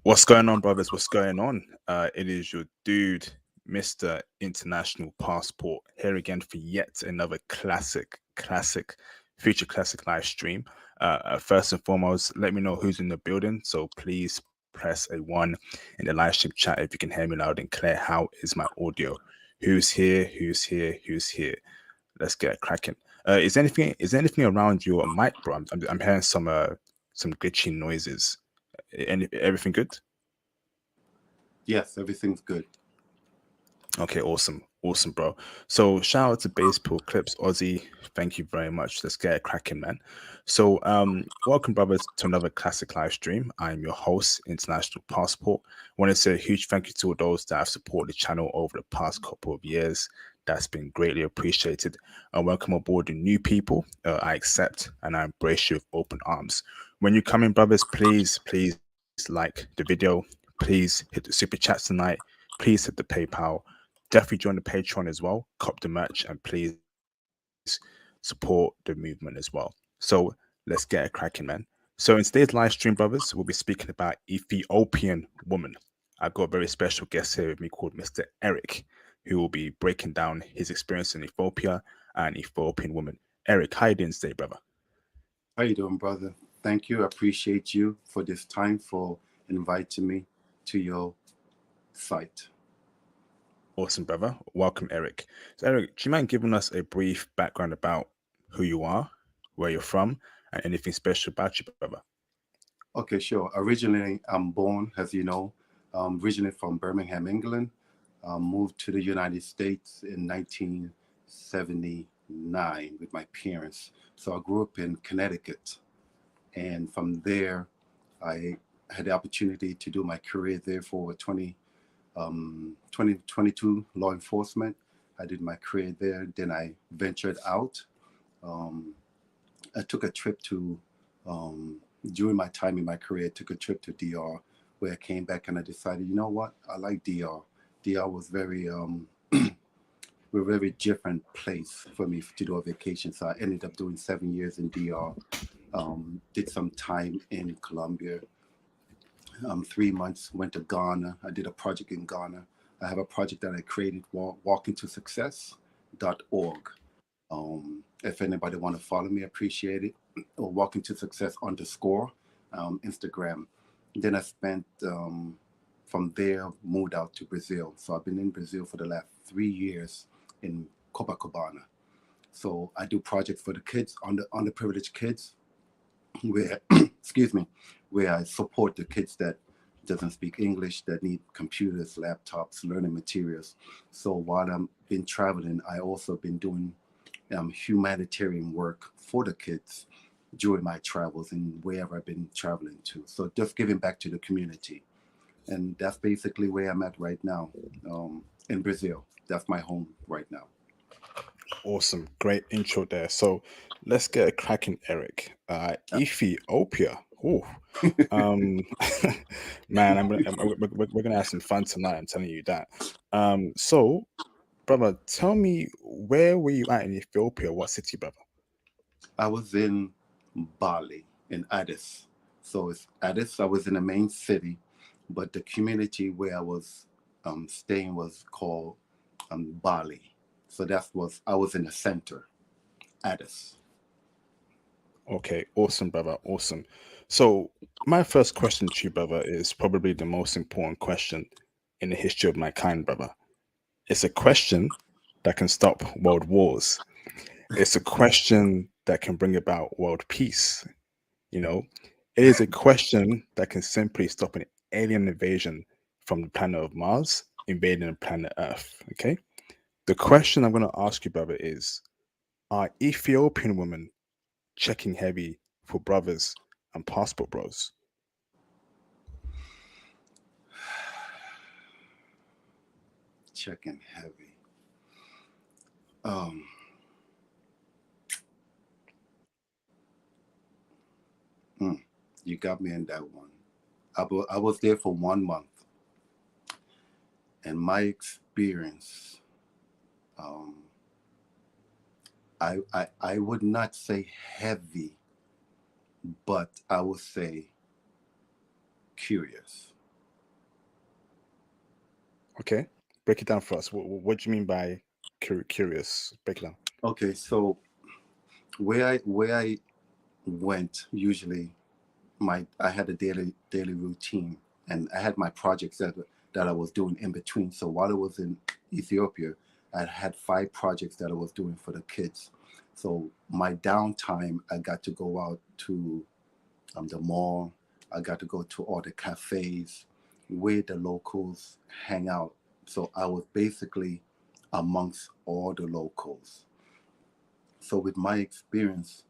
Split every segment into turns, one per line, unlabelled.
What's going on, brothers? What's going on? It is your dude, Mr. International Passport, here again for yet another future classic live stream. First and foremost, let me know who's in the building. So please press a one in the live stream chat if you can hear me loud and clear. How is my audio? Who's here? Who's here? Who's here? Let's get cracking. Is anything around your mic, bro? I'm hearing some glitchy noises. Everything good?
Yes, everything's good.
Okay, awesome, bro. So shout out to Baseball Clips Aussie. Thank you very much. Let's get it cracking, man. So welcome, brothers, to another classic live stream. I'm your host, International Passport. I want to say a huge thank you to all those that have supported the channel over the past couple of years. That's been greatly appreciated. And welcome aboard the new people. I accept and I embrace you with open arms. When you come in, brothers, please like the video. Please hit the super chats tonight. Please hit the PayPal. Definitely join the Patreon as well. Cop the merch and please support the movement as well. So let's get it cracking, man. So in today's live stream, brothers, we'll be speaking about Ethiopian woman. I got a very special guest here with me called Mr. Eric, who will be breaking down his experience in Ethiopia and Ethiopian woman. Eric, how you doing today, brother?
How you doing, brother? Thank you. I appreciate you for this time, for inviting me to your site.
Awesome, brother. Welcome, Eric. So, Eric, do you mind giving us a brief background about who you are, where you're from, and anything special about you, brother?
Okay, sure. Originally, I'm born, as you know, originally from Birmingham, England. Moved to the United States in 1979 with my parents. So I grew up in Connecticut. And from there, I had the opportunity to do my career there for 2022 law enforcement. I did my career there. Then I ventured out. Um, I took a trip to, during my time in my career, I took a trip to DR where I came back and I decided, you know what, I like DR. DR was a very different place for me to do a vacation. So I ended up doing 7 years in DR. Did some time in Colombia, 3 months, went to Ghana. I did a project in Ghana. I have a project that I created, walkingtosuccess.org. If anybody want to follow me, appreciate it. Or walkingtosuccess_, Instagram. Then I spent, from there, moved out to Brazil. So I've been in Brazil for the last 3 years in Copacabana. So I do projects for the kids, underprivileged kids, where excuse me, where I support the kids that doesn't speak English, that need computers, laptops, learning materials. So while I'm been traveling, I also been doing humanitarian work for the kids during my travels and wherever I've been traveling to. So just giving back to the community, and that's basically where I'm at right now, in Brazil. That's my home right now.
Awesome, great intro there. So let's get a cracking, Eric. Ethiopia. Ooh. Um, man, we're gonna have some fun tonight. I'm telling you that. So, brother, tell me where were you at in Ethiopia? What city, brother?
I was in Bali, in Addis. So it's Addis. I was in the main city, but the community where I was staying was called Bali. So I was in the center, Addis.
Okay, awesome, brother. Awesome. So, my first question to you, brother, is probably the most important question in the history of mankind, brother. It's a question that can stop world wars. It's a question that can bring about world peace. You know, it is a question that can simply stop an alien invasion from the planet of Mars invading the planet Earth. Okay. The question I'm going to ask you, brother, is: are Ethiopian women checking heavy for brothers and passport bros?
Checking heavy. Um, mm, you got me in that one. I was there for 1 month, and my experience, um, I would not say heavy, but I would say curious.
Okay, break it down for us. What do you mean by curious? Break it down.
Okay, so where I went usually, my I had a daily routine, and I had my projects that I was doing in between. So while I was in Ethiopia, I had 5 projects that I was doing for the kids. So my downtime, I got to go out to the mall. I got to go to all the cafes where the locals hang out. So I was basically amongst all the locals. So with my experience,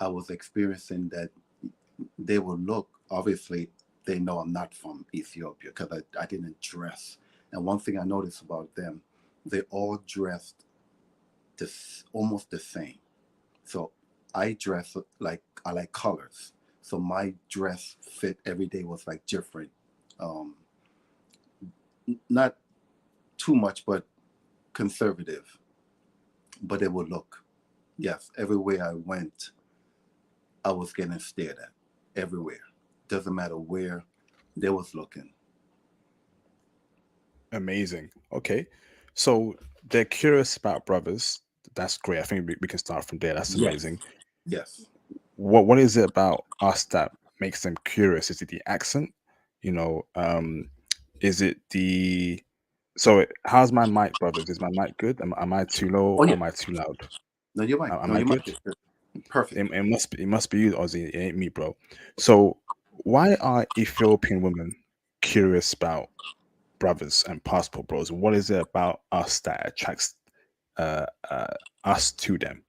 I was experiencing that they will look, obviously, they know I'm not from Ethiopia because I didn't dress. And one thing I noticed about them, they all dressed almost the same. So I dress like I like colors. So my dress fit every day was like different. Um, Not too much, but conservative. But it would look. Yes, everywhere I went, I was getting stared at. Everywhere. Doesn't matter where they was looking.
Amazing. Okay, so they're curious about brothers. That's great. I think we can start from there. That's
Yes.
amazing.
Yes.
What is it about us that makes them curious? Is it the accent? Is it the so how's my mic, brothers? Is my mic good? Am I too low?
Oh yeah.
Am I too loud?
No, you're right.
Am
No,
I
you might
good?
be perfect.
It must be you, Ozzy. It ain't me, bro. So why are Ethiopian women curious about brothers and passport bros? What is it about us that attracts uh, uh, us to them?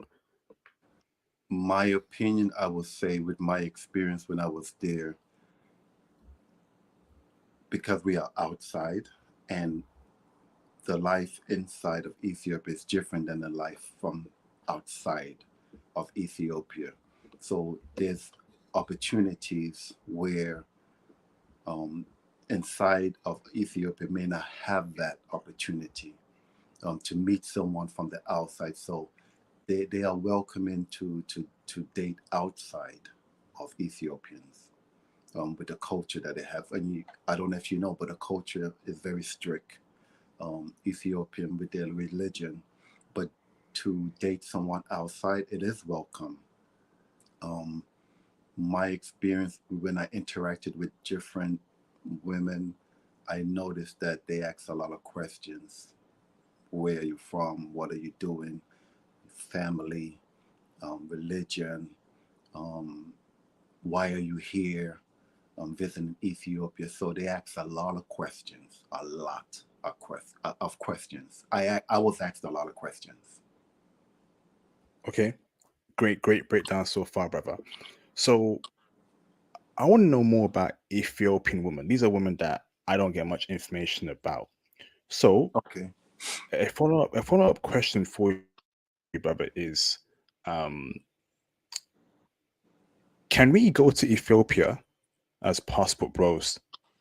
My opinion, I would say, with my experience when I was there, because we are outside, and the life inside of Ethiopia is different than the life from outside of Ethiopia. So there's opportunities where um, inside of Ethiopia may not have that opportunity to meet someone from the outside. So they are welcoming to date outside of Ethiopians with the culture that they have. And I don't know if you know, but the culture is very strict. Ethiopian with their religion, but to date someone outside, it is welcome. Um, my experience when I interacted with different women, I noticed that they ask a lot of questions. Where are you from? What are you doing? Family, religion, um, why are you here? Visiting Ethiopia. So they ask a lot of questions, a lot of questions. I was asked a lot of questions.
Okay, great breakdown so far, brother. So I want to know more about Ethiopian women. These are women that I don't get much information about. So
Okay.
a follow up question for you, brother, is um, can we go to Ethiopia as passport bros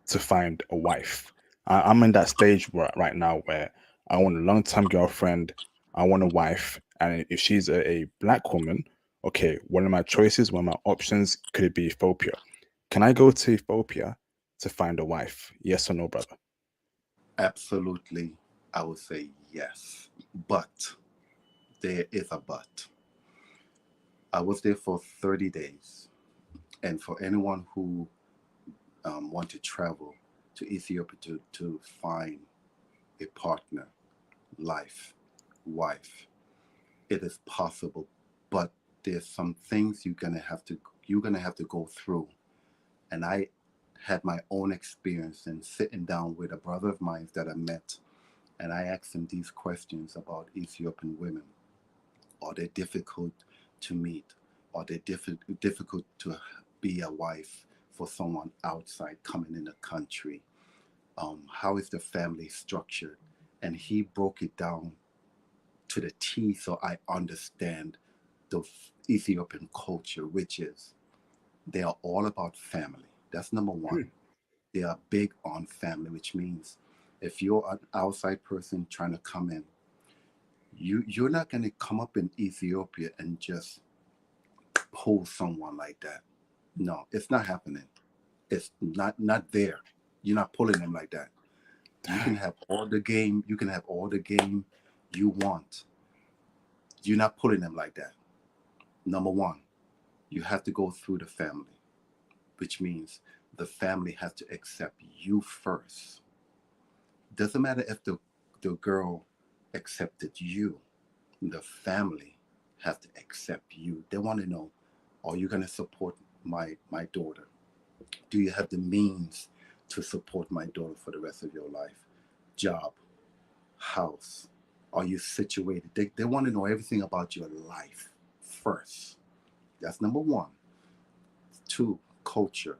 to find a wife? I'm in that stage right now where I want a long time girlfriend, I want a wife, and if she's a black woman, okay, one of my choices, one of my options, could it be Ethiopia? Can I go to Ethiopia to find a wife? Yes or no, brother?
Absolutely, I would say yes. But there is a but. I was there for 30 days. And for anyone who want to travel to Ethiopia to find a partner, life, wife, it is possible. But there's some things you're gonna have to go through. And I had my own experience in sitting down with a brother of mine that I met, and I asked him these questions about Ethiopian women. Are they difficult to meet? Are they difficult to be a wife for someone outside coming in the country? How is the family structured? And he broke it down to the T so I understand the Ethiopian culture, which is they are all about family. That's number one. They are big on family, which means if you're an outside person trying to come in, you're not going to come up in Ethiopia and just pull someone like that. No, it's not happening. It's not there. You're not pulling them like that. You can have all the game. You can have all the game you want. You're not pulling them like that. Number one, you have to go through the family, which means the family has to accept you first. Doesn't matter if the girl accepted you. The family have to accept you. They want to know, are you going to support my daughter? Do you have the means to support my daughter for the rest of your life? Job, house, are you situated? They want to know everything about your life first. That's number one. Two, culture,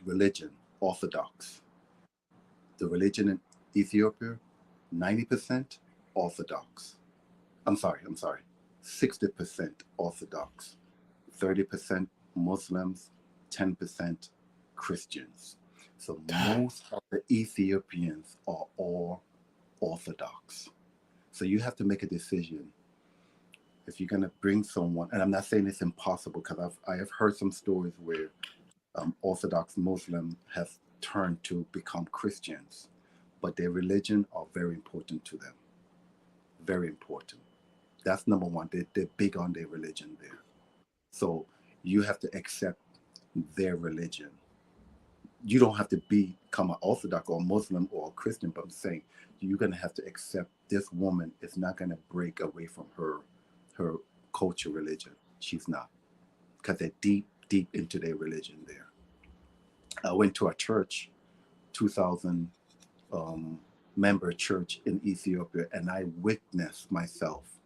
religion, Orthodox. The religion in Ethiopia, 90% Orthodox. I'm sorry, 60% Orthodox, 30% Muslims, 10% Christians. So most of the Ethiopians are all Orthodox. So you have to make a decision if you're going to bring someone, and I'm not saying it's impossible because I have heard some stories where Orthodox Muslim have turned to become Christians, but their religion are very important to them. Very important. That's number one. They're big on their religion there. So you have to accept their religion. You don't have to become an Orthodox or Muslim or a Christian, but I'm saying you're going to have to accept this woman is not going to break away from her culture, religion. She's not, because they're deep into their religion there. I went to a church, 2,000 member church in Ethiopia, and I witnessed myself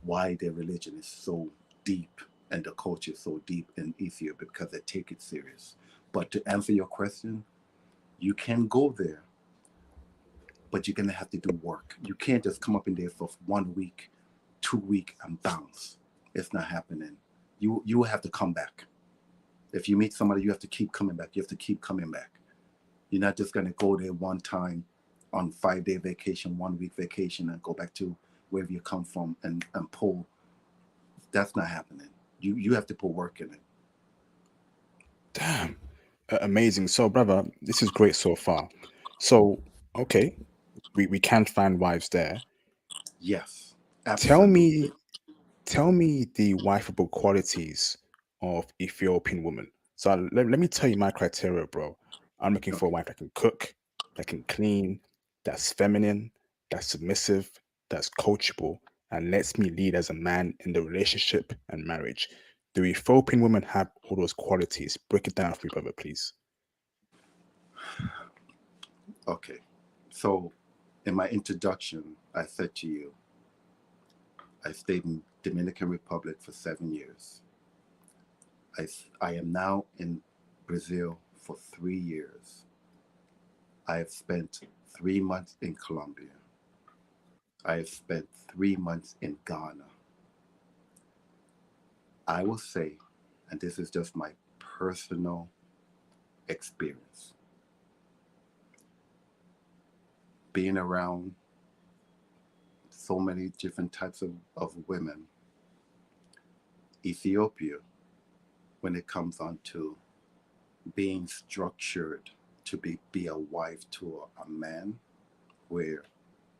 why their religion is so deep and the culture is so deep in Ethiopia, because they take it serious. But to answer your question, you can go there, but you're gonna have to do work. You can't just come up in there for 1 week, 2 week and bounce. It's not happening. You will have to come back. If you meet somebody, you have to keep coming back. You have to keep coming back. You're not just gonna go there one time on 5-day vacation, 1 week vacation, and go back to wherever you come from and pull. That's not happening. You have to put work in it.
Damn. Amazing. So, brother, this is great so far. So, okay, we can find wives there.
Yes,
Tell
absolutely.
me, tell me the wifeable qualities of Ethiopian women. So let me tell you my criteria, bro. I'm looking for a
Okay.
wife that can cook, that can clean, that's feminine, that's submissive, that's coachable, and lets me lead as a man in the relationship and marriage. Do Ethiopian women have all those qualities? Break it down for me, brother, please.
Okay. So in my introduction, I said to you, I stayed in Dominican Republic for 7 years. I am now in Brazil for 3 years. I have spent 3 months in Colombia. I have spent 3 months in Ghana. I will say, and this is just my personal experience, being around so many different types of women, Ethiopia, when it comes on to being structured to be a wife to a man, where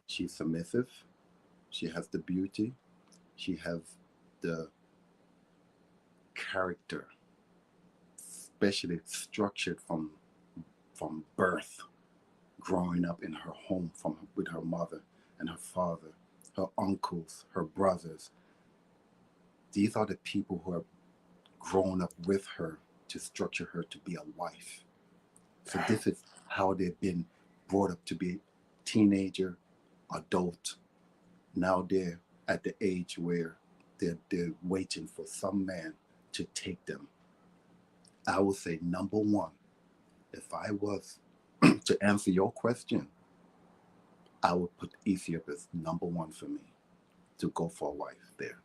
she's submissive, she has the beauty, she has the character, especially structured from birth, growing up in her home with her mother and her father, her uncles, her brothers. These are the people who have grown up with her to structure her to be a wife. So this is how they've been brought up to be teenager, adult. Now they're at the age where they're waiting for some man to take them. I would say number one, if I was to answer your question, I would put Ethiopia as number one for me to go for a wife there.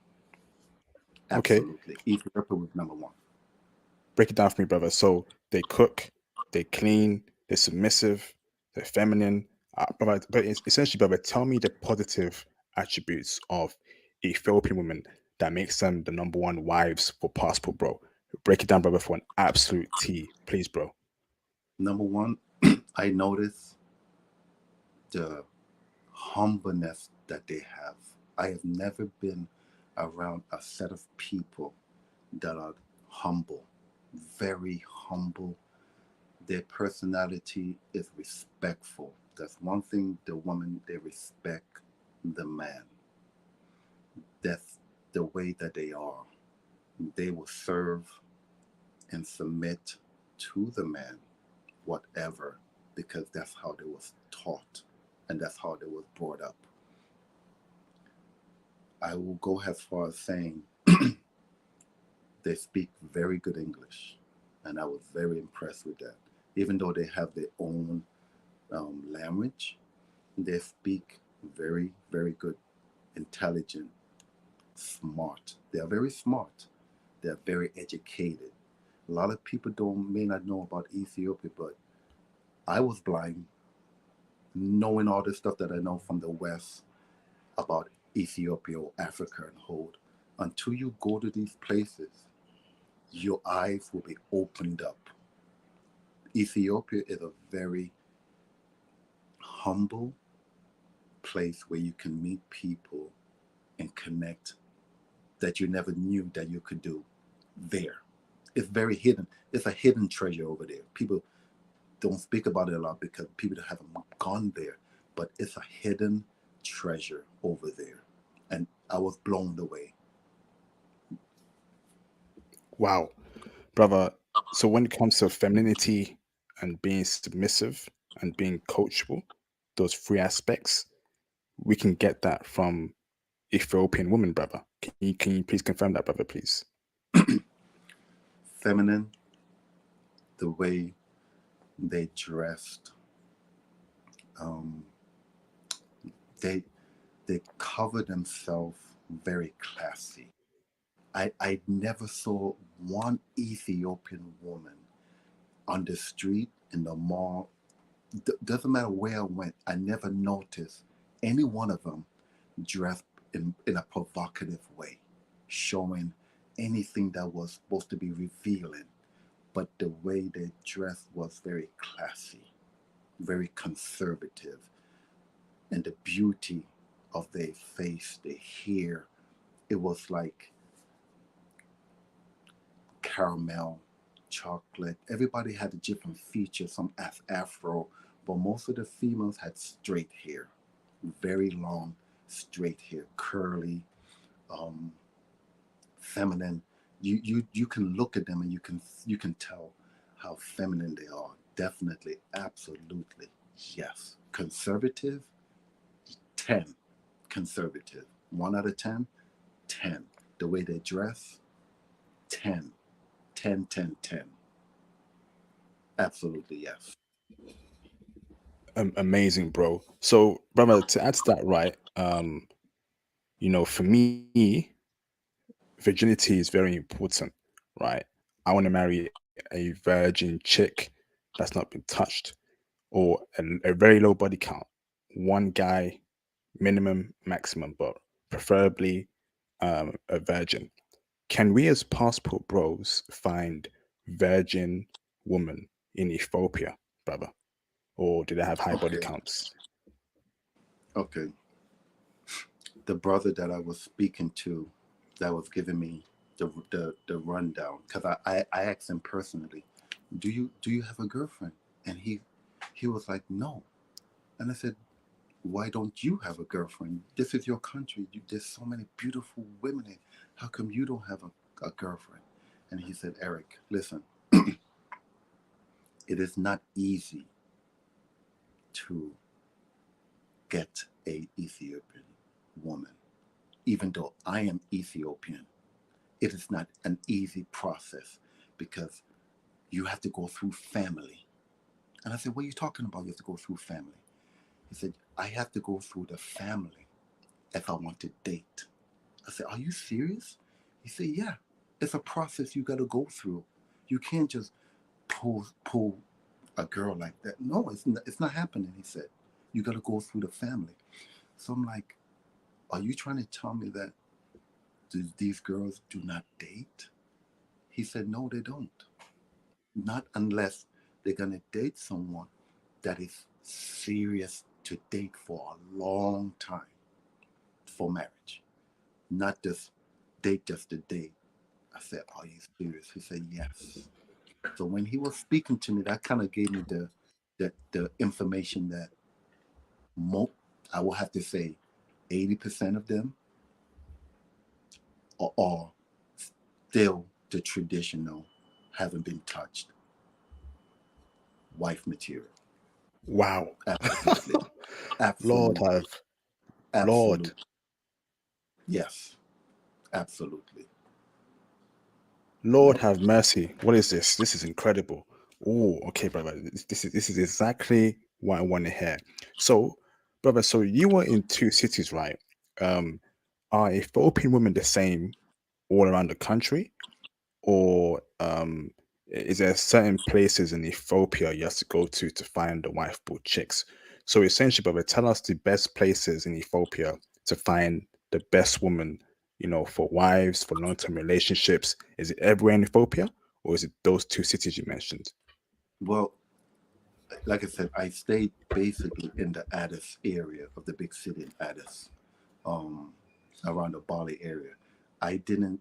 Okay,
Absolutely. Ethiopia was number one.
break it down for me, brother. So they cook, they clean, they're submissive, they're feminine. Brother, but essentially, brother, tell me the positive attributes of Ethiopian women that makes them the number one wives for passport, bro. Break it down, brother, for an absolute T, please, bro.
Number one, I notice the humbleness that they have. I have never been around a set of people that are humble, very humble. Their personality is respectful. That's one thing. The woman, they respect the man. That's the way that they are. They will serve and submit to the man, whatever, because that's how they was taught and that's how they was brought up. I will go as far as saying they speak very good English, and I was very impressed with that. Even though they have their own language, they speak very, very good, intelligent, smart. They are very smart. They are very educated. A lot of people don't may not know about Ethiopia, but I was blind, knowing all the stuff that I know from the West about Ethiopia or Africa and hold. Until you go to these places, your eyes will be opened up. Ethiopia is a very humble place where you can meet people and connect that you never knew that you could do there. It's very hidden. It's a hidden treasure over there. People don't speak about it a lot because people haven't gone there, but it's a hidden treasure over there. And I was blown away.
Wow, brother. So when it comes to femininity and being submissive and being coachable, those three aspects, we can get that from Ethiopian women, brother. Can you please confirm that, brother, please?
Feminine, the way they dressed, um, they they cover themselves very classy. I never saw one Ethiopian woman on the street, in the mall. Doesn't matter where I went, I never noticed any one of them dressed in a provocative way, showing anything that was supposed to be revealing. But the way they dressed was very classy, very conservative, and the beauty of their face, their hair, it was like caramel, chocolate. Everybody had a different feature, some afro, but most of the females had straight hair, very long, straight hair, curly, um, feminine. You can look at them and you can tell how feminine they are. Definitely, absolutely, yes. Conservative, 10. Conservative, 1 out of 10, 10. The way they dress, 10, 10, 10, 10. Absolutely, yes.
Amazing, bro. So, brother, to add to that, right? For me, virginity is very important, right? I want to marry a virgin chick that's not been touched, or a very low body count, one guy minimum, maximum, but preferably a virgin. Can we as passport bros find virgin woman in Ethiopia, brother? Or do they have high body
Okay,
counts?
okay. The brother that I was speaking to, that was giving me the rundown, because I asked him personally, do you have a girlfriend? And he was like, no. And I said, why don't you have a girlfriend? This is your country. There's so many beautiful women here. How come you don't have a girlfriend? And he said, Eric, listen, it is not easy to get a Ethiopian woman. Even though I am Ethiopian, it is not an easy process because you have to go through family. And I said, what are you talking about? You have to go through family. He said, I have to go through the family if I want to date. I said, are you serious? He said, yeah, it's a process you got to go through. You can't just pull a girl like that. No, it's not happening. He said, you got to go through the family. So I'm like, are you trying to tell me that these girls do not date? He said, no, they don't. Not unless they're going to date someone that is serious to date for a long time for marriage, not just date just to date. I said, "Are you serious?" He said, "Yes." So when he was speaking to me, that kind of gave me the information that I will have to say 80% of them are still the traditional, haven't been touched wife material.
Wow.
Absolutely.
Lord
Absolutely.
have, Lord,
Absolutely. Yes. Absolutely.
Lord
Yep.
have mercy. What is this? This is incredible. Oh, okay, brother. This is exactly what I want to hear. So, brother, so you were in two cities, right? Um, are Ethiopian women the same all around the country, or is there certain places in Ethiopia you have to go to find the wife-board chicks? So essentially, brother, tell us the best places in Ethiopia to find the best woman, for wives, for long-term relationships. Is it everywhere in Ethiopia, or is it those two cities you mentioned?
Well, like I said, I stayed basically in the Addis area of the big city in Addis, um, around the Bali area. I didn't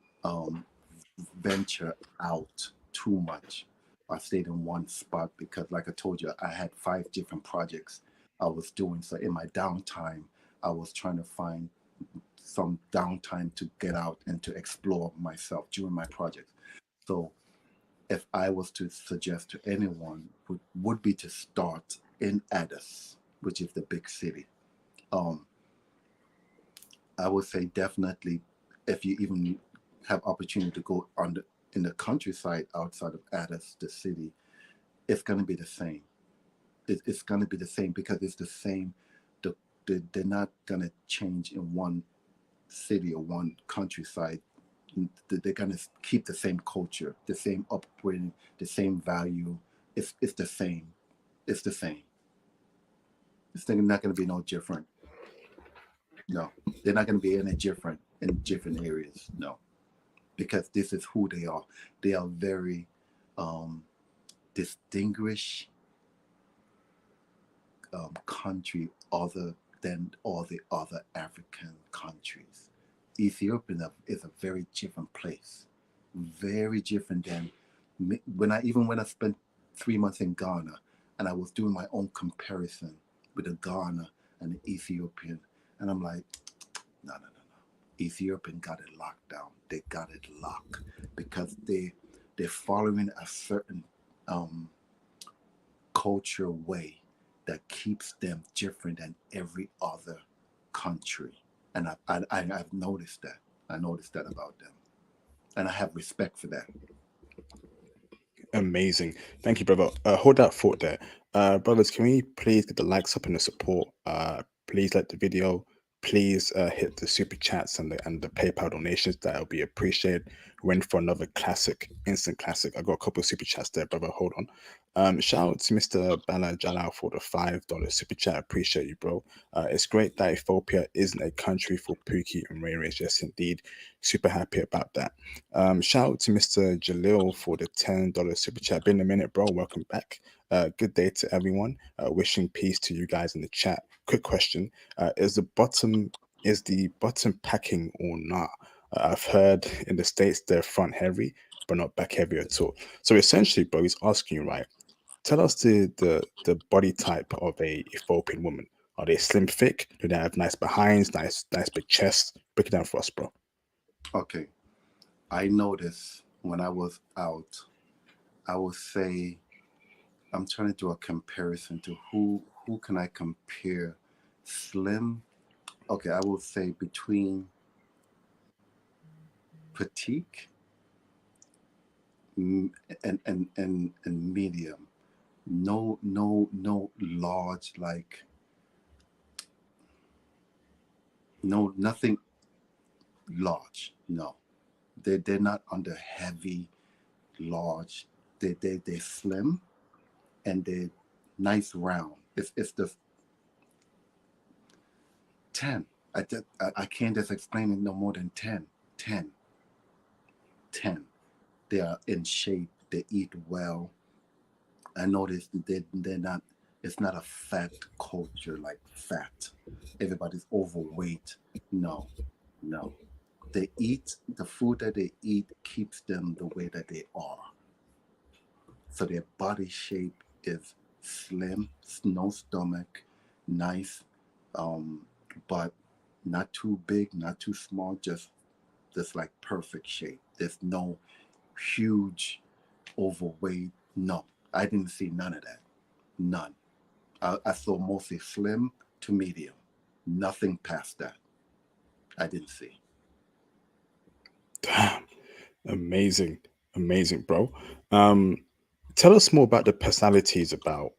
venture out too much. I stayed in one spot because, like I told you, I had 5 different projects I was doing. So in my downtime, I was trying to find some downtime to get out and to explore myself during my projects. So if I was to suggest to anyone, would be to start in Addis, which is the big city. Um, I would say definitely, if you even have opportunity to go in the countryside outside of Addis, the city, it's going to be the same. It's going to be the same because it's the same. The, they're not going to change in one city or one countryside. They're going to keep the same culture, the same upbringing, the same value. It's the same. It's the same. It's not going to be no different. No, they're not going to be any different in different areas. No, because this is who they are. They are very um, distinguished country other than all the other African countries. Ethiopia is a very different place, very different than when I spent 3 months in Ghana and I was doing my own comparison with the Ghana and the Ethiopian, and I'm like, no, no, no, no. Ethiopian got it locked down. They got it locked because they're following a certain um, culture way that keeps them different than every other country. And I've noticed that. I noticed that about them. And I have respect for that.
Amazing. Thank you, brother. Hold that thought there. Brothers, can we please get the likes up and the support? Please like the video. Please hit the super chats and the PayPal donations. That'll be appreciated. We're in for another classic, instant classic. I got a couple of super chats there, brother. Hold on. Shout out to Mr. Bala Jalal for the $5 super chat. Appreciate you, bro. It's great that Ethiopia isn't a country for Pookie and Ray Rays. Yes, indeed. Super happy about that. Shout out to Mr. Jalil for the $10 super chat. Been a minute, bro. Welcome back. Good day to everyone. Wishing peace to you guys in the chat. Quick question: is the bottom packing or not? I've heard in the States they're front heavy, but not back heavy at all. So essentially, bro, he's asking you, right? Tell us the body type of a Ethiopian woman. Are they slim, thick? Do they have nice behinds, nice big chests? Break it down for us, bro.
Okay. I noticed when I was out, I would say I'm trying to do a comparison to who can I compare slim. Okay, I will say between petite and medium. No large, like no nothing large. No, they're not under heavy large. They're slim and they're nice round. It's the 10. I can't just explain it no more than 10. 10. 10. They are in shape. They eat well. I noticed they're not It's not a fat culture like fat. Everybody's overweight. No, no. They eat the food that they eat keeps them the way that they are. So their body shape is slim, no stomach, nice, um, but not too big, not too small, just like perfect shape. There's no huge overweight. No, I didn't see none of that. None. I saw mostly slim to medium. Nothing past that. I didn't see.
Damn, amazing, amazing, bro. Um, Tell us more about the personalities about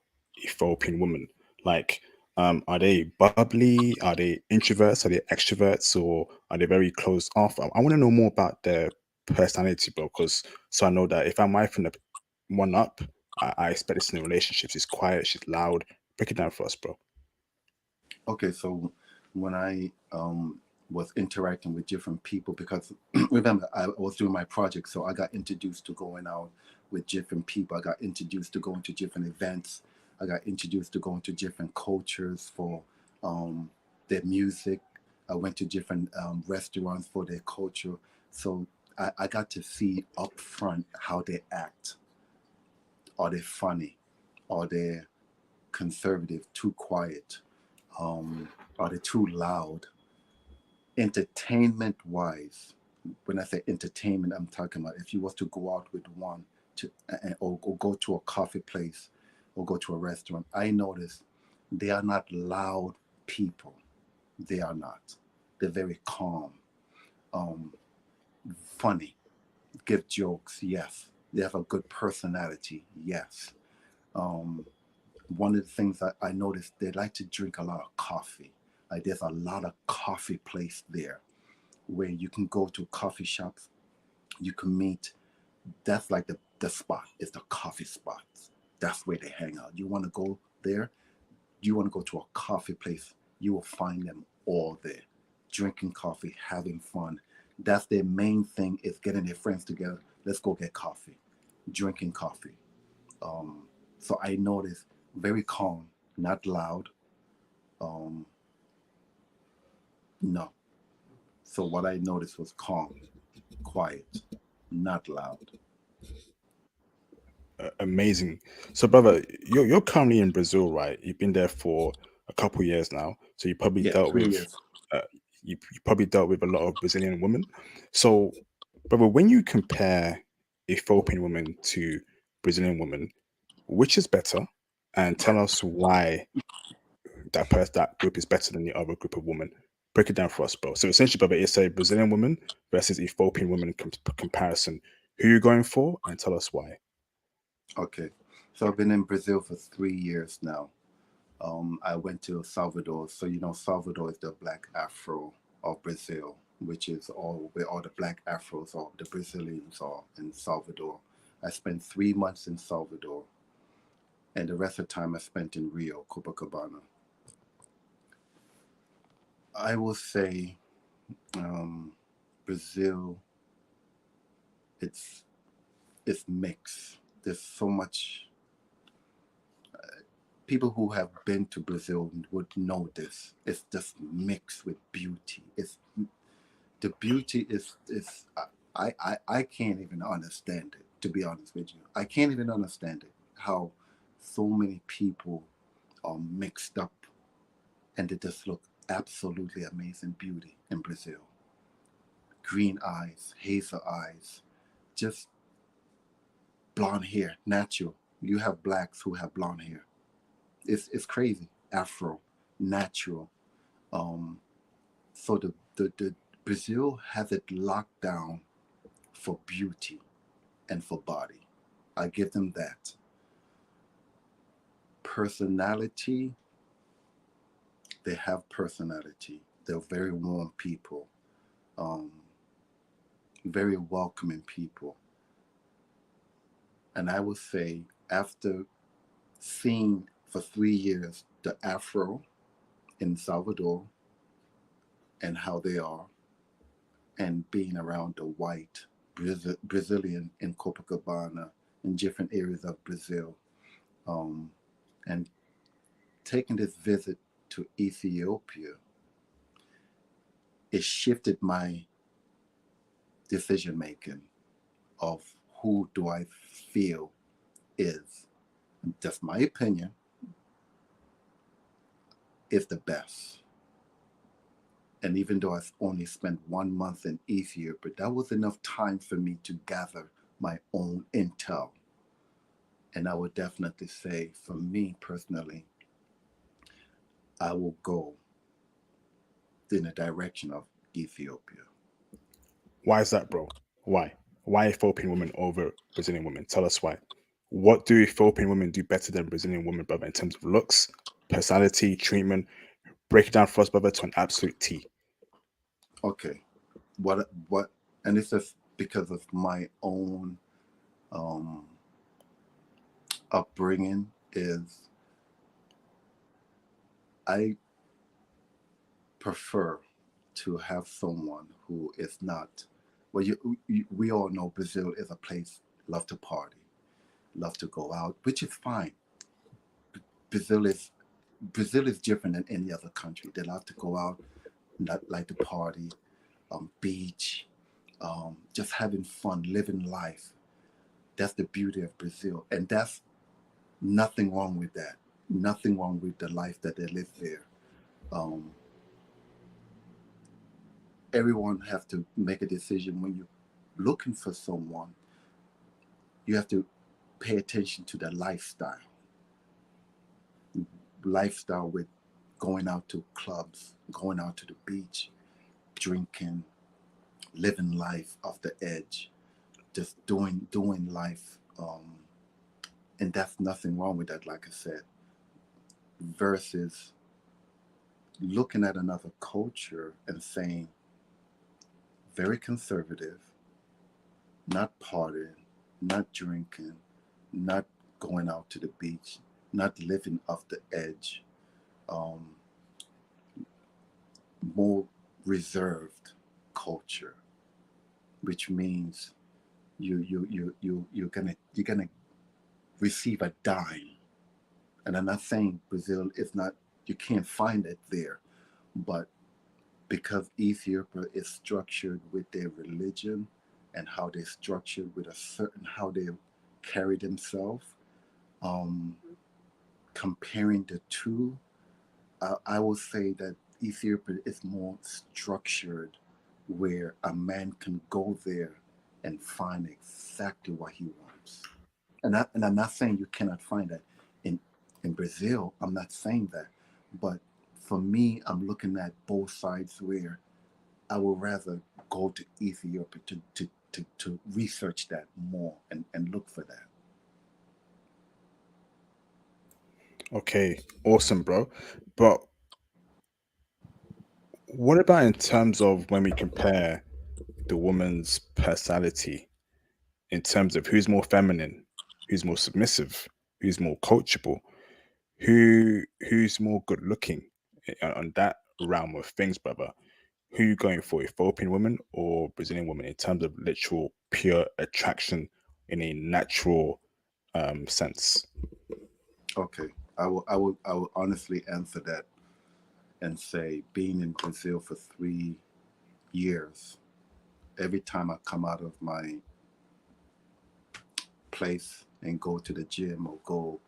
Ethiopian women. Like, are they bubbly? Are they introverts? Are they extroverts? Or are they very closed off? I want to know more about their personality, bro. Because so I know that if I'm wifing the one up, I expect this in a relationship. She's quiet. She's loud. Break it down for us, bro.
Okay, so when I was interacting with different people, because remember, I was doing my project, so I got introduced to going out with different people. I got introduced to going to different events. I got introduced to going to different cultures for um, their music. I went to different restaurants for their culture. So I got to see up front how they act. Are they funny? Are they conservative, too quiet? Are they too loud? Entertainment wise, when I say entertainment, I'm talking about if you was to go out with one to or go to a coffee place or go to a restaurant, I notice they are not loud people. They are not. They're very calm, um, funny, give jokes. Yes, they have a good personality. Yes. Um, One of the things that I noticed, they like to drink a lot of coffee. Like there's a lot of coffee place there where you can go to coffee shops, you can meet. That's like the spot. It's the coffee spots. That's where they hang out. You want to go there? You want to go to a coffee place? You will find them all there, drinking coffee, having fun. That's their main thing is getting their friends together. Let's go get coffee, drinking coffee. Um, so I noticed very calm, not loud. Um, no. So what I noticed was calm, quiet, not loud.
Amazing. So, brother, you're currently in Brazil, right? You've been there for a couple years now, so you probably
Yeah,
dealt
3 years.
with uh, you probably dealt with a lot of Brazilian women. So, brother, when you compare Ethiopian women to Brazilian women, which is better? And tell us why that group is better than the other group of women. Break it down for us, bro. So essentially, brother, it's a Brazilian woman versus Ethiopian woman comparison. Who you going for, and tell us why.
Okay. So I've been in Brazil for 3 years now. I went to Salvador. So you know, Salvador is the Black Afro of Brazil, which is all where all the Black Afros are, the Brazilians are in Salvador. I spent 3 months in Salvador, and the rest of the time I spent in Rio, Copacabana. I will say um, Brazil, it's it's mixed. There's so much. People who have been to Brazil would know this. It's just mixed with beauty. It's the beauty is I can't even understand it, to be honest with you. I can't even understand it how so many people are mixed up and they just look absolutely amazing beauty in Brazil. Green eyes, hazel eyes, just blonde hair, natural. You have blacks who have blonde hair. It's crazy. Afro, natural. Um, so the Brazil has it locked down for beauty and for body. I give them that. Personality, they have personality. They're very warm people, um, very welcoming people. And I would say after seeing for 3 years the Afro in Salvador and how they are, and being around the white Brazilian in Copacabana in different areas of Brazil, um, and taking this visit to Ethiopia, it shifted my decision making of who do I feel is, just my opinion, is the best. And even though I only spent 1 month in Ethiopia, that was enough time for me to gather my own intel. And I would definitely say, for me personally, I will go in the direction of Ethiopia.
Why is that, bro? Why? Why Ethiopian women over Brazilian women? Tell us why. What do Ethiopian women do better than Brazilian women, brother, in terms of looks, personality, treatment? Break it down for us, brother, to an absolute T.
Okay, what, and it's just because of my own um, upbringing is I prefer to have someone who is not, well, we all know Brazil is a place love to party, love to go out, which is fine. Brazil is Brazil is different than any other country. They love to go out, not like to party, beach, just having fun, living life. That's the beauty of Brazil, and that's nothing wrong with that. Nothing wrong with the life that they live there. Um, Everyone has to make a decision when you're looking for someone. You have to pay attention to the lifestyle with going out to clubs, going out to the beach, drinking, living life off the edge, just doing life, and that's nothing wrong with that, like I said. Versus looking at another culture and saying very conservative, not partying, not drinking, not going out to the beach, not living off the edge, um, more reserved culture, which means you're gonna receive a dime. And I'm not saying Brazil is not, you can't find it there, but because Ethiopia is structured with their religion and how they're structured with a certain how they carry themselves, um, comparing the two, I would say that Ethiopia is more structured, where a man can go there and find exactly what he wants. And I'm not saying you cannot find that in in Brazil. I'm not saying that, but for me, I'm looking at both sides where I would rather go to Ethiopia to research that more and look for that.
Okay, awesome, bro. But what about in terms of when we compare the woman's personality in terms of who's more feminine, who's more submissive, who's more coachable, who's more good looking on that realm of things, brother? Who you going for, Ethiopian woman or Brazilian woman, in terms of literal pure attraction in a natural sense?
Okay, I will honestly answer that and say, being in Brazil for 3 years, every time I come out of my place and go to the gym or go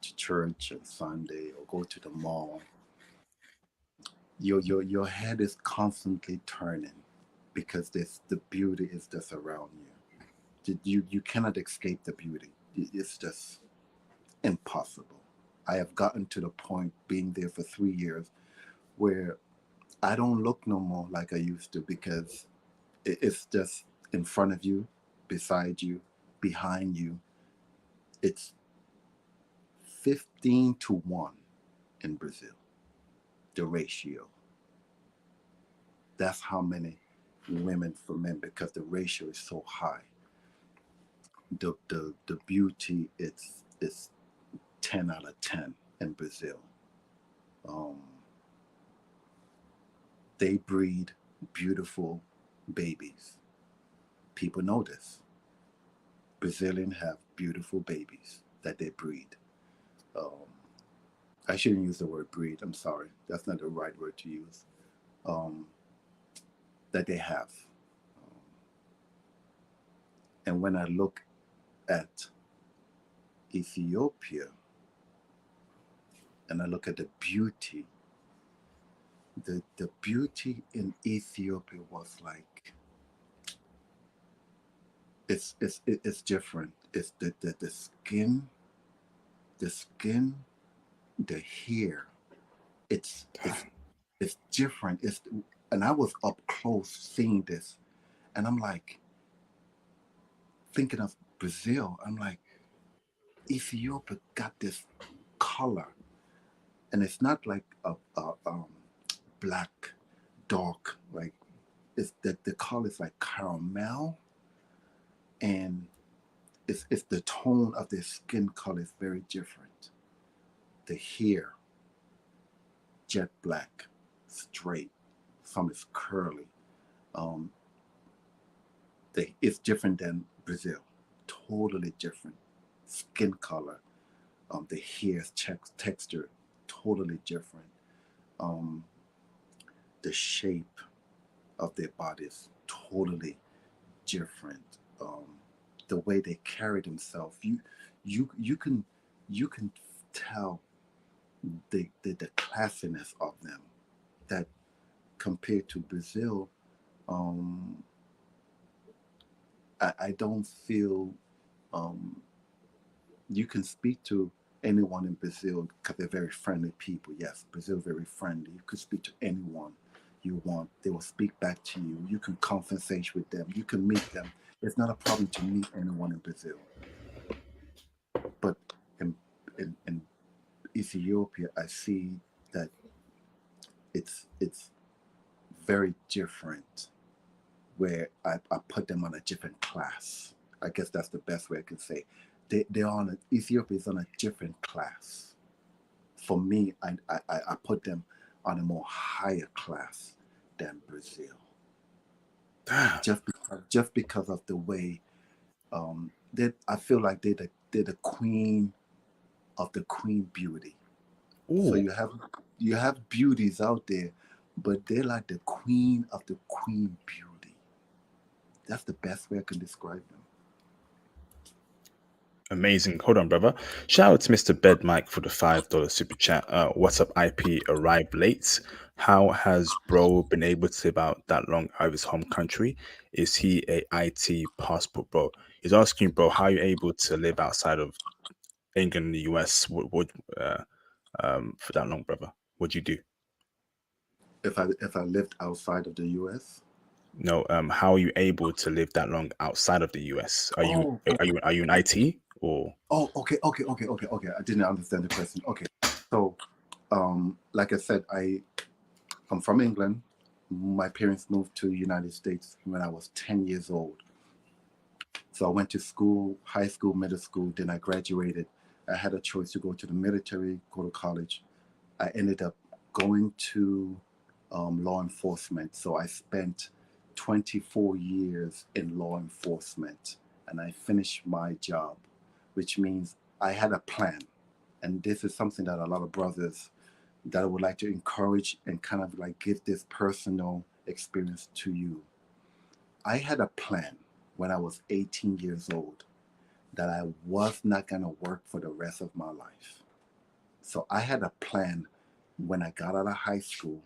to church on Sunday or go to the mall, your head is constantly turning because this the beauty is just around you. You cannot escape the beauty. It's just impossible. I have gotten to the point, being there for 3 years, where I don't look no more like I used to, because it's just in front of you, beside you, behind you. It's 15 to 1 in Brazil, the ratio. That's how many women for men, because the ratio is so high. The beauty, it's 10 out of 10 in Brazil. Um, they breed beautiful babies. People know this. Brazilians have beautiful babies that they breed. Um, I shouldn't use the word breed. I'm sorry. That's not the right word to use. Um, that they have. Um, and when I look at Ethiopia and I look at the beauty, the beauty in Ethiopia was like, it's different. It's the skin, the skin, the hair. It's it's different. And I was up close seeing this, and I'm like thinking of Brazil. I'm like, Ethiopia got this color, and it's not like a black, dark, like it's the color is like caramel, and it's the tone of their skin color is very different. The hair, jet black, straight. Some is curly. Um, it's different than Brazil. Totally different. Skin color, the hair texture, totally different. Um, the shape of their bodies, totally different. The way they carry themselves, you can you can tell the classiness of them. That compared to Brazil, um, I don't feel um, you can speak to anyone in Brazil because they're very friendly people. Yes, Brazil very friendly. You could speak to anyone you want. They will speak back to you. You can conversate with them. You can meet them. It's not a problem to meet anyone in Brazil. But in in Ethiopia, I see that it's very different. Where I put them on a different class. I guess that's the best way I can say. They're on Ethiopia is on a different class. For me, I put them on a more higher class than Brazil.
Damn.
Just because of the way that I feel like they're the queen of the queen beauty. So
Ooh,
you have beauties out there, but they're like the queen of the queen beauty. That's the best way I can describe them.
amazing. Hold on, brother. Shout out to Mr. Bed Mike for the $5 super chat. What's up, IP? Arrived late. How has bro been able to live out that long out of his home country? Is he a IT passport, bro? He's asking, bro, how you able to live outside of England and the US? What for that long, brother? What'd you do?
If I lived outside of the US.
No, how are you able to live that long outside of the US?
Oh, okay.
Are you in IT or?
Oh, okay. I didn't understand the question. Okay, so like I said, I'm from England. My parents moved to the United States when I was 10 years old. So I went to school, high school, middle school. Then I graduated. I had a choice to go to the military, go to college. I ended up going to law enforcement. So I spent 24 years in law enforcement and I finished my job, which means I had a plan. And this is something that a lot of brothers that I would like to encourage and kind of like give this personal experience to you. I had a plan when I was 18 years old that I was not going to work for the rest of my life. So I had a plan when I got out of high school.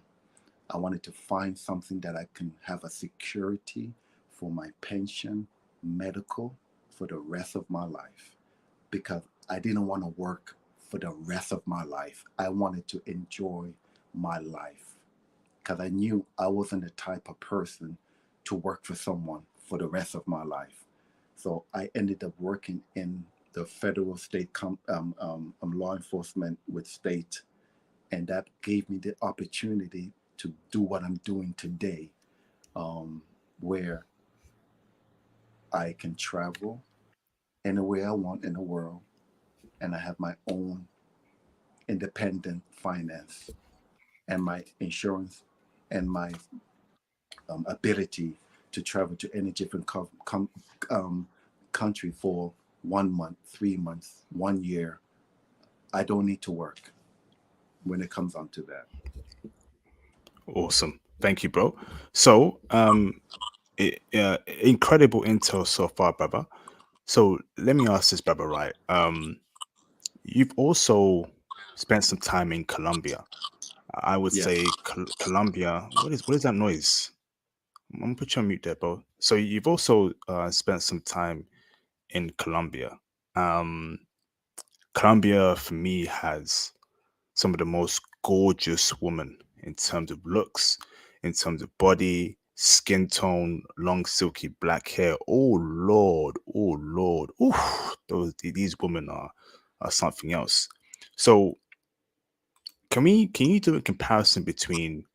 I wanted to find something that I can have a security for my pension, medical for the rest of my life because I didn't want to work for the rest of my life. I wanted to enjoy my life because I knew I wasn't the type of person to work for someone for the rest of my life. So I ended up working in the federal state law enforcement with state, and that gave me the opportunity to do what I'm doing today, where I can travel anywhere I want in the world, and I have my own independent finance and my insurance and my ability to travel to any different um, country for 1 month, 3 months, 1 year. I don't need to work. when it comes on to that.
Awesome. Thank you, bro. So, incredible intel so far, brother. So let me ask this, brother, right? You've also spent some time in Colombia. I would
Yes.
say Colombia. What is that noise? I'm gonna put you on mute there, bro. So you've also spent some time in Colombia. Um, Colombia for me has some of the most gorgeous women in terms of looks, in terms of body, skin tone, long silky black hair. Oh Lord, oof, these women are something else. So can you do a comparison between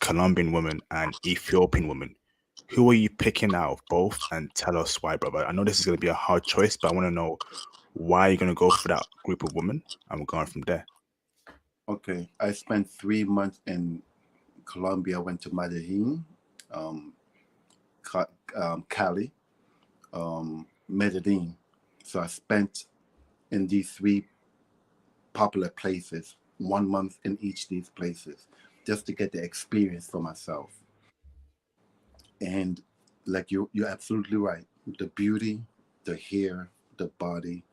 Colombian women and Ethiopian women? Who are you picking out of both, and tell us why, brother? I know this is going to be a hard choice, but I want to know why you're going to go for that group of women, and we're going from there.
Okay. I spent 3 months in Colombia. I went to Medellin, um, Cali, Medellin. So I spent in these three popular places 1 month in each of these places just to get the experience for myself. And like you're absolutely right. The beauty, the hair, the body,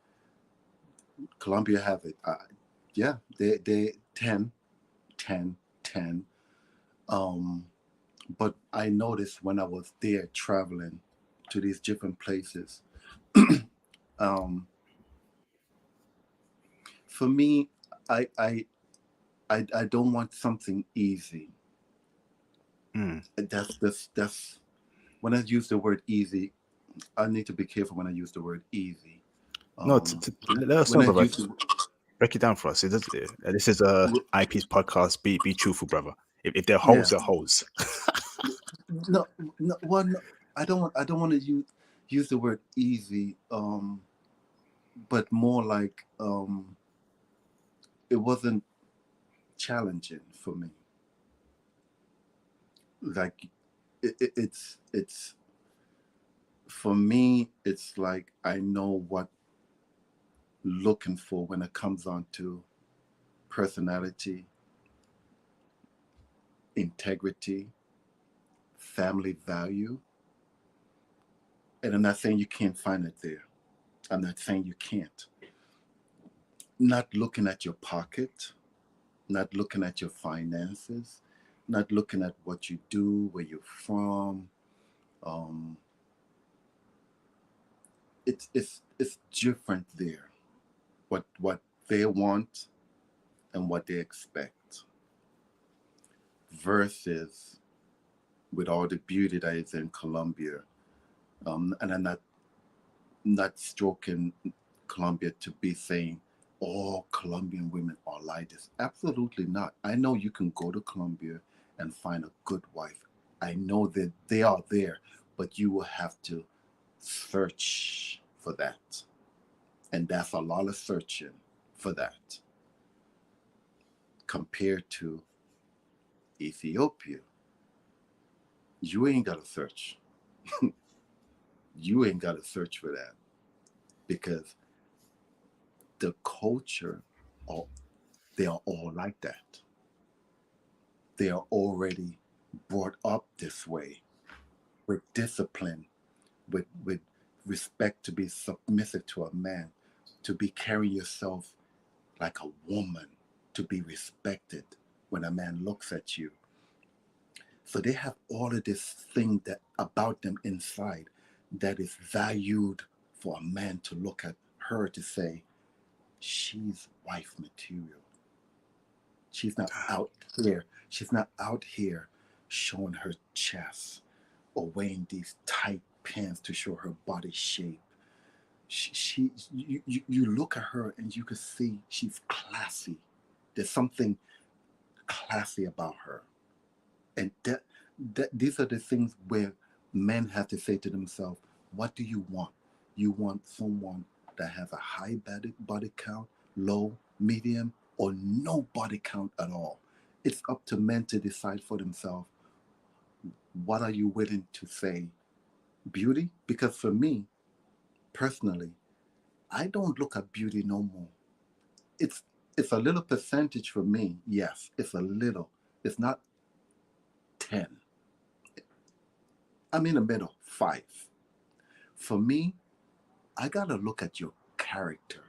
Colombia have it. Yeah, they 10, 10, 10. Um, but I noticed when I was there traveling to these different places, um, for me, I, I I don't want something easy.
Mm.
That's when I use the word easy, I need to be careful when I use the word easy.
No,
Um,
let us
when
know,
I
brother.
use the,
Break it down for us. This is a IP's podcast. Be truthful, brother. If they're
yeah,
hoes, they're hoes.
no, no, one, I don't want to use the word easy, but more like it wasn't challenging for me. Like it's for me, it's like I know what looking for when it comes on to personality, integrity, family value. And I'm not saying you can't find it there. I'm not saying you can't. Not looking at your pocket, not looking at your finances, not looking at what you do, where you're from. Um, it's different there. What they want and what they expect versus with all the beauty that is in Colombia. And I'm not stroking Colombia to be saying all Colombian women are like this. Absolutely not. I know you can go to Colombia and find a good wife. I know that they are there, but you will have to search for that. And that's a lot of searching for that compared to Ethiopia. You ain't got to search. You ain't got to search for that because the culture, are, they are all like that. They are already brought up this way with discipline, with respect to be submissive to a man, to be carrying yourself like a woman, to be respected when a man looks at you. So they have all of this thing that about them inside that is valued for a man to look at her to say, she's wife material. She's not out here. She's not out here showing her chest or wearing these tight pants to show her body shape. You look at her and you can see she's classy. There's something classy about her. And that these are the things where men have to say to themselves, what do you want? You want someone that has a high body count, low, medium, or no body count at all. It's up to men to decide for themselves, what are you willing to say beauty? Because for me, personally, I don't look at beauty no more. It's It's a little percentage for me. Yes, it's a little. It's not 10. I'm in the middle, 5. For me, I gotta look at your character,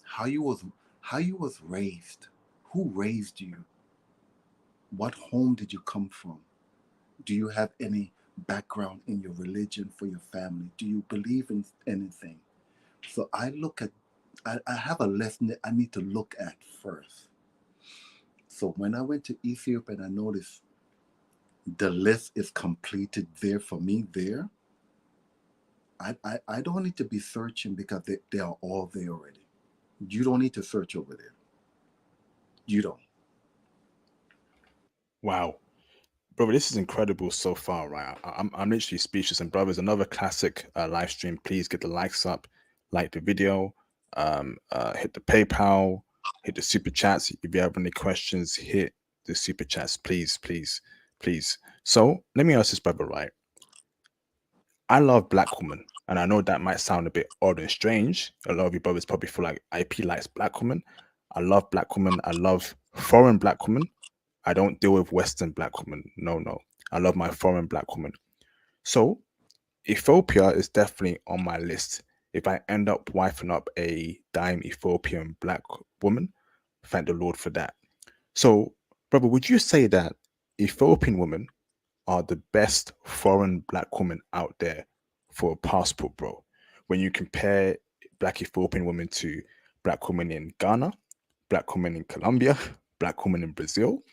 how you was how you was raised, who raised you, what home did you come from, do you have any background in your religion for your family, do you believe in anything? So I have a lesson that I need to look at first. So when I went to Ethiopia and I noticed the list is completed there for me there, I don't need to be searching because they are all there already. You don't need to search over there. You don't.
Wow, brother, this is incredible so far, right? I'm literally speechless. And brothers, another classic live stream. Please get the likes up, like the video, hit the PayPal, hit the super chats. If you have any questions, hit the super chats, please, please, please. So let me ask this, brother, right? I love black women, and I know that might sound a bit odd and strange. A lot of you brothers probably feel like IP likes black women. I love black women. I love foreign black women. I don't deal with Western black women. No, no. I love my foreign black women. So Ethiopia is definitely on my list. If I end up wifing up a dime Ethiopian black woman, thank the Lord for that. So, brother, would you say that Ethiopian women are the best foreign black women out there for a passport, bro? When you compare black Ethiopian women to black women in Ghana, black women in Colombia, black women in Brazil,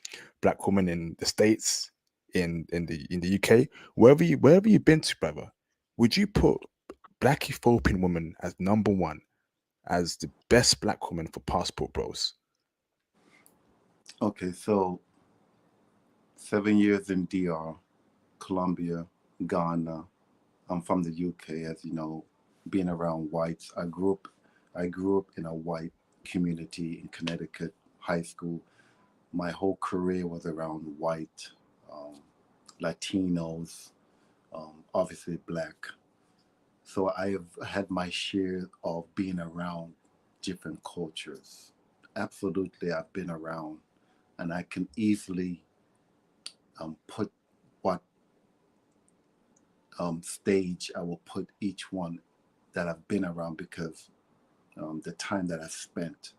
black women in the States, in the UK, wherever you've been to, brother, would you put black Ethiopian woman as number one, as the best black woman for passport, bros?
Okay, so 7 years in DR, Colombia, Ghana. I'm from the UK, as you know, being around whites. I grew up in a white community in Connecticut, high school. My whole career was around white, um, Latinos, obviously black. So I have had my share of being around different cultures. Absolutely, I've been around, and I can easily put what stage I will put each one that I've been around because the time that I've spent.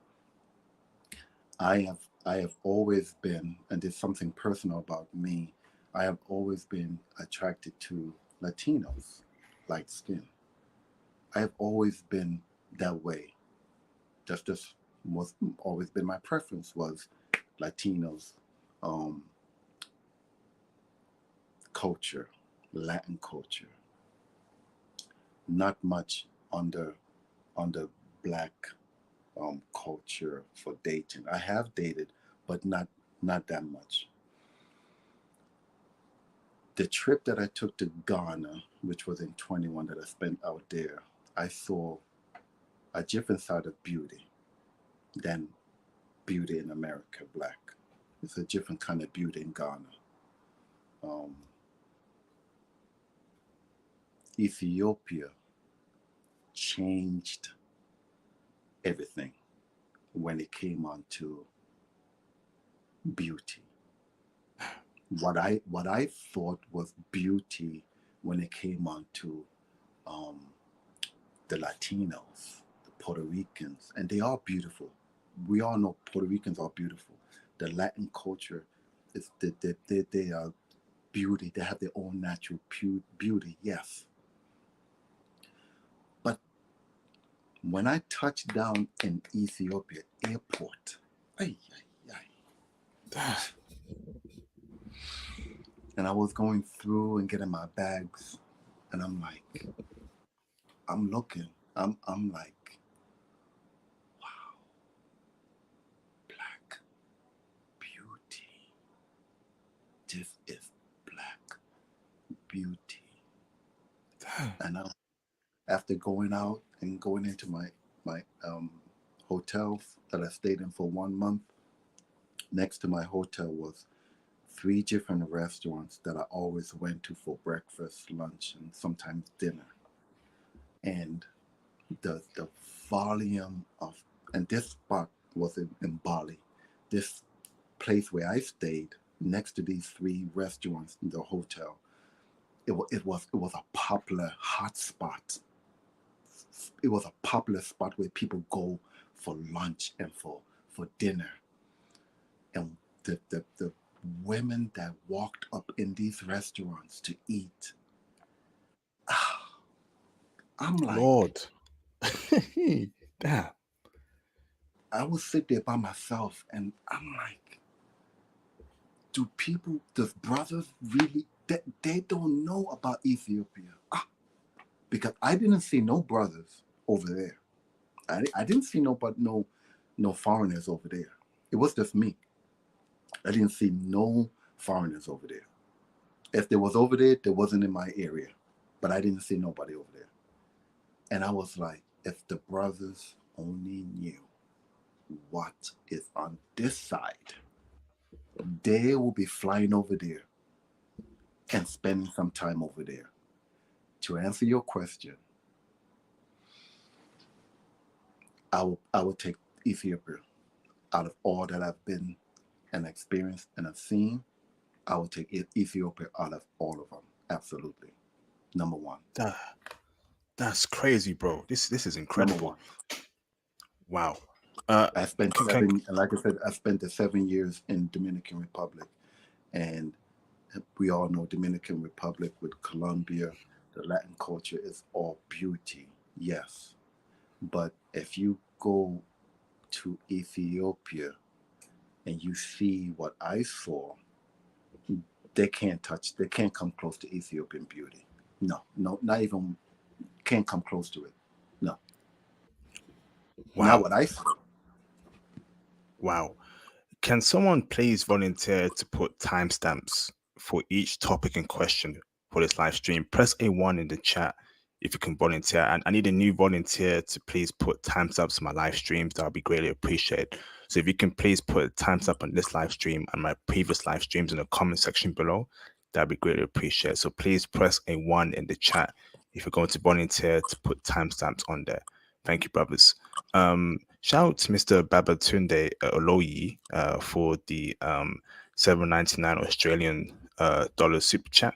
I have always been, and there's something personal about me. I have always been attracted to Latinos, light skin. I have always been that way. Just was always been my preference was Latinos, um, culture, Latin culture. Not much under black culture for dating. I have dated, but not that much. The trip that I took to Ghana, which was in 21 that I spent out there, I saw a different side of beauty than beauty in America, black. It's a different kind of beauty in Ghana. Um, Ethiopia changed everything when it came on to beauty. What I thought was beauty when it came on to um, the Latinos, the Puerto Ricans, and they are beautiful. We all know Puerto Ricans are beautiful. The Latin culture is they are beauty. They have their own natural beauty. Yes, but when I touched down in Ethiopia airport, ay, ay, ay, and I was going through and getting my bags, and I'm like, I'm looking, I'm like, wow, black beauty. This is black beauty. And after going out and going into my hotels that I stayed in for 1 month, next to my hotel was 3 different restaurants that I always went to for breakfast, lunch, and sometimes dinner. And the volume of, and this spot was in Bali. This place where I stayed, next to these three restaurants in the hotel, it was a popular hot spot. It was a popular spot where people go for lunch and for dinner. And the women that walked up in these restaurants to eat, I'm like,
Lord. Damn.
I would sit there by myself and I'm like, does brothers really, they don't know about Ethiopia? Because I didn't see no brothers over there. I didn't see no foreigners over there. It was just me. I didn't see no foreigners over there. If there was over there, there wasn't in my area. But I didn't see nobody over there. And I was like, if the brothers only knew what is on this side, they will be flying over there and spending some time over there. To answer your question, I will take Ethiopia out of all that I've been and experienced and I've seen. I will take Ethiopia out of all of them. Absolutely. Number one.
That's crazy, bro. This is
Number
incredible.
one.
Wow.
I spent
Can,
like I said, I spent the 7 years in Dominican Republic, and we all know Dominican Republic with Colombia, the Latin culture is all beauty, yes. But if you go to Ethiopia and you see what I saw, they can't come close to Ethiopian beauty. No, not even can't come close to it. No, not
wow.
what I saw.
Wow. Can someone please volunteer to put timestamps for each topic in question for this live stream? Press A1 in the chat if you can volunteer. And I need a new volunteer to please put timestamps on my live streams. That would be greatly appreciated. So if you can please put timestamp on this live stream and my previous live streams in the comment section below, that'd be greatly appreciated. So please press A1 in the chat if you're going to volunteer to put timestamps on there. Thank you, brothers. Shout out to Mr. Babatunde Oloyi for the 7.99 Australian dollar super chat.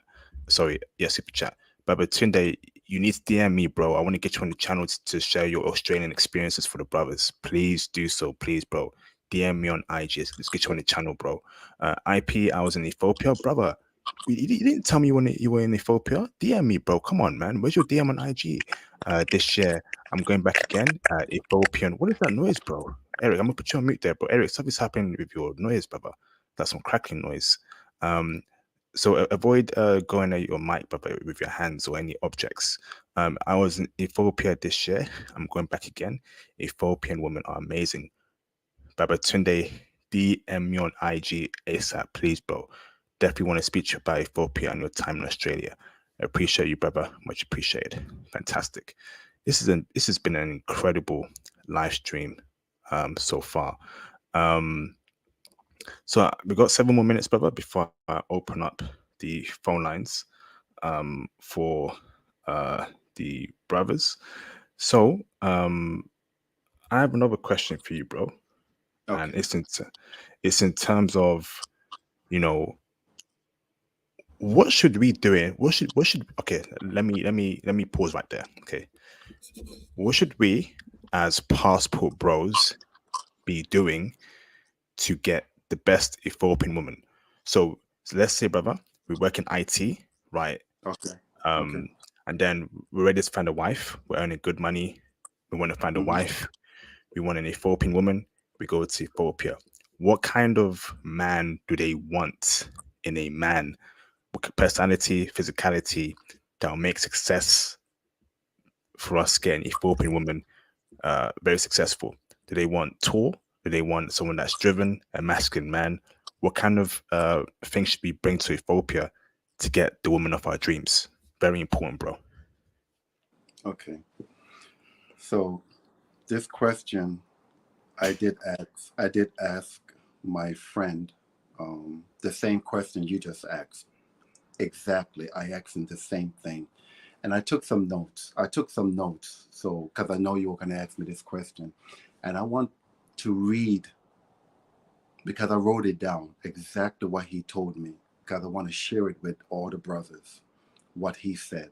Sorry, yeah, super chat. Babatunde, you need to DM me, bro. I want to get you on the channel to share your Australian experiences for the brothers. Please do so, please, bro. DM me on IG. Let's get you on the channel, bro. IP, I was in Ethiopia, brother. You didn't tell me when you were in Ethiopia. DM me, bro. Come on, man. Where's your DM on IG? This year, I'm going back again. Ethiopian. What is that noise, bro? Eric, I'm gonna put you on mute there, bro. Eric, something's happening with your noise, brother. That's some crackling noise. So avoid going at your mic, brother, with your hands or any objects. I was in Ethiopia this year. I'm going back again. Ethiopian women are amazing. Babatunde, DM me on IG ASAP, please, bro. Definitely want to speak to you about Ethiopia and your time in Australia. I appreciate you, brother. Much appreciated. Fantastic. This has been an incredible live stream so far. So we've got 7 more minutes, brother, before I open up the phone lines for the brothers. So I have another question for you, bro.
Okay.
And it's in terms of, you know, what should we do? Okay, let me pause right there. Okay. What should we as passport bros be doing to get the best Ethiopian woman? So let's say, brother, we work in IT, right?
Okay. Okay.
And then we're ready to find a wife. We're earning good money. We want to find a
Mm-hmm.
wife. We want an Ethiopian woman. We go to Ethiopia. What kind of man do they want in a man? What personality, physicality that will make success for us getting Ethiopian woman very successful? Do they want tall? Do they want someone that's driven, a masculine man? What kind of things should we bring to Ethiopia to get the woman of our dreams? Very important, bro.
Okay. So this question I did ask my friend the same question you just asked. Exactly. I asked him the same thing. And I took some notes. So because I know you were going to ask me this question. And I want to read, because I wrote it down exactly what he told me, because I want to share it with all the brothers, what he said.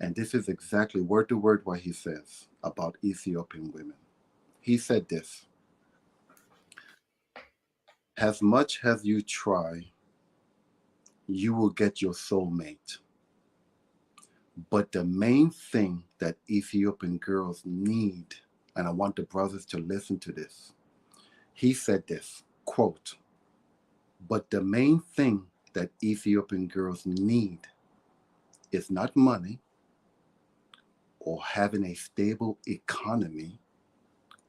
And this is exactly word to word what he says about Ethiopian women. He said this: as much as you try, you will get your soulmate. But the main thing that Ethiopian girls need, and I want the brothers to listen to this, he said this, quote, but the main thing that Ethiopian girls need is not money or having a stable economy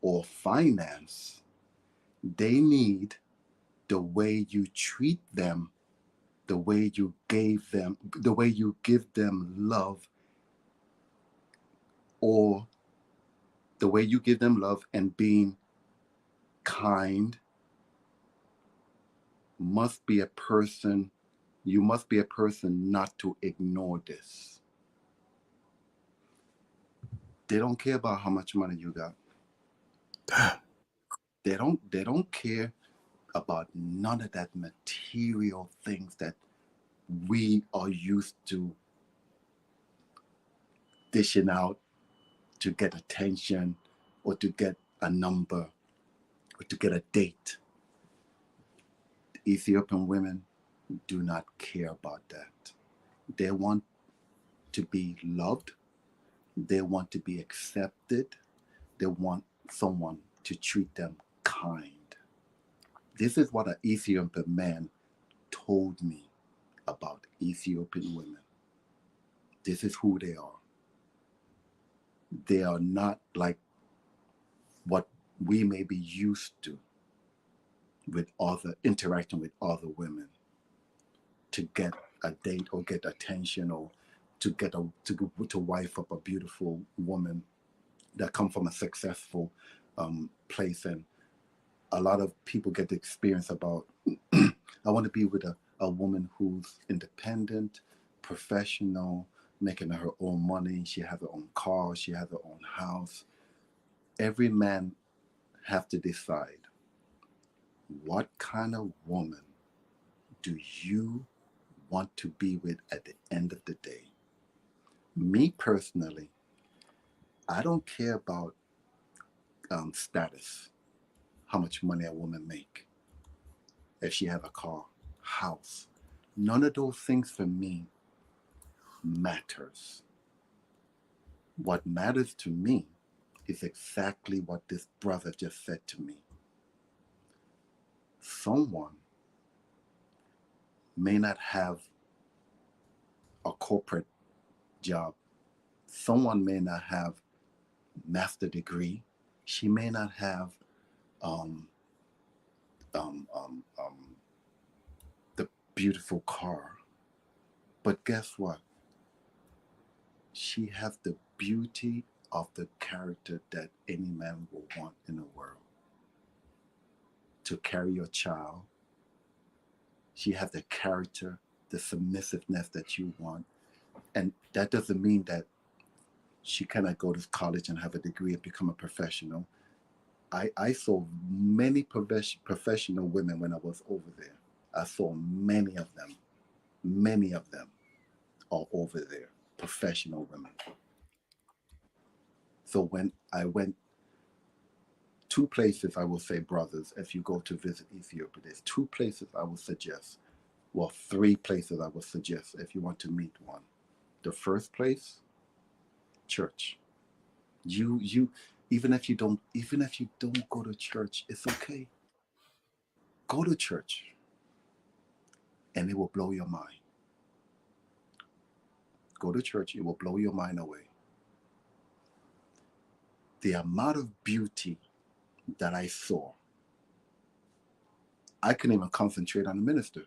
or finance. They need the way you treat them, the way you gave them, the way you give them love, or the way you give them love and being kind. Must be a person, you must be a person not to ignore this. They don't care about how much money you got. They don't care about none of that material things that we are used to dishing out to get attention or to get a number or to get a date. Ethiopian women do not care about that. They want to be loved. They want to be accepted. They want someone to treat them kind. This is what an Ethiopian man told me about Ethiopian women. This is who they are. They are not like what we may be used to with other interacting with other women to get a date or get attention or to get to wife up a beautiful woman that come from a successful place. And a lot of people get the experience about I want to be with a woman who's independent, professional, making her own money. She has her own car. She has her own house. Every man have to decide, what kind of woman do you want to be with at the end of the day? Me personally, I don't care about status, how much money a woman make, if she have a car, house. None of those things for me matters. What matters to me is exactly what this brother just said to me. Someone may not have a corporate job. Someone may not have master degree. She may not have um, um, um, um, the beautiful car. But guess what? She has the beauty of the character that any man will want in the world. To carry your child. She has the character, the submissiveness that you want. And that doesn't mean that she cannot go to college and have a degree and become a professional. I saw many professional women when I was over there. I saw many of them are over there, professional women. So when I went, two places I will say, brothers, if you go to visit Ethiopia, there's two places I would suggest. Well, three places I would suggest if you want to meet one. The first place, church. You even if you don't go to church, it's okay. Go to church and it will blow your mind. Go to church, it will blow your mind away. The amount of beauty that I saw, I couldn't even concentrate on the minister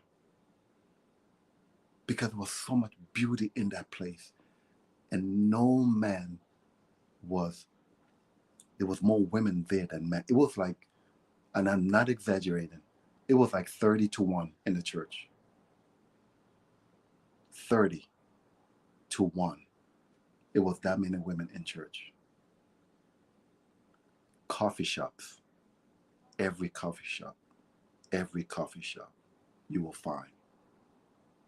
because there was so much beauty in that place. And no man there was more women there than men. It was like, and I'm not exaggerating, it was like 30-1 in the church. 30-1. It was that many women in church. Coffee shops. every coffee shop, every coffee shop, you will find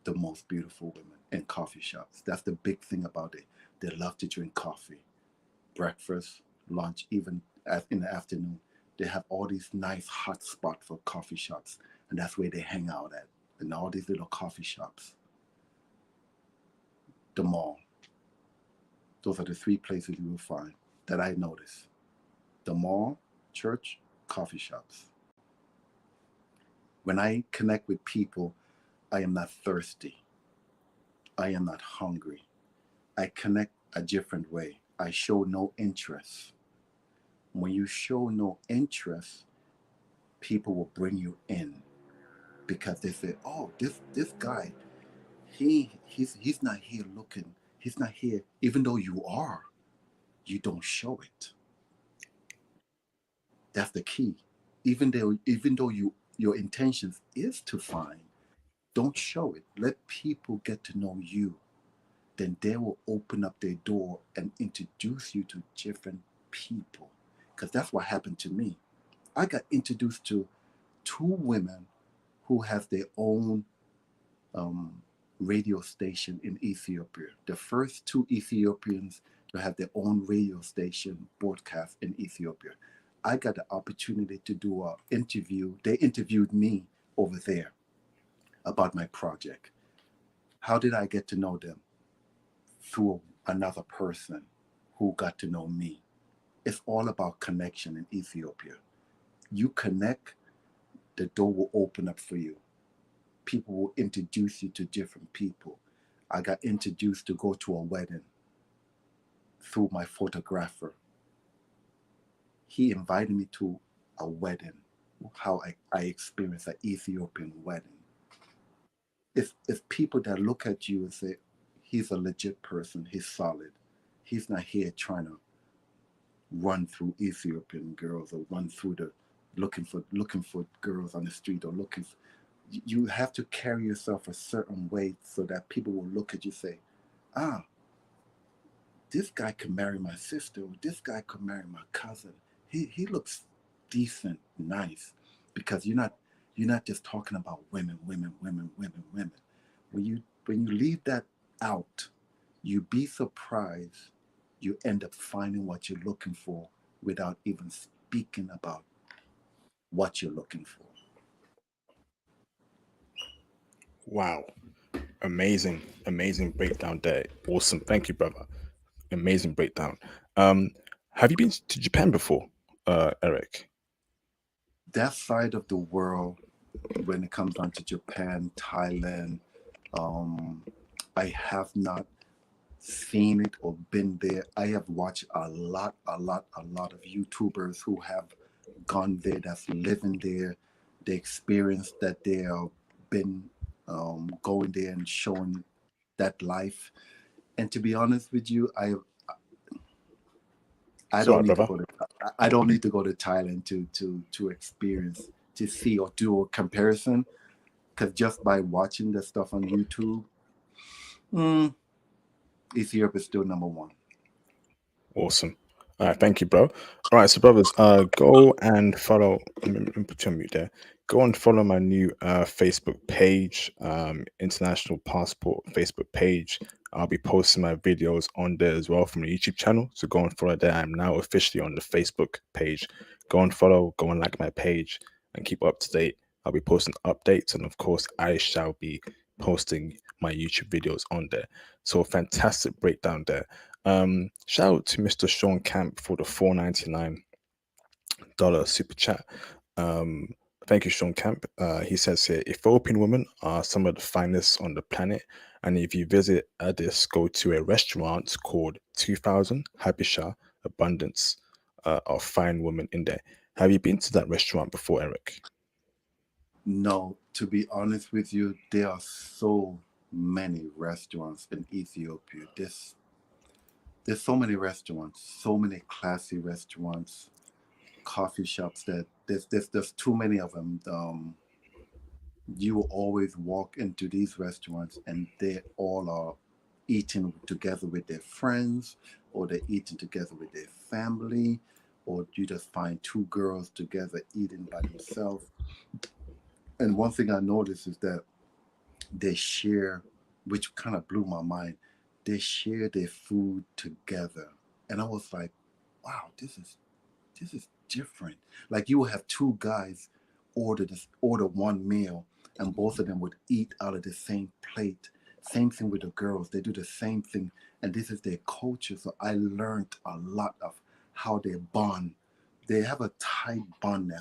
the most beautiful women in coffee shops. That's the big thing about it. They love to drink coffee, breakfast, lunch, even in the afternoon. They have all these nice hot spots for coffee shops, and that's where they hang out at. In all these little coffee shops, the mall. Those are the three places you will find that I notice: the mall, church, coffee shops. When I connect with people, I am not thirsty. I am not hungry. I connect a different way. I show no interest. When you show no interest, people will bring you in because they say, "Oh, this guy, he's not here looking. He's not here." Even though you are, you don't show it. That's the key. Even though your intentions is to find, don't show it. Let people get to know you. Then they will open up their door and introduce you to different people. Because that's what happened to me. I got introduced to two women who have their own um, radio station in Ethiopia. The first two Ethiopians to have their own radio station broadcast in Ethiopia. I got the opportunity to do an interview. They interviewed me over there about my project. How did I get to know them? Through another person who got to know me. It's all about connection in Ethiopia. You connect, the door will open up for you. People will introduce you to different people. I got introduced to go to a wedding through my photographer. He invited me to a wedding, how I experienced an Ethiopian wedding. It's people that look at you and say, he's a legit person, he's solid. He's not here trying to run through Ethiopian girls or run through the looking for girls on the street or looking for, you have to carry yourself a certain way so that people will look at you and say, ah, this guy could marry my sister, or this guy could marry my cousin. He looks decent, nice, because you're not just talking about women, women, women, women, women. When you leave that out, you be surprised you end up finding what you're looking for without even speaking about what you're looking for.
Wow. Amazing, amazing breakdown there. Awesome. Thank you, brother. Amazing breakdown. Um, have you been to Japan before, Eric?
That side of the world, when it comes down to Japan, Thailand, um, I have not seen it or been there. I have watched a lot of YouTubers who have gone there, that's living there, the experience that they have been going there and showing that life. And to be honest with you, I
Sorry,
don't need to
brother.
go to I don't need to go to Thailand to experience, to see or do a comparison, because just by watching the stuff on YouTube, mm, Ethiopia is still number one.
Awesome. All right, thank you, bro. All right, so brothers, go and follow. Let me put you on mute there. Go and follow my new Facebook page, International Passport Facebook page. I'll be posting my videos on there as well from the YouTube channel. So go and follow there. I'm now officially on the Facebook page. Go and follow, go and like my page and keep up to date. I'll be posting updates, and of course, I shall be posting my YouTube videos on there. So fantastic breakdown there. Shout out to Mr. Sean Camp for the $4.99 super chat. Um, thank you, Sean Camp. He says here, Ethiopian women are some of the finest on the planet, and if you visit Addis, go to a restaurant called 2000 Habisha Abundance of fine women in there. Have you been to that restaurant before, Eric?
No, to be honest with you, there are so many restaurants in Ethiopia. There's so many restaurants, so many classy restaurants, coffee shops that there's too many of them. You will always walk into these restaurants and they all are eating together with their friends, or they're eating together with their family, or you just find two girls together eating by themselves. And one thing I noticed is that they share, which kind of blew my mind. They share their food together, and I was like, "Wow, this is different." Like you will have two guys order one meal, and both of them would eat out of the same plate. Same thing with the girls; they do the same thing, and this is their culture. So I learned a lot of how they bond. They have a tight bond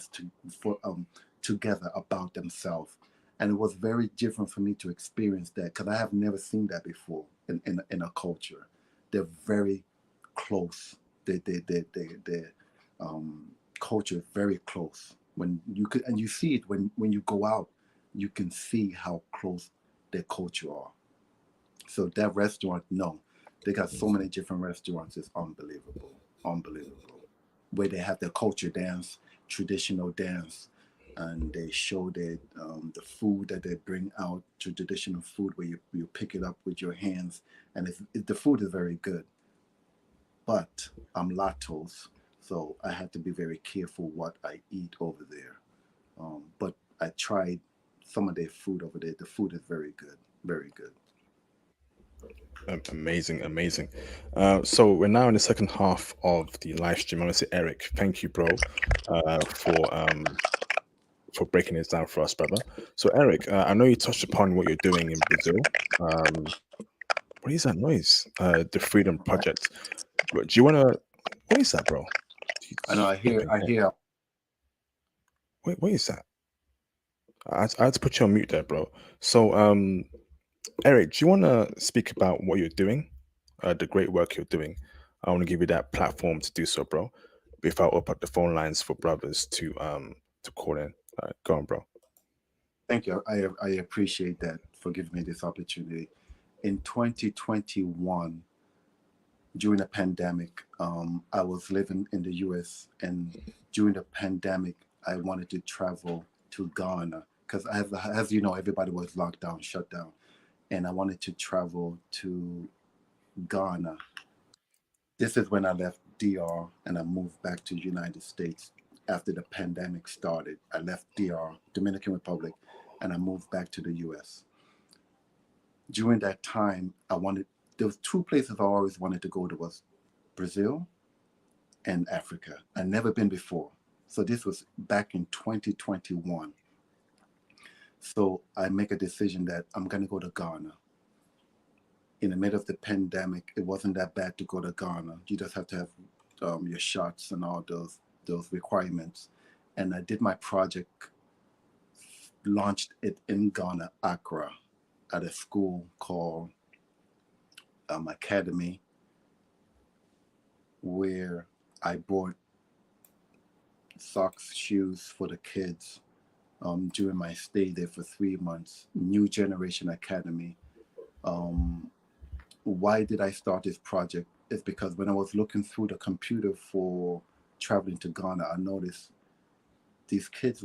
together about themselves, and it was very different for me to experience that because I have never seen that before in a culture. They're very close. They culture is very close. When you could, and you see it when you go out, you can see how close their culture are. So that restaurant, no, they got so many different restaurants. It's unbelievable, unbelievable. Where they have their culture dance, traditional dance, and they show the food that they bring out to traditional food where you pick it up with your hands, and the food is very good. But I'm lactose, so I had to be very careful what I eat over there. But I tried some of their food over there. The food is very good, very good.
Amazing, amazing. So we're now in the second half of the live stream. I want to say, Eric, thank you, bro, uh, for um, for breaking this down for us, brother. So, Eric, I know you touched upon what you're doing in Brazil. Um, what is that noise? The Freedom Project. Do you want to? What is that, bro?
I know.
Flipping
I
heck.
hear.
Wait, what is that? I had to put you on mute there, bro. So, Eric, do you want to speak about what you're doing, the great work you're doing? I want to give you that platform to do so, bro. Before I open up the phone lines for brothers to call in. Go on, bro.
Thank you. I appreciate that for giving me this opportunity. In 2021, during the pandemic, I was living in the U.S. and during the pandemic, I wanted to travel to Ghana because, as you know, everybody was locked down, shut down, and I wanted to travel to Ghana. This is when I left DR and I moved back to the United States after the pandemic started. I left DR, Dominican Republic, and I moved back to the US. During that time, there was two places I always wanted to go to was Brazil and Africa. I'd never been before. So this was back in 2021. So I make a decision that I'm going to go to Ghana. In the middle of the pandemic, it wasn't that bad to go to Ghana. You just have to have your shots and all those requirements. And I did my project, launched it in Ghana, Accra, at a school called Academy, where I bought socks, shoes for the kids during my stay there for 3 months. New Generation Academy. Why did I start this project? It's because when I was looking through the computer for traveling to Ghana, I noticed these kids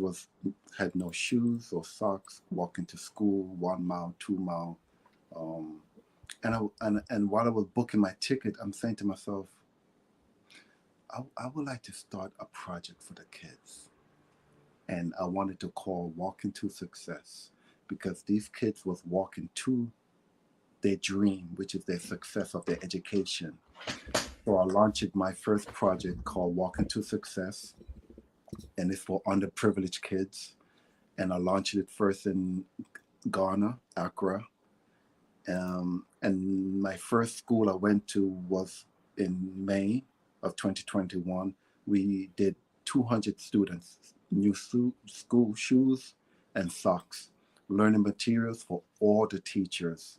had no shoes or socks walking to school 1 mile, 2 mile. Um, and while I was booking my ticket, I'm saying to myself, I would like to start a project for the kids. And I wanted to call Walking to Success because these kids was walking to their dream, which is their success of their education. So I launched my first project called Walking to Success, and it's for underprivileged kids. And I launched it first in Ghana, Accra. And my first school I went to was in May of 2021. We did 200 students, new school shoes and socks, learning materials for all the teachers.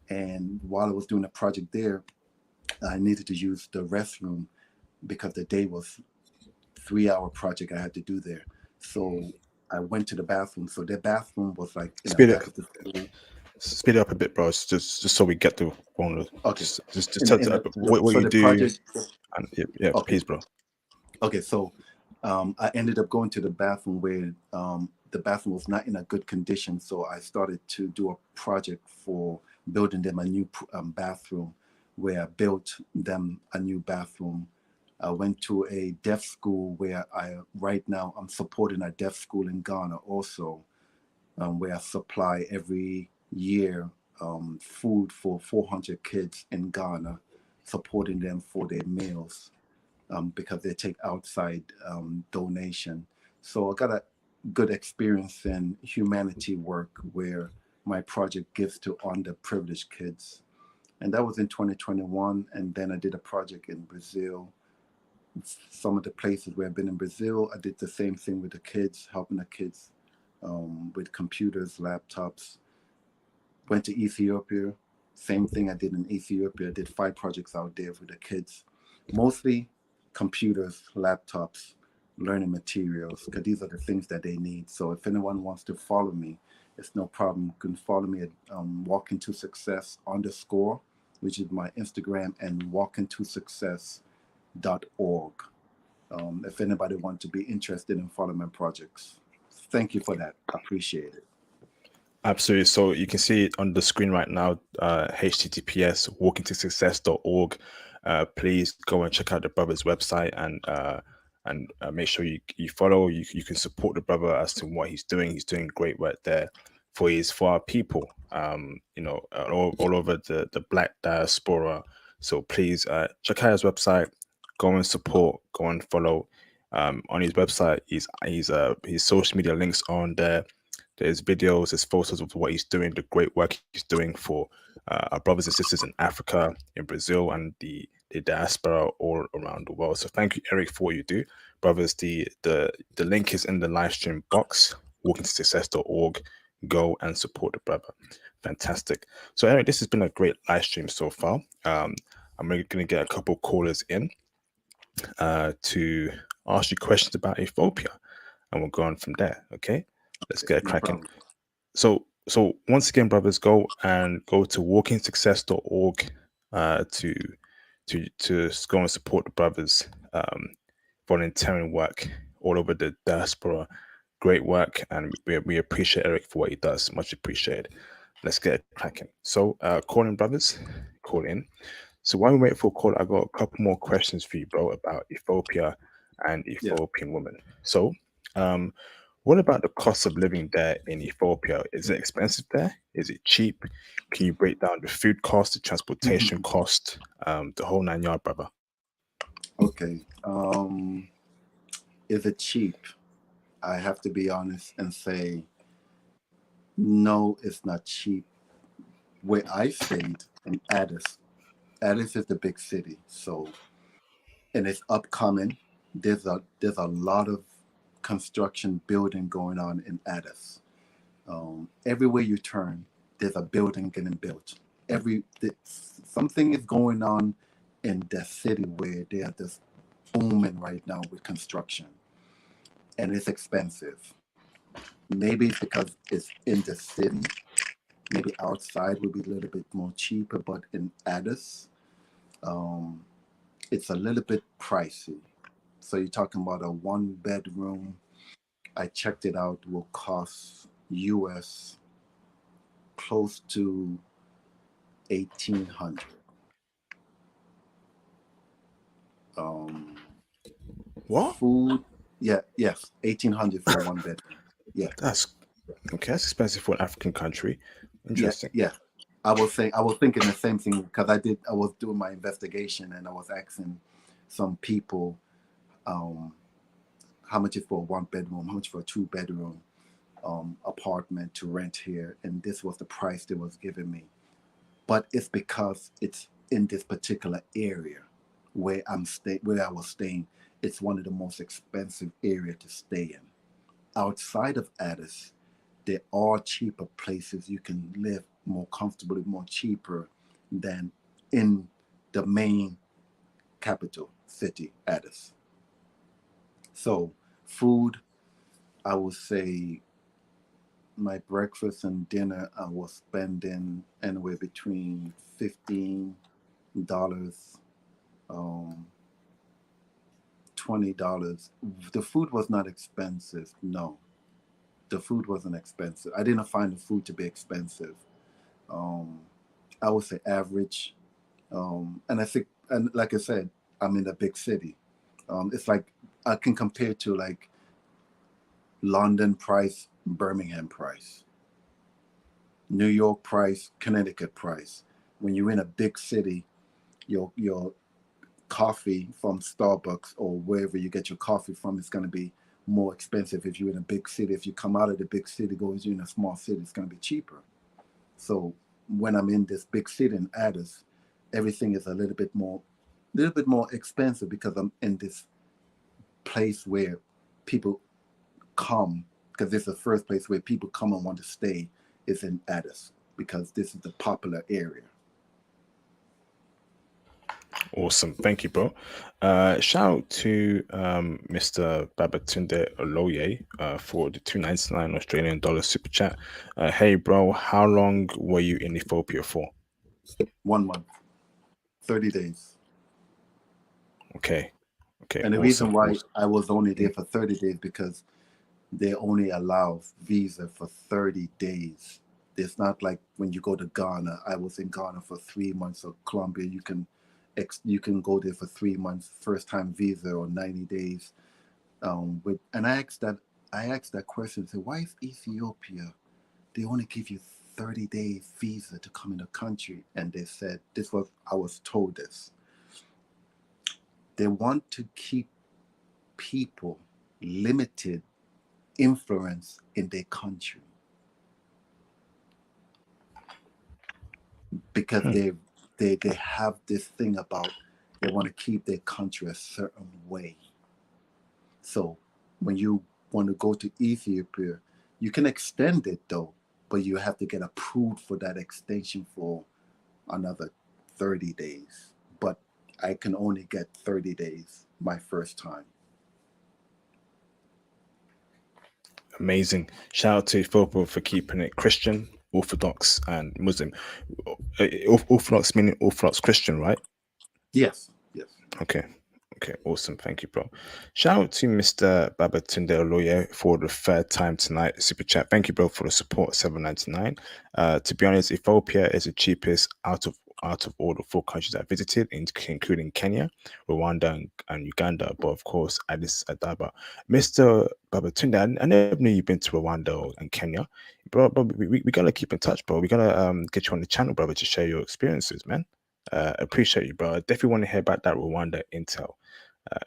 And while I was doing a project there, I needed to use the restroom because the day was 3 hour project I had to do there. So I went to the bathroom. So their bathroom was like in the
Speed it,
back of the school.
speed it up a bit, bro. It's just so we get the phone.
Okay.
Just
In the,
tell
in
us
the,
what
so
you
the
do,
project,
and yeah,
okay.
please, bro.
Okay. So I ended up going to the bathroom where the bathroom was not in a good condition. So I started to do a project for building them a new bathroom where I built them a new bathroom I went to a deaf school where right now I'm supporting a deaf school in Ghana also, where I supply every year food for 400 kids in Ghana, supporting them for their meals because they take outside donation. So I got a good experience in humanity work where my project gives to underprivileged kids. And that was in 2021. And then I did a project in Brazil. Some of the places where I've been in Brazil, I did the same thing with the kids, helping the kids with computers, laptops. Went to Ethiopia, same thing I did in Ethiopia. I did 5 projects out there with the kids, mostly computers, laptops, learning materials, because these are the things that they need. So if anyone wants to follow me, it's no problem. You can follow me at Walking to Success _, which is my Instagram, and walkingtosuccess.org. If anybody wants to be interested in following my projects. Thank you for that. I appreciate it.
Absolutely. So you can see it on the screen right now, https walkingtosuccess.org. Please go and check out the brother's website and make sure you follow. You can support the brother as to what he's doing. He's doing great work there for our people. All over the Black diaspora. So please check out his website. Go and support. Go and follow. On his website, his social media links on there. There's videos, there's photos of what he's doing, the great work he's doing for our brothers and sisters in Africa, in Brazil, and the diaspora all around the world. So thank you, Eric, for what you do. Brothers, the link is in the live stream box, walkingtosuccess.org. Go and support the brother. Fantastic. So, Eric, this has been a great live stream so far. I'm going to get a couple callers in to ask you questions about Ethiopia, and we'll go on from there. Okay, let's get cracking. So once again, brothers, go to walkingsuccess.org to go and support the brothers volunteering work all over the diaspora. Great work, and we appreciate Eric for what he does. Much appreciated. Let's get cracking. So call in, brothers, call in. So while we wait for a call, I got a couple more questions for you, bro, about Ethiopia and Ethiopian women. So what about the cost of living there in Ethiopia? Is it expensive there? Is it cheap? Can you break down the food cost, the transportation cost, the whole 9 yards, brother?
Okay. Is it cheap? I have to be honest and say, no, it's not cheap. Where I stayed in Addis is the big city, so, and it's upcoming. There's a lot of construction building going on in Addis. Everywhere you turn, there's a building getting built. Something is going on in the city where they are just booming right now with construction, and it's expensive. Maybe it's because it's in the city. Maybe outside would be a little bit more cheaper, but in Addis, it's a little bit pricey. So you're talking about a 1-bedroom. I checked it out. Will cost US close to 1,800.
What?
Food? Yeah, yes, 1,800 for 1 bedroom. Yeah,
that's okay. That's expensive for an African country. Interesting.
Yeah. I was thinking the same thing because I was doing my investigation and I was asking some people how much is for a 1-bedroom, how much for a 2-bedroom apartment to rent here, and this was the price they was giving me. But it's because it's in this particular area where where I was staying. It's one of the most expensive area to stay in. Outside of Addis, there are cheaper places you can live more comfortably, more cheaper than in the main capital city, Addis. So food, I would say my breakfast and dinner, I was spending anywhere between $15, $20. The food was not expensive. No, the food wasn't expensive. I didn't find the food to be expensive. I would say average. And I think, and like I said, I'm in a big city. It's like I can compare to like London price, Birmingham price, New York price, Connecticut price. When you're in a big city, your coffee from Starbucks or wherever you get your coffee from is going to be more expensive if you're in a big city. If you come out of the big city, going in a small city, it's going to be cheaper. So when I'm in this big city in Addis, everything is a little bit more expensive because I'm in this place where people come, because this is the first place where people come and want to stay is in Addis, because this is the popular area.
Awesome. Thank you, bro. Shout out to Mr. Babatunde Oloye for the 299 Australian dollar super chat. Hey, bro, how long were you in Ethiopia for?
1 month, 30 days.
Okay.
And the reason why I was only there for 30 days, because they only allow visa for 30 days. It's not like when you go to Ghana. I was in Ghana for 3 months, or Colombia, you can go there for 3 months, first time visa, or 90 days. And I asked that question, said, why is Ethiopia, they only give you 30 days visa to come in the country? And they said, I was told this. They want to keep people limited influence in their country, because they have this thing about they want to keep their country a certain way. So when you want to go to Ethiopia, you can extend it though, but you have to get approved for that extension for another 30 days. But I can only get 30 days my first time.
Amazing. Shout out to Ethiopia for keeping it Christian, Orthodox, and Muslim. Orthodox meaning Orthodox Christian, right?
Yes.
Okay, awesome. Thank you, bro. Shout out to Mr. Babatunde Oloye for the third time tonight. Super chat. Thank you, bro, for the support. $7.99. To be honest, Ethiopia is the cheapest out of all the 4 countries I visited, including Kenya, Rwanda, and Uganda. But of course, Addis Ababa. Mr. Babatunde, I never knew you've been to Rwanda and Kenya, bro. We gotta keep in touch, bro. We gotta get you on the channel, brother, to share your experiences, man. Appreciate you, bro. I definitely want to hear about that Rwanda intel.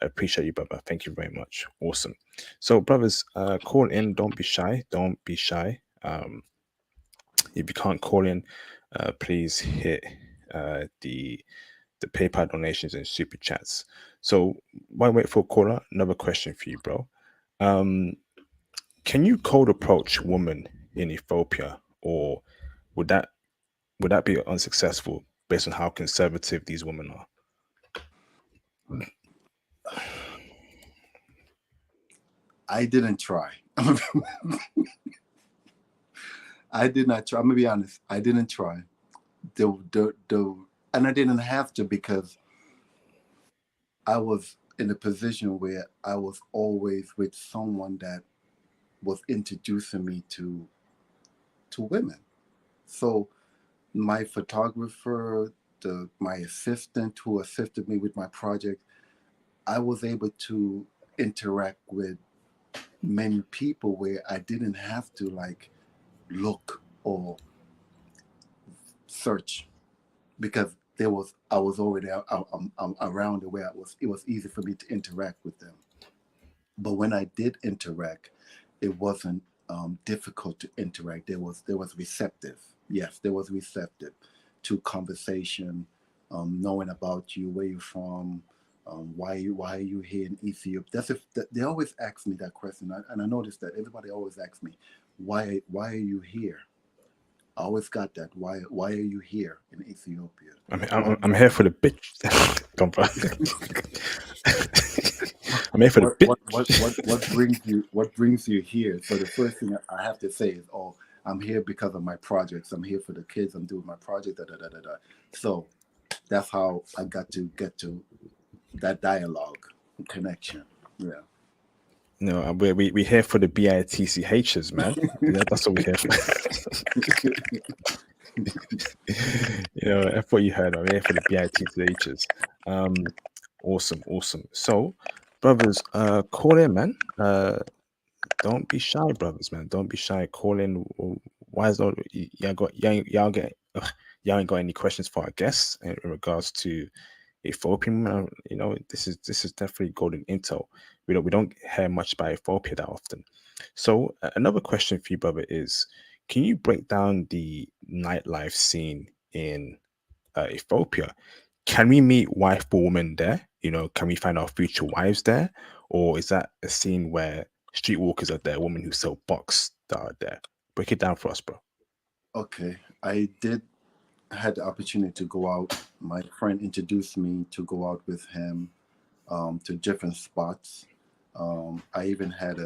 Appreciate you, brother. Thank you very much. Awesome. So, brothers, call in. Don't be shy. If you can't call in, please hit the PayPal donations and super chats. So, while I wait for a caller, another question for you, bro. Can you cold approach women in Ethiopia, or would that be unsuccessful based on how conservative these women are?
I didn't try. I did not try. I'm gonna be honest. I didn't try. And I didn't have to, because I was in a position where I was always with someone that was introducing me to women. So my photographer, my assistant who assisted me with my project, I was able to interact with many people where I didn't have to like look or search, because I was already around the way it was easy for me to interact with them. But when I did interact, it wasn't difficult to interact. There was receptive. Yes, there was receptive to conversation, knowing about you, where you're from, why are you here in Ethiopia? They always ask me that question, and I noticed that everybody always asks me, why are you here? I always got that. Why are you here in Ethiopia?
I'm here for the bitch. Come on. I'm here for the bitch.
What brings you here? So the first thing I have to say is, oh, I'm here because of my projects. I'm here for the kids. I'm doing my project. So that's how I got to get to that dialogue connection. Yeah.
No, we here for the BITCHs, man. That's what we're here for. That's what you heard. I'm here for the BITCHs. Awesome. So, Brothers, call in, man. Don't be shy, brothers, man. Don't be shy. Call in. Why is not y'all ain't got any questions for our guests in regards to Ethiopian? This is definitely golden intel. We don't hear much about Ethiopia that often. So another question for you, brother, is can you break down the nightlife scene in Ethiopia? Can we meet wife or woman there? Can we find our future wives there? Or is that a scene where streetwalkers are there, women who sell box that are there? Break it down for us, bro.
Okay, I did had the opportunity to go out. My friend introduced me to go out with him to different spots. I even had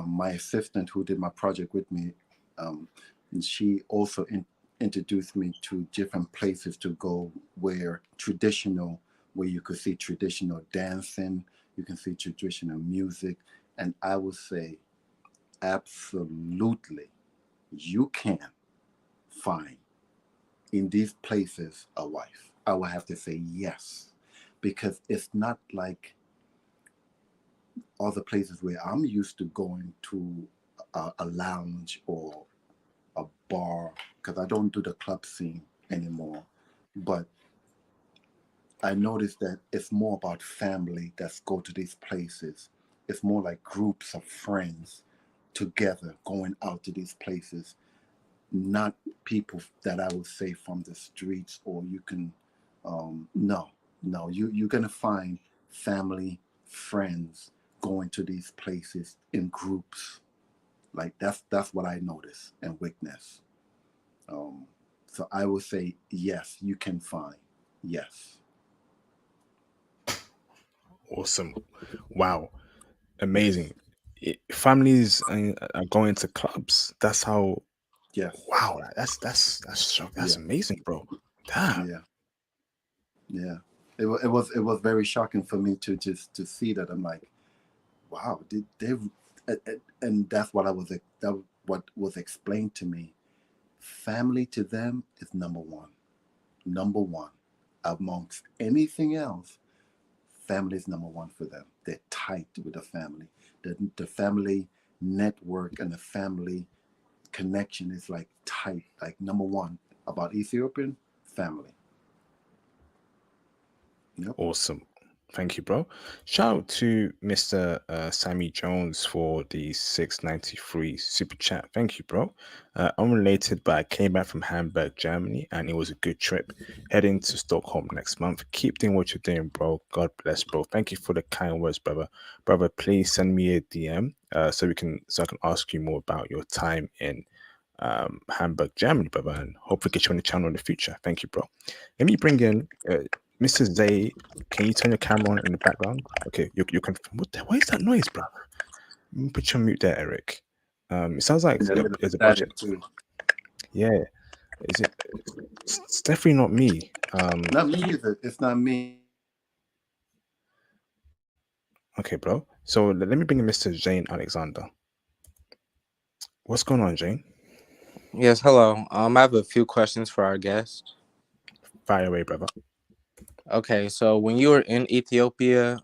my assistant who did my project with me, and she also introduced me to different places to go where you could see traditional dancing, you can see traditional music, and I would say absolutely you can find in these places a wife. I would have to say yes, because it's not like other places where I'm used to going to a lounge or a bar, because I don't do the club scene anymore. But I noticed that it's more about family that's go to these places. It's more like groups of friends together going out to these places, not people that I would say from the streets, or you can, no, no, you're gonna find family, friends going to these places in groups. Like that's what I notice and witness. Um, so I would say yes, you can find yes,
Awesome. Wow. Amazing. Families are going to clubs. That's how.
yes,
Wow. That's
yeah,
amazing, bro. Damn.
yeah, yeah. It was very shocking for me to just to see that. I'm like, wow, did they? And that's what what was explained to me. Family to them is number one, amongst anything else. Family is number one for them. They're tight with the family. The family network and the family connection is like tight, like number one about Ethiopian family. Yep.
Awesome. Thank you, bro. Shout out to Mr. Sammy Jones for the 693 super chat. Thank you, bro. Unrelated, but I came back from Hamburg, Germany, and it was a good trip. Heading to Stockholm next month. Keep doing what you're doing, bro. God bless, bro. Thank you for the kind words, brother. Brother, please send me a DM so I can ask you more about your time in Hamburg, Germany, brother, and hopefully get you on the channel in the future. Thank you, bro. Let me bring in Mr. Zay. Can you turn your camera on in the background? Okay, you can. What is that noise, bro? Let me put you on mute there, Eric. It sounds like
In the middle of
there's a
static
project.
too.
Yeah, is it? It's definitely not me.
Not me either. It's not me.
Okay, bro. So let me bring in Mr. Jane Alexander. What's going on, Jane?
Yes, hello. I have a few questions for our guest.
Fire away, brother.
Okay, so when you were in Ethiopia,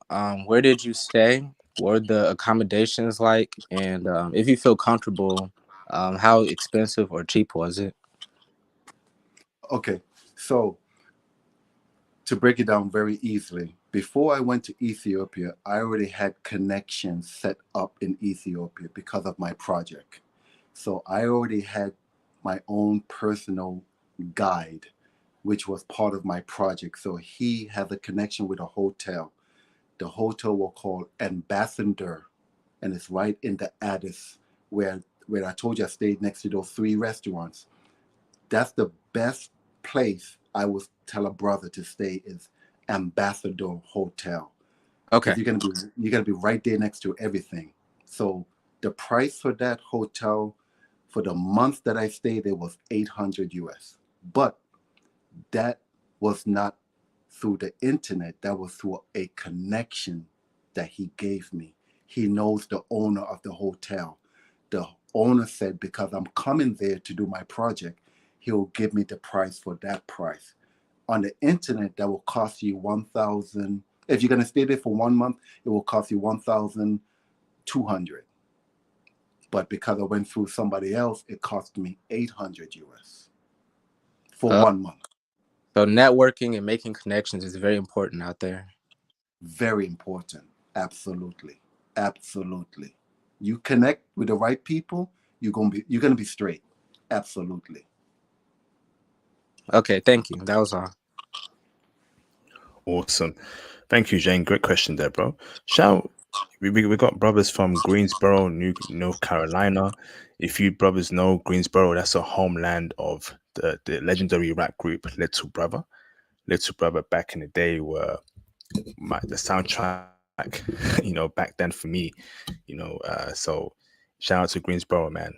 where did you stay? What were the accommodations like? And if you feel comfortable, how expensive or cheap was it?
Okay, so to break it down very easily, before I went to Ethiopia, I already had connections set up in Ethiopia because of my project. So I already had my own personal guide, which was part of my project. So he had a connection with a hotel. The hotel was called Ambassador, and it's right in the Addis, where I told you I stayed next to those three restaurants. That's the best place I would tell a brother to stay is Ambassador Hotel, because
Okay.
you're gonna be right there next to everything. So the price for that hotel for the month that I stayed there was 800 US. But that was not through the internet, that was through a connection that he gave me. He knows the owner of the hotel. The owner said, because I'm coming there to do my project, he'll give me the price for that price. On the internet, that will cost you 1,000 If you're going to stay there for 1 month, it will cost you 1,200. But because I went through somebody else, it cost me 800 US for 1 month.
So networking and making connections is very important out there.
Very important. Absolutely. Absolutely. You connect with the right people, you're gonna be straight. Absolutely.
Okay, thank you. That was all.
Awesome. Thank you, Jane. Great question there, bro. We got brothers from Greensboro, North Carolina. If you brothers know Greensboro, that's a homeland of the legendary rap group Little Brother. Little Brother back in the day were the soundtrack, back then for me, so shout out to Greensboro, man.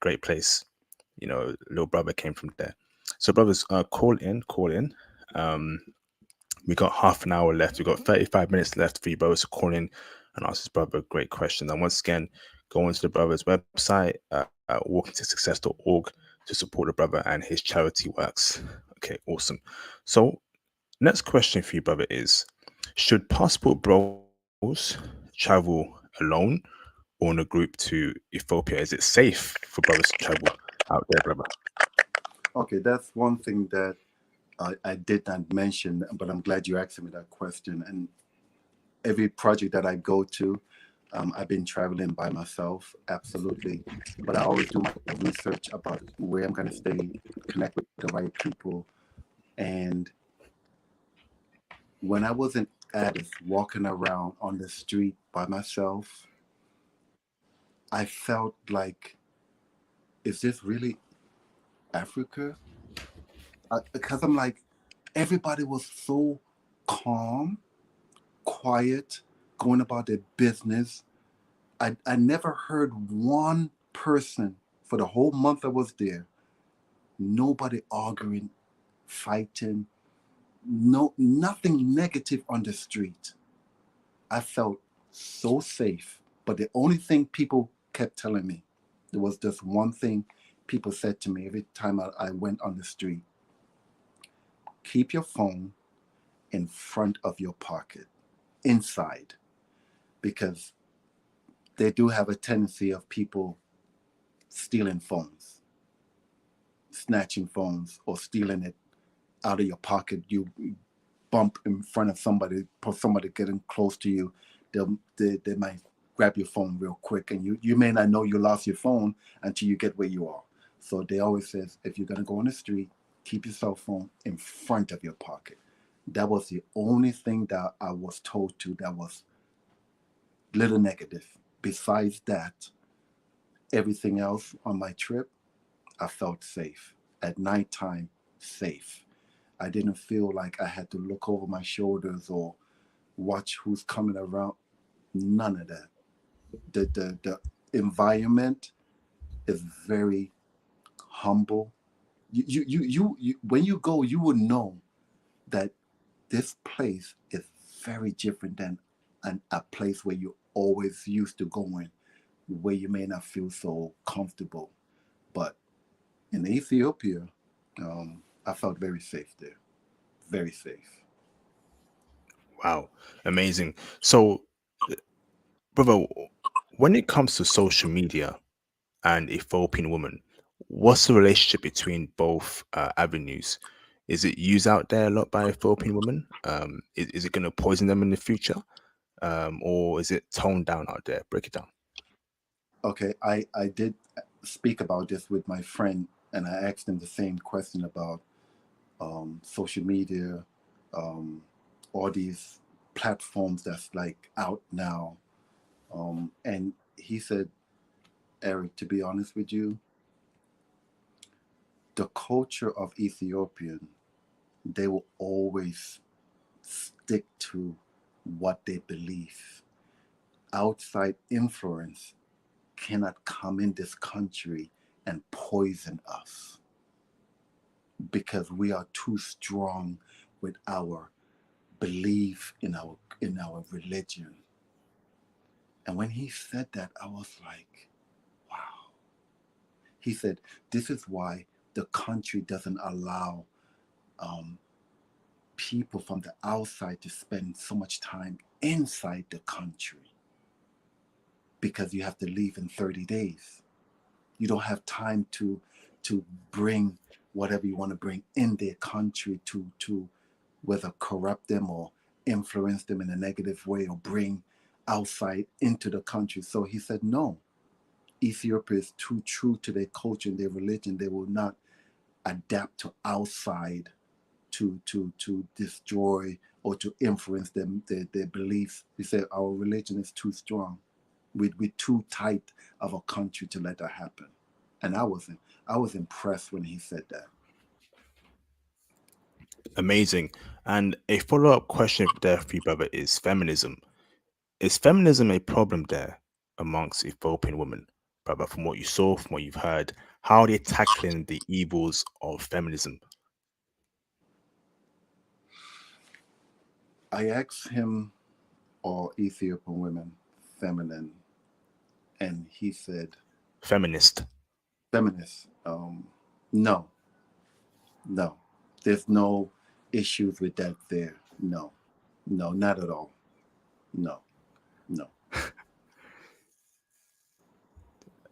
Great place. Little Brother came from there. So brothers, call in. We got half an hour left. We got 35 minutes left for you brothers to call in and ask this brother great questions. And once again, go onto the brother's website, walkingtosuccess.org, to support the brother and his charity works. Okay, awesome. So next question for you, brother, is: should passport bros travel alone or in a group to Ethiopia? Is it safe for brothers to travel out there, brother?
Okay, that's one thing that I did not mention, but I'm glad you asked me that question. And every project that I go to, I've been traveling by myself, absolutely. But I always do my research about where I'm going to stay, connect with the right people. And when I was in Addis, walking around on the street by myself, I felt like, is this really Africa? Because I'm like, everybody was so calm, quiet, going about their business. I never heard one person for the whole month I was there, nobody arguing, fighting, nothing negative on the street. I felt so safe. But the only thing people kept telling me, there was just one thing people said to me every time I went on the street: keep your phone in front of your pocket, inside, because they do have a tendency of people stealing phones, snatching phones, or stealing it out of your pocket. You bump in front of somebody, somebody getting close to you, they might grab your phone real quick, and you may not know you lost your phone until you get where you are. So they always says, if you're gonna go on the street, keep your cell phone in front of your pocket. That was the only thing that I was told to that was little negative. Besides that, everything else on my trip, I felt safe. At nighttime, safe. I didn't feel like I had to look over my shoulders or watch who's coming around. None of that. The environment is very humble. You when you go, you will know that this place is very different than a place where you always used to going, where you may not feel so comfortable. But in Ethiopia, I felt very safe there. Very safe.
Wow, amazing. So, brother, when it comes to social media and Ethiopian women, what's the relationship between both avenues? Is it used out there a lot by Ethiopian women? Is it going to poison them in the future? Or is it toned down out there? Break it down.
Okay, I did speak about this with my friend, and I asked him the same question about social media, all these platforms that's like out now. And he said, Eric, to be honest with you, the culture of Ethiopian, they will always stick to what they believe. Outside influence cannot come in this country and poison us because we are too strong with our belief in our religion. And when he said that, I was like, wow. He said, this is why the country doesn't allow people from the outside to spend so much time inside the country because you have to leave in 30 days. You don't have time to bring whatever you want to bring in their country to whether corrupt them or influence them in a negative way or bring outside into the country. So he said, no, Ethiopia is too true to their culture and their religion. They will not adapt to outside to destroy or to influence them, their beliefs. He said, our religion is too strong. We're too tight of a country to let that happen. And I was impressed when he said that.
Amazing. And a follow-up question there for you, brother, is feminism. Is feminism a problem there amongst Ethiopian women, brother? From what you saw, from what you've heard, how are they tackling the evils of feminism?
I asked him, are Ethiopian women feminine? And he said,
Feminist.
feminist. No, no. There's no issues with that there. No, no, not at all. No, no.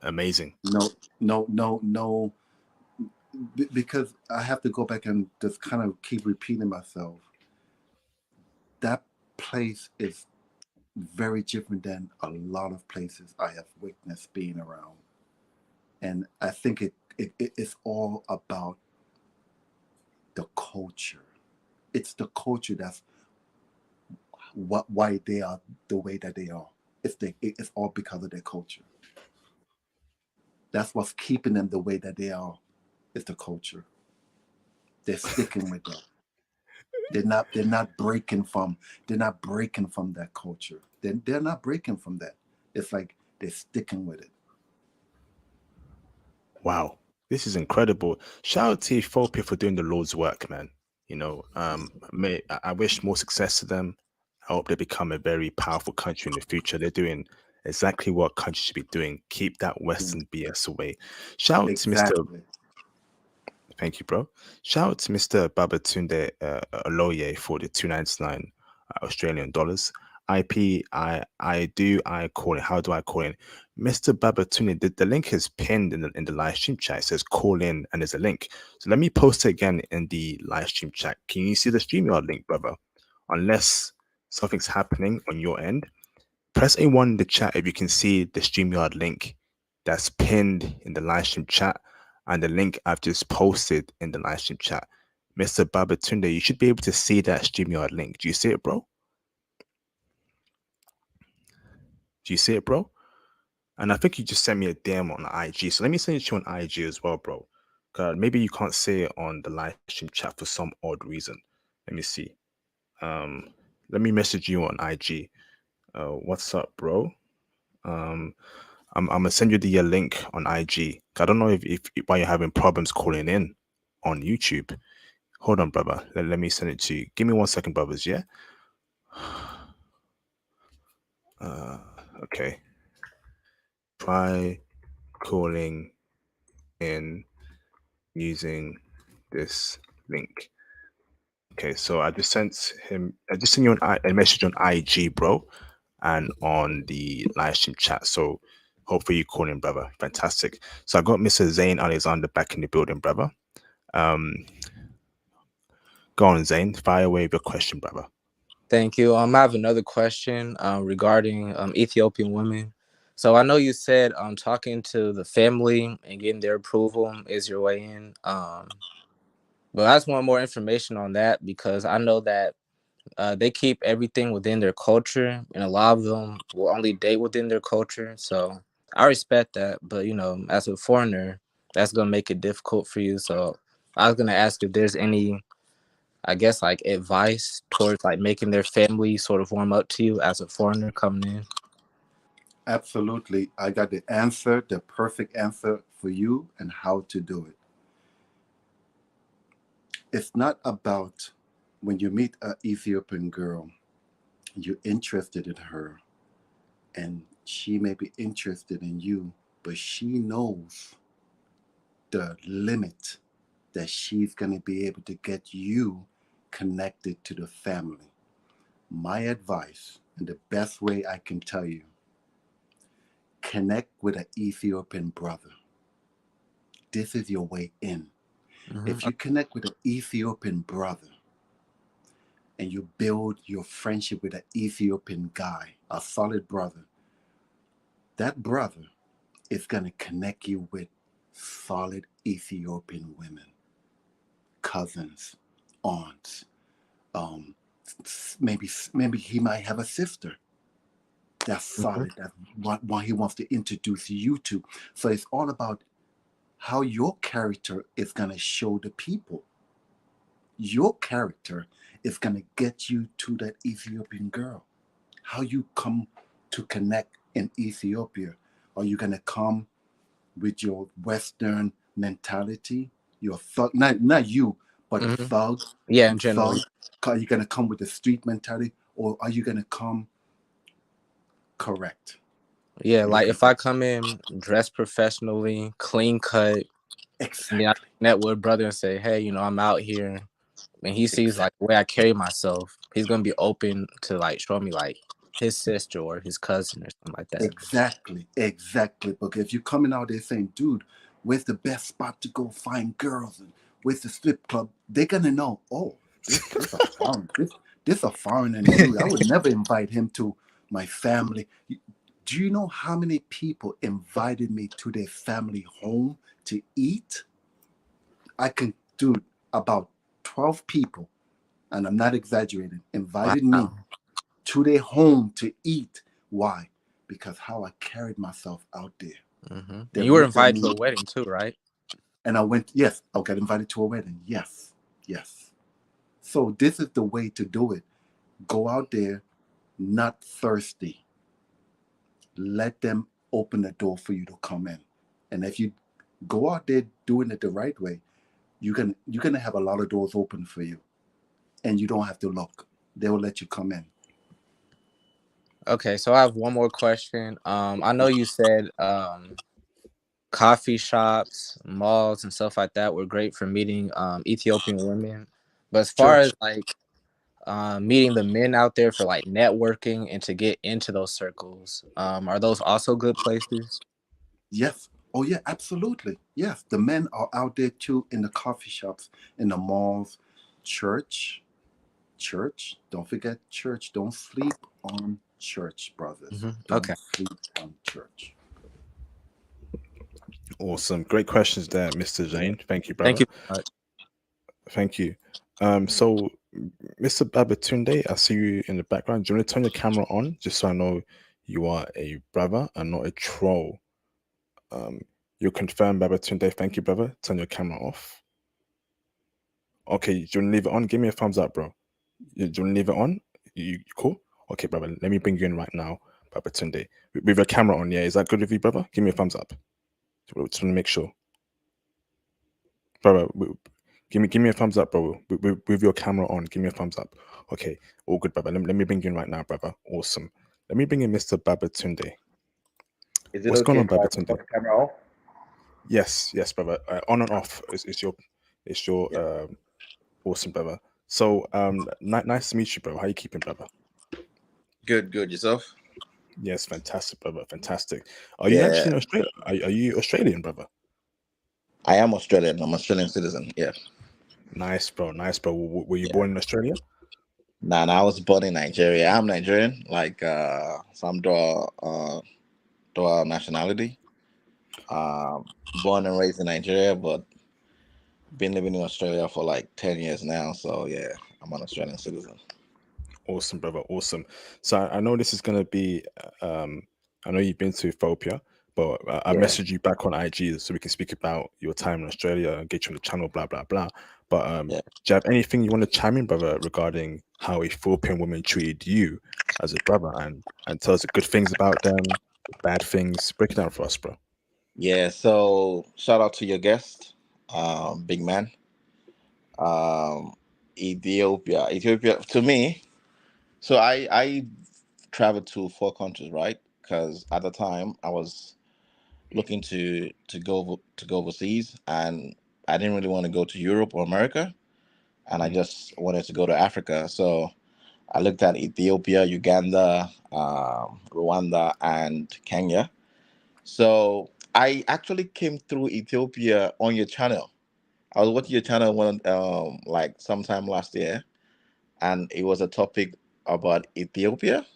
Amazing.
No. Because I have to go back and just kind of keep repeating myself. That place is very different than a lot of places I have witnessed being around. And I think it's all about the culture. It's the culture that's why they are the way that they are. It's all because of their culture. That's what's keeping them the way that they are. It's the culture. They're sticking with that. They're not breaking from that culture. They're not breaking from that. It's like they're sticking with it.
Wow. This is incredible. Shout out to Ethiopia for doing the Lord's work, man. You know, I wish more success to them. I hope they become a very powerful country in the future. They're doing exactly what countries should be doing. Keep that
Yeah,
Western BS away. Shout out to Mr.
exactly.
Thank you, bro. Shout out to Mr. Babatunde Aloye for the 299 Australian dollars. I call it. How do I call in? Mr. Babatunde, the link is pinned in the live stream chat. It says call in and there's a link. So let me post it again in the live stream chat. Can you see the StreamYard link, brother? Unless something's happening on your end, press A1 in the chat if you can see the StreamYard link that's pinned in the live stream chat and the link I've just posted in the live stream chat. Mr. Babatunde, you should be able to see that StreamYard link. Do you see it, bro? Do you see it, bro? And I think you just sent me a DM on IG. So let me send it to you on IG as well, bro. Maybe you can't see it on the live stream chat for some odd reason. Let me see. Let me message you on IG. What's up, bro? I'm gonna send you the link on IG. I don't know if why you're having problems calling in on YouTube. Hold on, brother. Let me send it to you. Give me 1 second, brothers. Yeah. Okay. Try calling in using this link. Okay, so I just sent you a message on IG, bro, and on the live stream chat. So hopefully you call in, brother. Fantastic. So I got Mr. Zane Alexander back in the building, brother. Go on, Zane. Fire away with your question, brother.
Thank you. I have another question regarding Ethiopian women. So I know you said talking to the family and getting their approval is your way in. But I just want more information on that because I know that they keep everything within their culture, and a lot of them will only date within their culture. So I respect that, but as a foreigner, that's gonna make it difficult for you. So I was gonna ask if there's any, I guess, like advice towards like making their family sort of warm up to you as a foreigner coming in.
Absolutely. I got the answer, the perfect answer for you and how to do it. It's not about when you meet an Ethiopian girl, you're interested in her and she may be interested in you, but she knows the limit that she's going to be able to get you connected to the family. My advice, and the best way I can tell you, connect with an Ethiopian brother. This is your way in. If you connect with an Ethiopian brother and you build your friendship with an Ethiopian guy, a solid brother, that brother is going to connect you with solid Ethiopian women, cousins, aunts. Maybe he might have a sister that's solid, that what he wants to introduce you to. So it's all about how your character is going to show the people. Your character is going to get you to that Ethiopian girl. How you come to connect in Ethiopia. Are you going to come with your Western mentality? Your thug, not you, but thug.
Yeah, in general.
Thug. Are you going to come with the street mentality, or are you going to come correct?
Yeah, like if I come in dressed professionally, clean cut,
exactly.
I connect with a brother and say, hey, I'm out here, and he sees like the way I carry myself, he's gonna be open to like show me like his sister or his cousin or something like that.
Exactly. Because if you're coming out there saying, dude, where's the best spot to go find girls, and where's the strip club, they're gonna know, oh, this a foreign dude. I would never invite him to my family. Do you know how many people invited me to their family home to eat? I can do about 12 people, and I'm not exaggerating, invited me to their home to eat. Why? Because how I carried myself out there.
And you were invited to a wedding too, right?
And I went, yes, I got invited to a wedding. Yes. So this is the way to do it. Go out there, not thirsty. Let them open the door for you to come in. And if you go out there doing it the right way, you're gonna have a lot of doors open for you. And you don't have to look. They will let you come in.
Okay, so I have one more question. I know you said coffee shops, malls, and stuff like that were great for meeting Ethiopian women. But as far as like meeting the men out there for like networking and to get into those circles, are those also good places?
Yes. Oh yeah, absolutely. Yes. The men are out there too, in the coffee shops, in the malls, church. Don't forget church. Don't sleep on church, brothers. Don't sleep on church.
Awesome. Great questions there, Mr. Jane. Thank you, brother.
Thank you so much.
Thank you. So, Mr. Babatunde, I see you in the background. Do you want to turn your camera on just so I know you are a brother and not a troll? You're confirmed, Babatunde. Thank you, brother. Turn your camera off. Okay, do you want to leave it on? Give me a thumbs up, bro. Do you want to leave it on? You cool? Okay, brother. Let me bring you in right now, Babatunde. With your camera on, yeah. Is that good with you, brother? Give me a thumbs up. Just want to make sure. Brother, give me a thumbs up, bro. With your camera on, give me a thumbs up. Okay, all good, brother. Let me bring you in right now, brother. Awesome. Let me bring in Mr. Babatunde.
Is it
What's
okay
going on,
if I
Babatunde?
put the camera off?
Yes, brother. On and off is your awesome, brother. So nice to meet you, bro. How you keeping, brother?
Good. Yourself?
Yes, fantastic, brother. Fantastic. Are you actually in Australia? Are you Australian, brother?
I am Australian. I'm an Australian citizen. Yeah.
Nice, bro. Were you born in Australia?
Nah, I was born in Nigeria. I'm Nigerian, like some dual nationality. Born and raised in Nigeria, but been living in Australia for like 10 years now. So yeah, I'm an Australian citizen.
Awesome, brother. Awesome. So I know this is gonna be. I know you've been to Ethiopia, but I messaged you back on IG so we can speak about your time in Australia and get you on the channel, blah blah blah. But do you have anything you want to chime in, brother, regarding how Ethiopian women treated you as a brother, and tell us the good things about them, bad things? Break it down for us, bro.
Yeah. So shout out to your guest, big man. Ethiopia to me. So I traveled to 4 countries, right? Because at the time I was looking to go overseas, and I didn't really want to go to Europe or America. and I just wanted to go to Africa. So I looked at Ethiopia, Uganda, Rwanda, and Kenya. So I actually came through Ethiopia on your channel. I was watching your channel like sometime last year, and it was a topic about Ethiopia,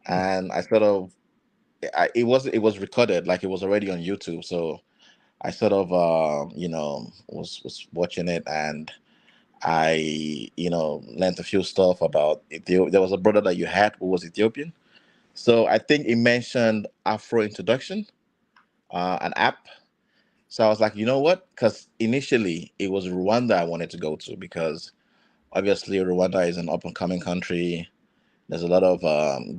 and I sort of it was recorded, like it was already on YouTube. So I sort of was watching it, and I learned a few stuff about Ethiopia. There was a brother that you had who was Ethiopian. So I think he mentioned Afro Introduction, an app. So I was like, you know what? Because initially it was Rwanda I wanted to go to, because obviously Rwanda is an up and coming country. There's a lot of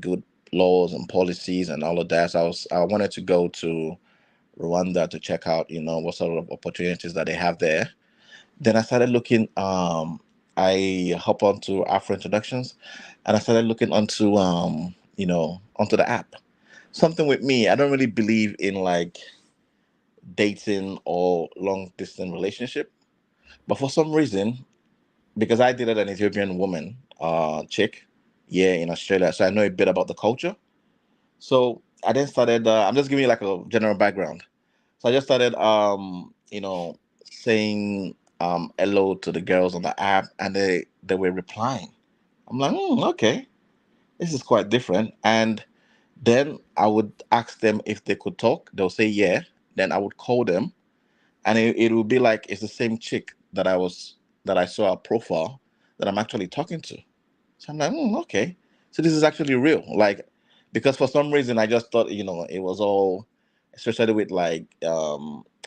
good laws and policies and all of that. So I wanted to go to Rwanda to check out, what sort of opportunities that they have there. Then I started looking. I hop onto Afro Introductions, and I started looking onto onto the app. Something with me, I don't really believe in like dating or long distance relationship, but for some reason, because I dated an Ethiopian woman, chick, yeah, in Australia, so I know a bit about the culture. So I then started. I'm just giving you like a general background. So I just started, saying hello to the girls on the app, and they were replying. I'm like, okay, this is quite different. And then I would ask them if they could talk. They'll say yeah. Then I would call them, and it would be like it's the same chick that I saw a profile that I'm actually talking to. So I'm like, okay. So this is actually real. Like, because for some reason I just thought, it was all, especially with like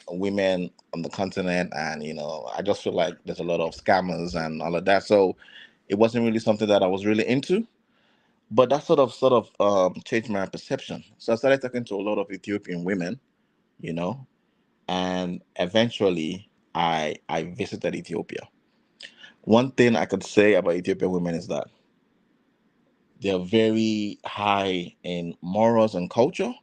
women on the continent, and I just feel like there's a lot of scammers and all of that. So it wasn't really something that I was really into. But that sort of changed my perception. So I started talking to a lot of Ethiopian women, you know, and eventually I visited Ethiopia. One thing I could say about Ethiopian women is that they're very high in morals and culture,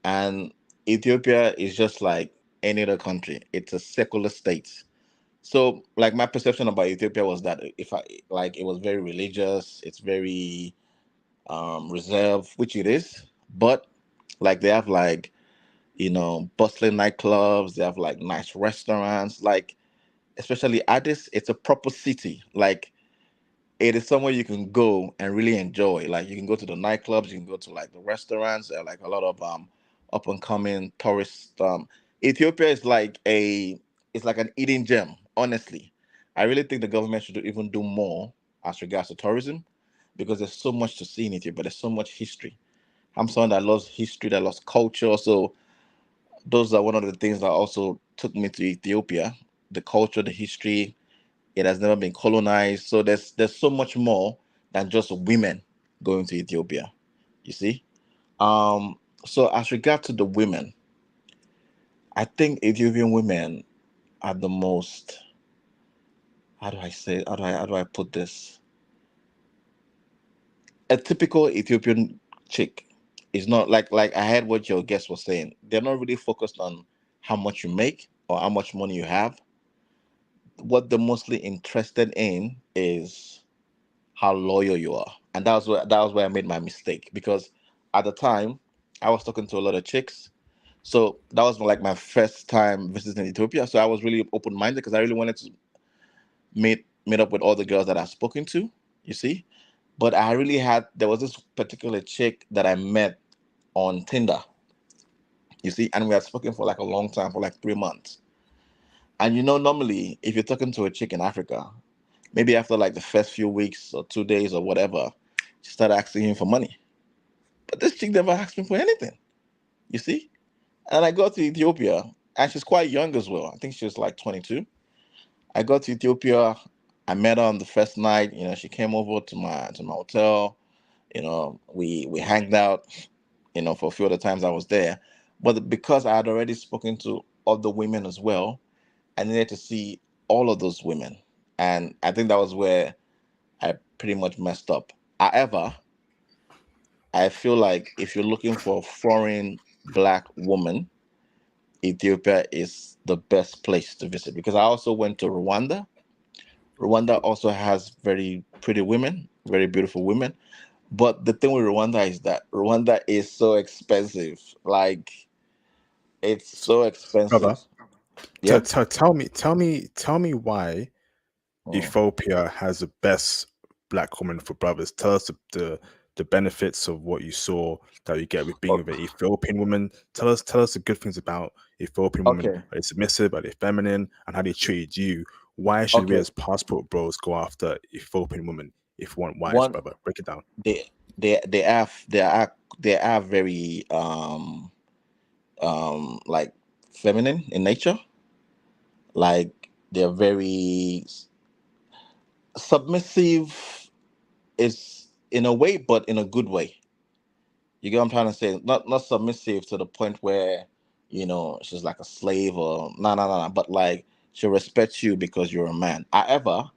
and Ethiopia is just like any other country. It's a secular state. So, like, my perception about Ethiopia was that if I like, it was very religious. It's very reserved, which it is. But like, they have like bustling nightclubs. They have like nice restaurants. Like, especially Addis, it's a proper city. Like, it is somewhere you can go and really enjoy. Like, you can go to the nightclubs, you can go to like the restaurants. There are like a lot of up and coming tourists. Ethiopia is like it's like an hidden gem. Honestly, I really think the government should even do more as regards to tourism, because there's so much to see in Ethiopia. There's so much history. I'm someone that loves history, that loves culture. So those are one of the things that also took me to Ethiopia: the culture, the history. It has never been colonized. So there's so much more than just women going to Ethiopia. You see? So as regard to the women, I think Ethiopian women are the most, how do I say, how do I put this? A typical Ethiopian chick is not like I heard what your guest was saying. They're not really focused on how much you make or how much money you have. What they're mostly interested in is how loyal you are. And that was where I made my mistake, because at the time I was talking to a lot of chicks. So that was like my first time visiting Ethiopia. So I was really open minded, because I really wanted to meet up with all the girls that I've spoken to, you see. But there was this particular chick that I met on Tinder, you see, and we had spoken for like a long time, for like 3 months. And normally if you're talking to a chick in Africa, maybe after like the first few weeks or 2 days or whatever, she started asking him for money. But this chick never asked me for anything, you see? And I got to Ethiopia, and she's quite young as well. I think she was like 22. I got to Ethiopia. I met her on the first night. She came over to my hotel. We hanged out, for a few of the times I was there. But because I had already spoken to other women as well, I needed to see all of those women. And I think that was where I pretty much messed up. However, I feel like if you're looking for a foreign black woman, Ethiopia is the best place to visit, because I also went to Rwanda. Rwanda also has very pretty women, very beautiful women. But the thing with Rwanda is that Rwanda is so expensive. Like it's so
Brother,
expensive. Yeah.
tell me why
Mm.
Ethiopia has the best black woman for brothers. Tell us the benefits of what you saw that you get with being
O-
with an Ethiopian woman. Tell us the good things about Ethiopian women.
Okay.
Are they submissive? Are they feminine? And how they treated you? Why should we
Okay.
as passport bros go after Ethiopian women if we want wives,
One,
brother? Break it down.
they are very like feminine in nature. Like they're very submissive is in a way, but in a good way. You get what I'm trying to say? Not submissive to the point where, she's like a slave or no. But like she'll respect you because you're a man. However,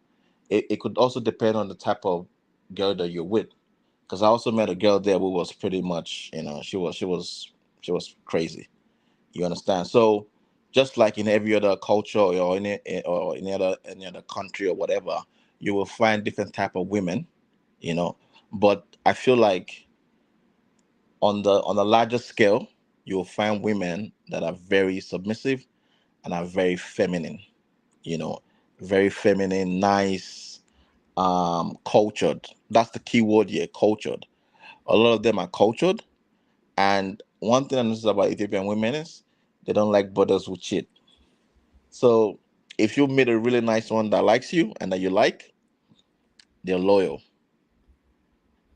it could also depend on the type of girl that you're with. Because I also met a girl there who was pretty much, she was crazy. You understand? So just like in every other culture or or in any other country or whatever, you will find different type of women, you know. But I feel like on the larger scale, you'll find women that are very submissive and are very feminine, you know, very feminine, nice, cultured. That's the key word here, cultured. A lot of them are cultured. And one thing I noticed about Ethiopian women is they don't like brothers who cheat. So if you meet a really nice one that likes you and that you like, they're loyal.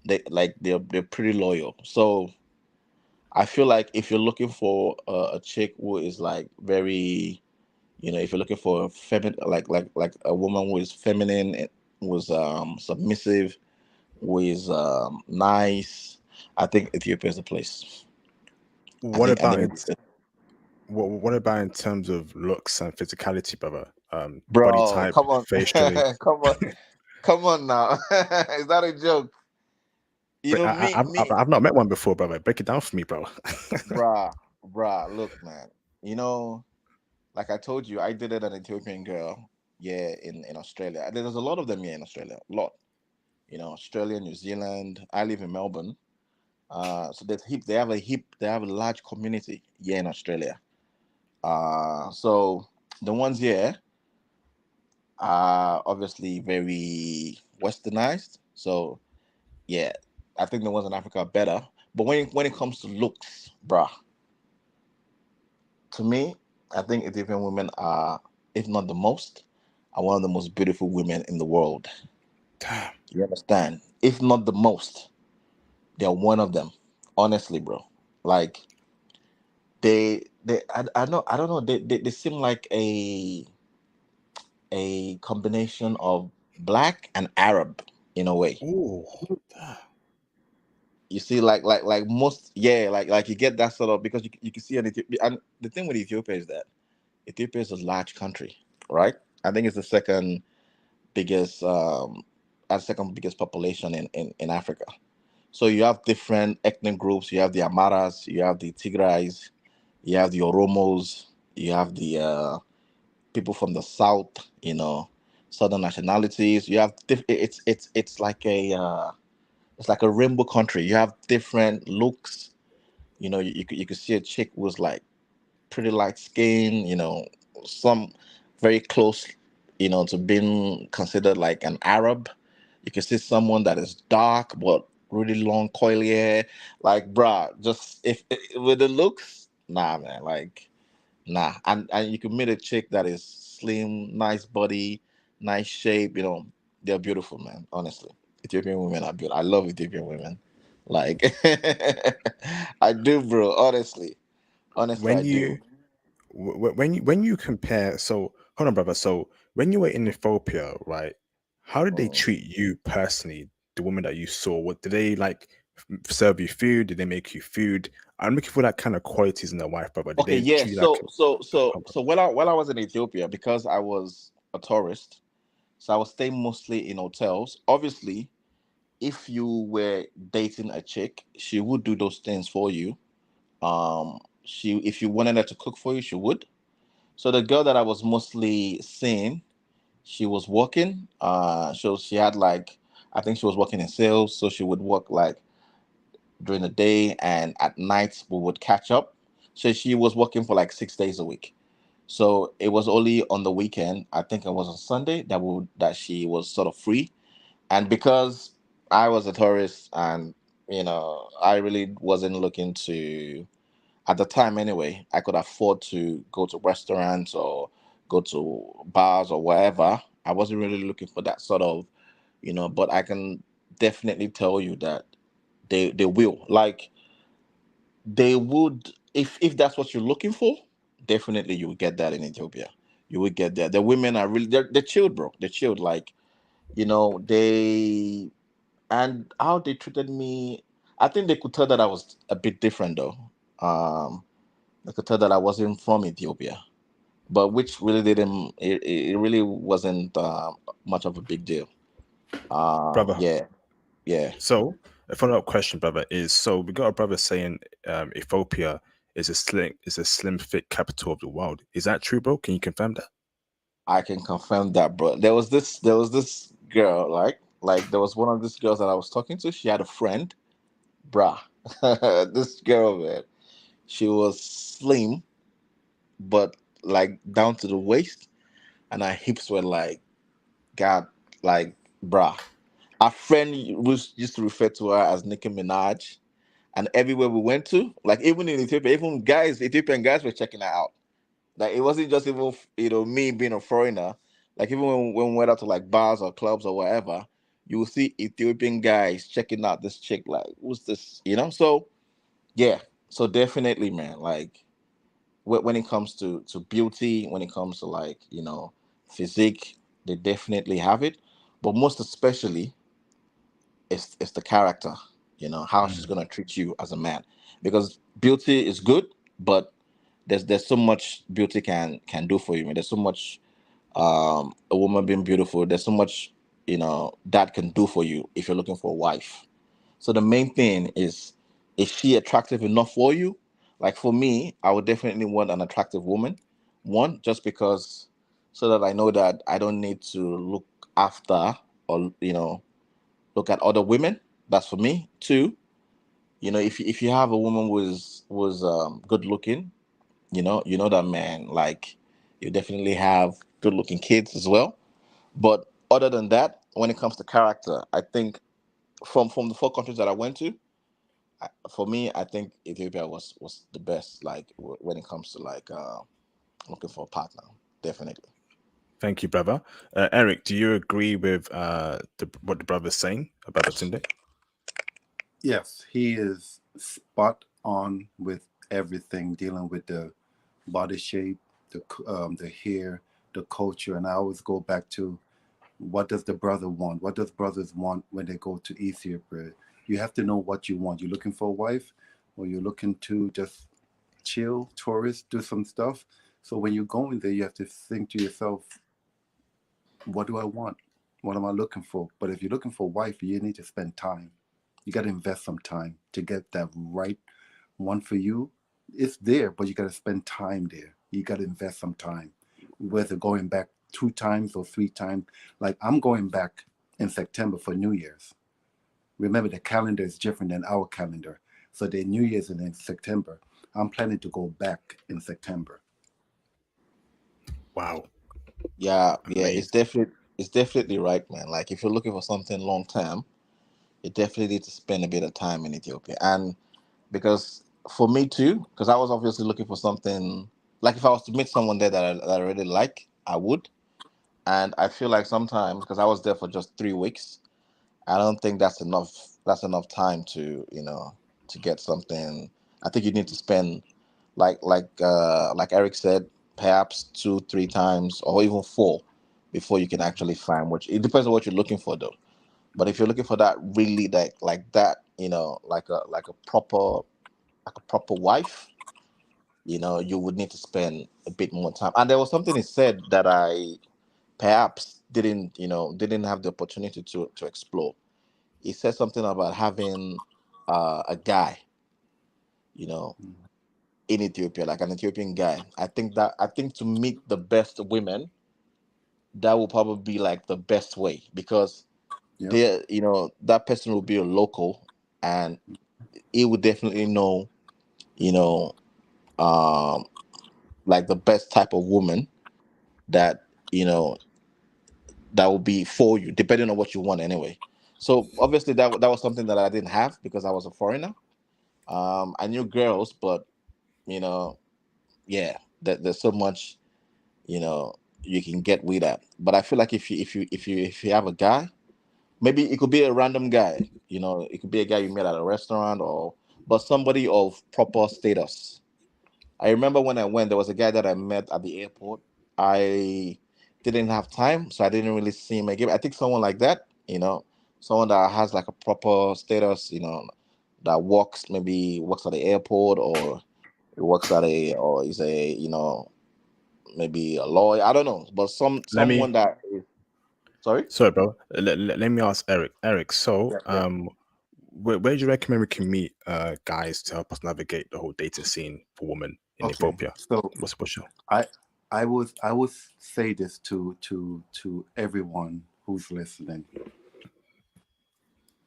They're pretty loyal. So I feel like if you're looking for a chick who is like very, if you're looking for a feminine, like a woman who is feminine, and who is submissive, who is nice, I think Ethiopia is the place. I
What
think I
about
think
in
it's
what about in terms of looks and physicality, brother? Body
bro.
type,
Come on,
face shape.
come on now. Is that a joke? You
But
know me, me,
I've not met one before, brother. Break it down for me, bro.
bruh. Look, man. You know, like I told you, I dated an Ethiopian girl. Yeah, in Australia. There's a lot of them here in Australia. A lot. Australia, New Zealand. I live in Melbourne. So they have a large community here in Australia. So the ones here are obviously very westernized. So yeah, I think the ones in Africa are better. But when it comes to looks, bruh, to me, I think Ethiopian women are, if not the most, are one of the most beautiful women in the world.
Damn.
You understand? If not the most, they're one of them. Honestly, bro. Like I don't know. They seem like a combination of black and Arab in a way.
Ooh.
You see, like most, yeah, like you get that sort of, because you can see an Ethiopia. And the thing with Ethiopia is that Ethiopia is a large country, right? I think it's the biggest second biggest population in Africa. So you have different ethnic groups. You have the Amaras, you have the Tigrais, you have the Oromos, you have the people from the south, southern nationalities. You have it's like a rainbow country. You have different looks. You could see a chick was like pretty light skin, some very close, to being considered like an Arab. You can see someone that is dark but really long, coily hair. Like, bruh, just with the looks, nah, man, like, nah. And you can meet a chick that is slim, nice body, nice shape. They're beautiful, man. Honestly, Ethiopian women are beautiful. I love Ethiopian women. Like, I do, bro. Honestly,
When
I do.
you when you compare, so hold on, brother. So when you were in Ethiopia, right? How did they
Mm.
treat you personally? The women that you saw, what did they like serve you food? Did they make you food? I'm looking for that kind of qualities in a wife, brother. Did
Okay,
they
yeah.
treat you like
So so so so while I was in Ethiopia, because I was a tourist, so I was staying mostly in hotels. Obviously, if you were dating a chick, she would do those things for you. If you wanted her to cook for you, she would. So the girl that I was mostly seeing, she was working. So she had like, I think she was working in sales, so she would work like during the day, and at night we would catch up. So she was working for like 6 days a week. So it was only on the weekend, I think it was on Sunday, that she was sort of free. And because I was a tourist, and I really wasn't looking to, at the time anyway, I could afford to go to restaurants or go to bars or wherever. I wasn't really looking for that sort of, but I can definitely tell you that they will, like, they would, if that's what you're looking for, definitely you will get that in Ethiopia. You will get that. The women are really, they're chilled, bro. They're chilled. Like, they, and how they treated me, I think they could tell that I was a bit different though. They could tell that I wasn't from Ethiopia, but which really didn't. It really wasn't much of a big deal.
Brother.
Yeah, yeah.
So a follow-up question, brother, is so we got a brother saying Ethiopia is a slim fit capital of the world. Is that true, bro? Can you confirm that?
I can confirm that, bro. There was this girl, like there was one of these girls that I was talking to. She had a friend, bruh. This girl, man, she was slim, but like down to the waist, and her hips were like, God, like, bruh. Our friend was used to refer to her as Nicki Minaj, and everywhere we went to, like even in Ethiopia, even guys, Ethiopian guys were checking her out. Like it wasn't just even me being a foreigner. Like even when we went out to like bars or clubs or whatever, you will see Ethiopian guys checking out this chick. Like, who's this? So yeah, so definitely, man. Like when it comes to beauty, when it comes to like physique, they definitely have it. But most especially, it's the character. How she's
Mm.
gonna treat you as a man, because beauty is good, but there's so much beauty can do for you, man. There's so much a woman being beautiful. There's so much that can do for you if you're looking for a wife. So the main thing is she attractive enough for you? Like for me, I would definitely want an attractive woman. One, just because so that I know that I don't need to look after or look at other women. That's for me. Two, if you have a woman who's good looking, you know that, man, like you definitely have good looking kids as well. But other than that, when it comes to character, I think from the four countries that I went to, for me, I think Ethiopia was the best. Like when it comes to like looking for a partner, definitely.
Thank you, brother. Eric, do you agree with what the brother's saying about Batunde?
Yes, he is spot on with everything dealing with the body shape, the hair, the culture, and I always go back to what does the brother want? What does brothers want when they go to Ethiopia? You have to know what you want. You're looking for a wife, or you're looking to just chill, tourist, do some stuff. So when you're going there, you have to think to yourself, what do I want? What am I looking for? But if you're looking for a wife, you need to spend time. You got to invest some time to get that right one for you. It's there, but you got to spend time there. You got to invest some time, whether going back 2 times or 3 times. Like I'm going back in September for New Year's. Remember, the calendar is different than our calendar. So their New Year's is in September. I'm planning to go back in September.
Wow,
Yeah, yeah,
amazing.
it's definitely right, man. Like if you're looking for something long term, you definitely need to spend a bit of time in Ethiopia. And because for me too, because I was obviously looking for something, like if I was to meet someone there that I really like, I would. And I feel like sometimes, because I was there for just 3 weeks, I don't think that's enough. That's enough time to to get something. I think you need to spend like Eric said, perhaps 2, 3 times or even four before you can actually find which. It depends on what you're looking for though. But if you're looking for that really like that, like a proper wife, you would need to spend a bit more time. And there was something he said that I perhaps didn't have the opportunity to explore. He said something about having a guy, you know, in Ethiopia, like an Ethiopian guy. I think to meet the best women, that will probably be like the best way, because
Yep.
there, that person will be a local, and he would definitely know, you know, um, like the best type of woman that that will be for you, depending on what you want anyway. So obviously that was something that I didn't have because I was a foreigner. I knew girls, but you know, yeah, there's so much you know you can get with that. But I feel like if you have a guy, maybe it could be a random guy. It could be a guy you met at a restaurant, but somebody of proper status. I remember when I went, there was a guy that I met at the airport. I didn't have time, so I didn't really see him again. I think someone like that, someone that has like a proper status, that maybe works at the airport, or or is a, maybe a lawyer. I don't know, but
Let me
someone that is, sorry.
Sorry, bro. Let me ask Eric. Eric, so
Yeah, yeah.
where do you recommend we can meet guys to help us navigate the whole dating scene for women in
Okay.
Ethiopia?
So
What's your
I would say this to everyone who's listening.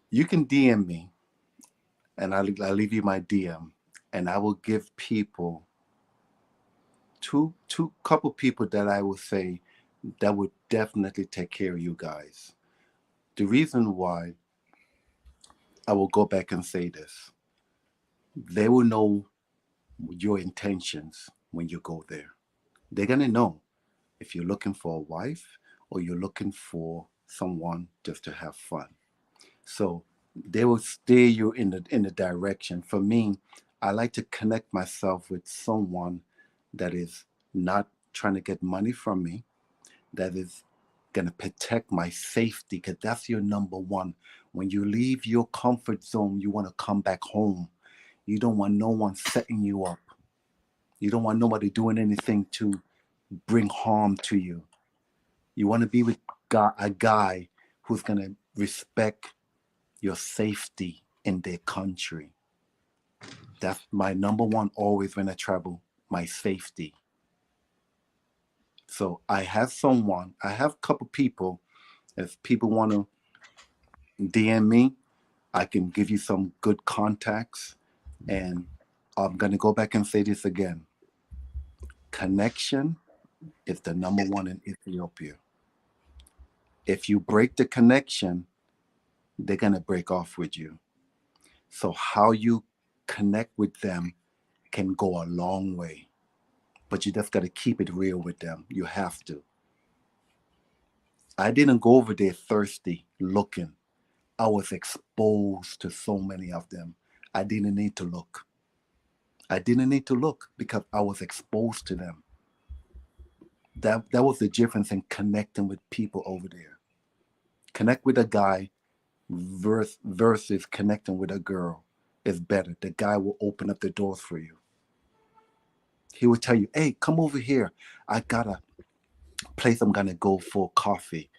You can DM me, and I'll leave you my DM, and I will give people two couple people that I will say that would definitely take care of you guys. The reason why I will go back and say this, they will know your intentions when you go there. They're gonna know if you're looking for a wife or you're looking for someone just to have fun. So they will steer you in the direction. For me, I like to connect myself with someone that is not trying to get money from me, that is gonna protect my safety, because that's your number one. When you leave your comfort zone, you want to come back home. You don't want no one setting you up. You don't want nobody doing anything to bring harm to you. You want to be with a guy who's gonna respect your safety in their country. That's my number one always when I travel, my safety. So I have a couple people. If people want to DM me, I can give you some good contacts. And I'm going to go back and say this again. Connection is the number one in Ethiopia. If you break the connection, they're going to break off with you. So how you connect with them can go a long way. But you just got to keep it real with them. You have to. I didn't go over there thirsty looking. I was exposed to so many of them. I didn't need to look. I didn't need to look because I was exposed to them. That was the difference in connecting with people over there. Connect with a guy versus connecting with a girl is better. The guy will open up the doors for you. He will tell you, "Hey, come over here. I got a place I'm gonna go for coffee.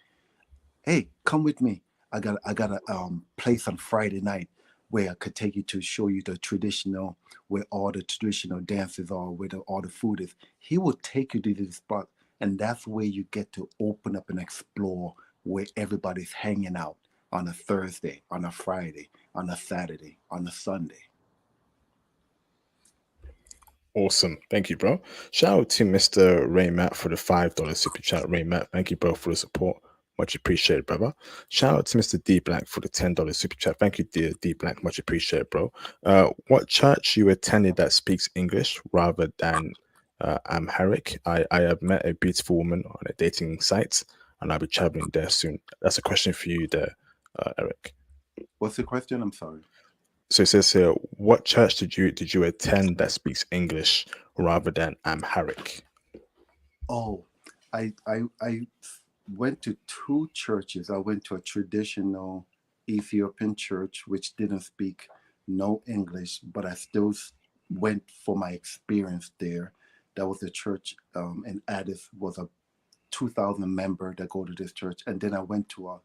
Hey, come with me. I got a place on Friday night where I could take you to show you the traditional, where all the traditional dances are, where all the food is." He will take you to this spot, and that's where you get to open up and explore where everybody's hanging out on a Thursday, on a Friday, on a Saturday, on a Sunday.
Awesome. Thank you, bro. Shout out to Mr. Ray Matt for the $5 super chat. Ray Matt, thank you, bro, for the support. Much appreciated, brother. Shout out to Mr. D Black for the $10 super chat. Thank you, dear D Black. Much appreciated, bro. What church you attended that speaks English rather than Amharic? I have met a beautiful woman on a dating site, and I'll be traveling there soon. That's a question for you there, Eric.
What's the question? I'm sorry.
So it says here, what church did you attend that speaks English rather than Amharic?
Oh, I went to two churches. I went to a traditional Ethiopian church, which didn't speak no English, but I still went for my experience there. That was a church in Addis, was a 2,000 member that go to this church. And then I went to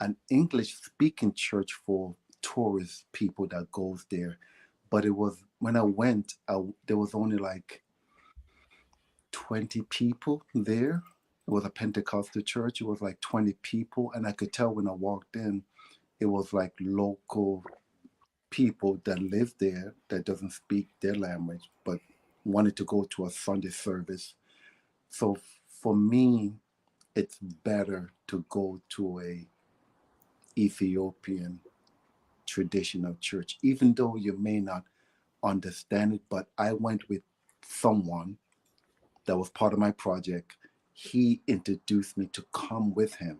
an English speaking church for tourist people that goes there. But it was, when I went, there was only like 20 people there. It was a Pentecostal church. It was like 20 people. And I could tell when I walked in, it was like local people that live there that doesn't speak their language, but wanted to go to a Sunday service. So for me, it's better to go to a Ethiopian traditional church, even though you may not understand it. But I went with someone that was part of my project. He introduced me to come with him.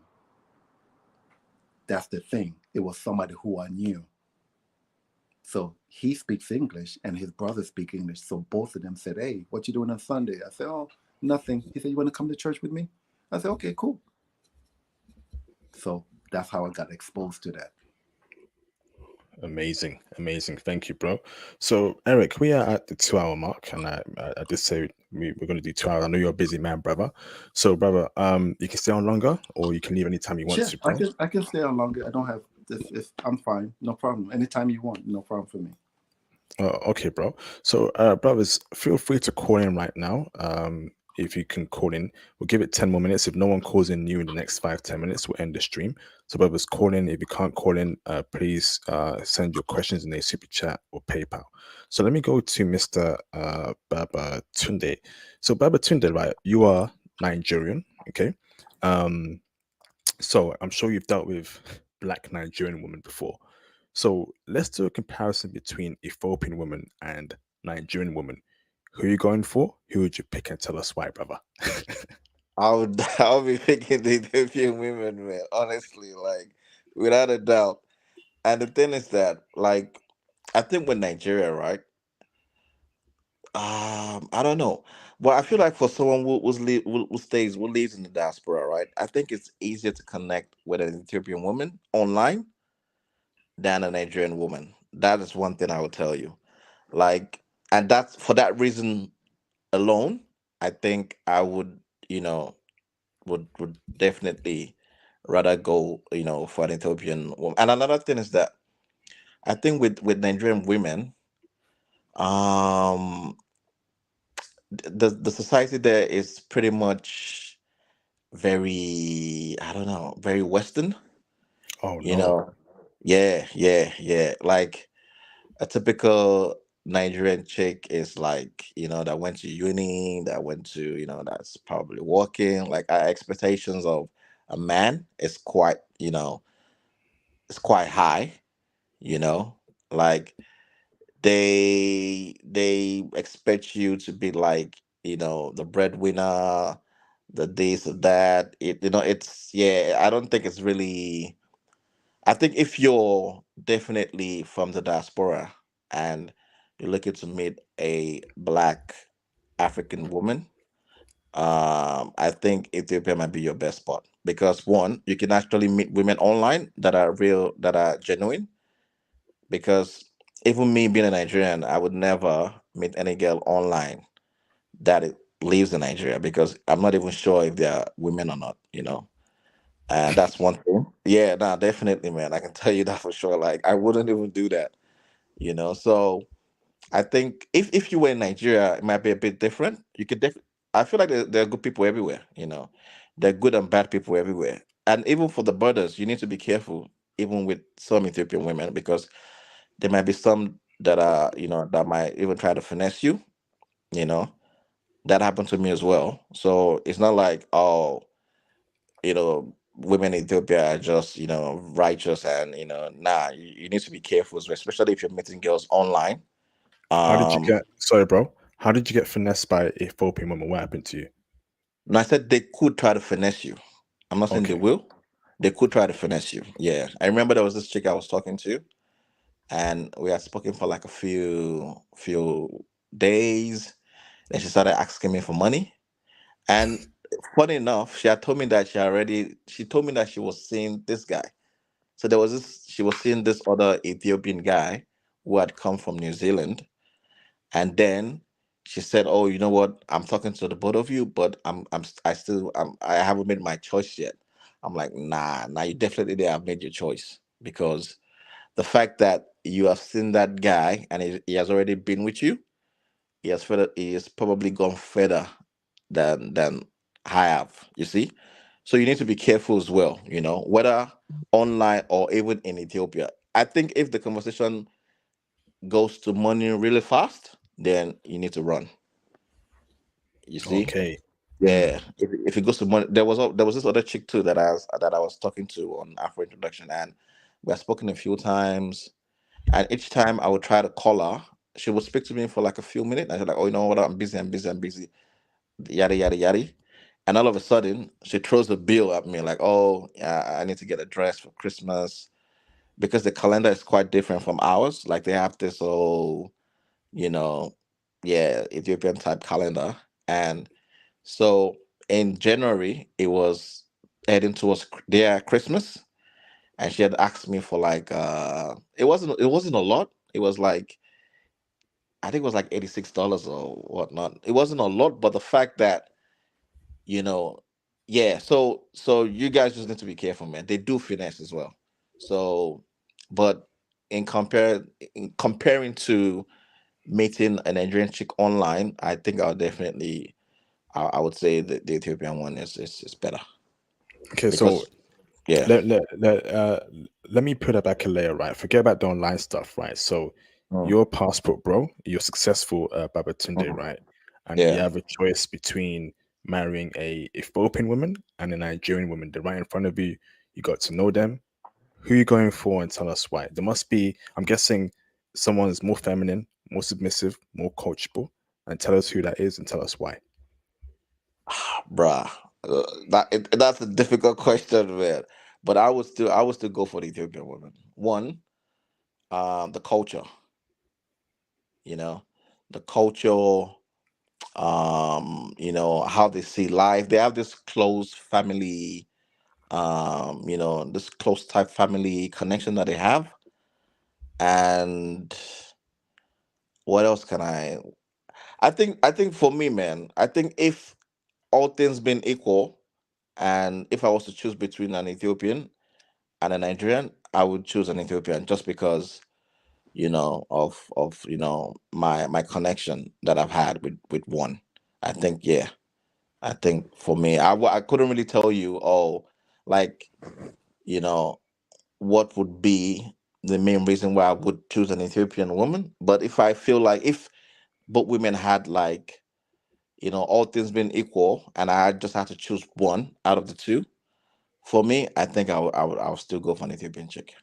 That's the thing. It was somebody who I knew. So he speaks English and his brother speaks English. So both of them said, "Hey, what you doing on Sunday?" I said, "Oh, nothing." He said, "You want to come to church with me?" I said, "Okay, cool." So that's how I got exposed to that.
Amazing, amazing. Thank you, bro. So, Eric, we are at the 2 hour mark, and I did say we're going to do 2 hours. I know you're a busy man, brother. So, brother, you can stay on longer, or you can leave anytime you want
Sure,
to, bro.
I can stay on longer. I don't have this. I'm fine. No problem. Anytime you want, no problem for me.
Okay, bro. So, brothers, feel free to call in right now. If you can call in, we'll give it 10 more minutes. If no one calls in new in the next 5-10 minutes, we'll end the stream. So, brothers, call in. If you can't call in, please send your questions in a super chat or PayPal. So, let me go to Mr. Baba Tunde. So, Baba Tunde, right? You are Nigerian, okay? So, I'm sure you've dealt with black Nigerian women before. So let's do a comparison between Ethiopian women and Nigerian women. Who are you going for? Who would you pick, and tell us why, brother?
I would I would be picking the Ethiopian women, man. Honestly, like without a doubt. And the thing is that, like, I think with Nigeria, right? I don't know, but I feel like for someone who lives in the diaspora, right? I think it's easier to connect with an Ethiopian woman online than a Nigerian woman. That is one thing I would tell you. Like, and that's for that reason alone. I think I would, you know, would definitely rather go, for an Ethiopian woman. And another thing is that I think with Nigerian women, um, the society there is pretty much very, I don't know, very Western.
Oh
You
no.
know, yeah, yeah, yeah. Like a typical Nigerian chick is like, that went to uni, that went to, that's probably working. Like our expectations of a man is quite, it's quite high, you know. Like they expect you to be like, the breadwinner, the this or that. It's, yeah, I don't think it's really, I think if you're definitely from the diaspora and you're looking to meet a black African woman, I think Ethiopia might be your best spot because one, you can actually meet women online that are real, that are genuine. Because even me being a Nigerian, I would never meet any girl online that lives in Nigeria because I'm not even sure if they're women or not. And that's one thing. Yeah, no, definitely, man. I can tell you that for sure. Like, I wouldn't even do that. So I think if you were in Nigeria, it might be a bit different. You could I feel like there are good people everywhere. There are good and bad people everywhere. And even for the brothers, you need to be careful, even with some Ethiopian women, because there might be some that are, that might even try to finesse you, you know. That happened to me as well. So it's not like, oh, women in Ethiopia are just, righteous and, nah, you need to be careful, especially if you're meeting girls online.
How did you
Um,
get? Sorry, bro. How did you get finessed by a Ethiopian woman? What happened to you?
and I said they could try to finesse you. I'm not saying they
Okay.
will. They could try to finesse you. Yeah. I remember there was this chick I was talking to, and we had spoken for like a few days. Then she started asking me for money. And funny enough, she told me that she was seeing this guy. So she was seeing this other Ethiopian guy who had come from New Zealand. And then she said, "Oh, you know what? I'm talking to the both of you, but I haven't made my choice yet." I'm like, nah, you definitely have made your choice because the fact that you have seen that guy and he has already been with you, he has probably gone further than have. You see, so you need to be careful as well. Whether online or even in Ethiopia. I think if the conversation goes to money really fast, then you need to run. You see,
Okay.
yeah. If it goes to money, there was this other chick too that I was talking to on Afro Introduction, and we have spoken a few times. And each time I would try to call her, she would speak to me for like a few minutes. And she's like, "Oh, you know what? I'm busy. I'm busy. I'm busy." Yada yada yada. And all of a sudden, she throws a bill at me like, "Oh, yeah, I need to get a dress for Christmas," because the calendar is quite different from ours. Like they have this whole, you know, yeah, Ethiopian type calendar. And so in January, it was heading towards their Christmas, and she had asked me for like it wasn't a lot. It was like, I think it was like $86 or whatnot. It wasn't a lot, but the fact that, you know, yeah. So you guys just need to be careful, man. They do finesse as well. So, but in comparing to meeting a Nigerian chick online, I think I would say that the Ethiopian one is better
Okay, so
because yeah.
let me put it back a layer, right? Forget about the online stuff, right? So
Mm,
you're a passport bro, you're successful, Babatunde,
mhm,
right? And you
yeah.
have a choice between marrying a Ethiopian woman and a Nigerian woman. They're right in front of you. You got to know them. Who you going for, and tell us why. There must be, I'm guessing, someone's more feminine, more submissive, more coachable, and tell us who that is and tell us why.
Bruh, that's a difficult question, man. But I would still go for the Ethiopian woman. One, the culture, you know, the culture, how they see life. They have this close family, this close type family connection that they have. And what else can I think for me, man, I think if all things being equal, and if I was to choose between an Ethiopian and a Nigerian, I would choose an Ethiopian just because, of my connection that I've had with one. I think, yeah. I think for me, I couldn't really tell you, like, you know what would be the main reason why I would choose an Ethiopian woman. But if I feel like if both women had, like, all things being equal, and I just had to choose one out of the two, for me, I think I would still go for an Ethiopian chick.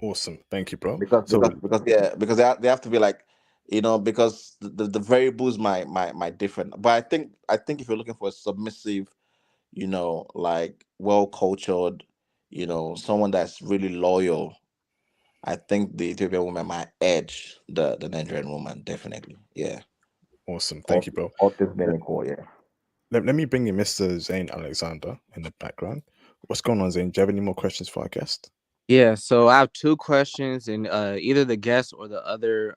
Awesome. Thank you, bro.
because
So
because because yeah, because they have to be like, because the variables might different. But I think if you're looking for a submissive, like, well cultured, someone that's really loyal, I think the Ethiopian woman might edge the Nigerian woman, definitely. Yeah.
awesome. Thank
All,
you, bro.
all things being equal, yeah.
Let me bring in Mr. Zane Alexander in the background. What's going on, Zane? Do you have any more questions for our guest?
Yeah, so I have two questions, and either the guest or the other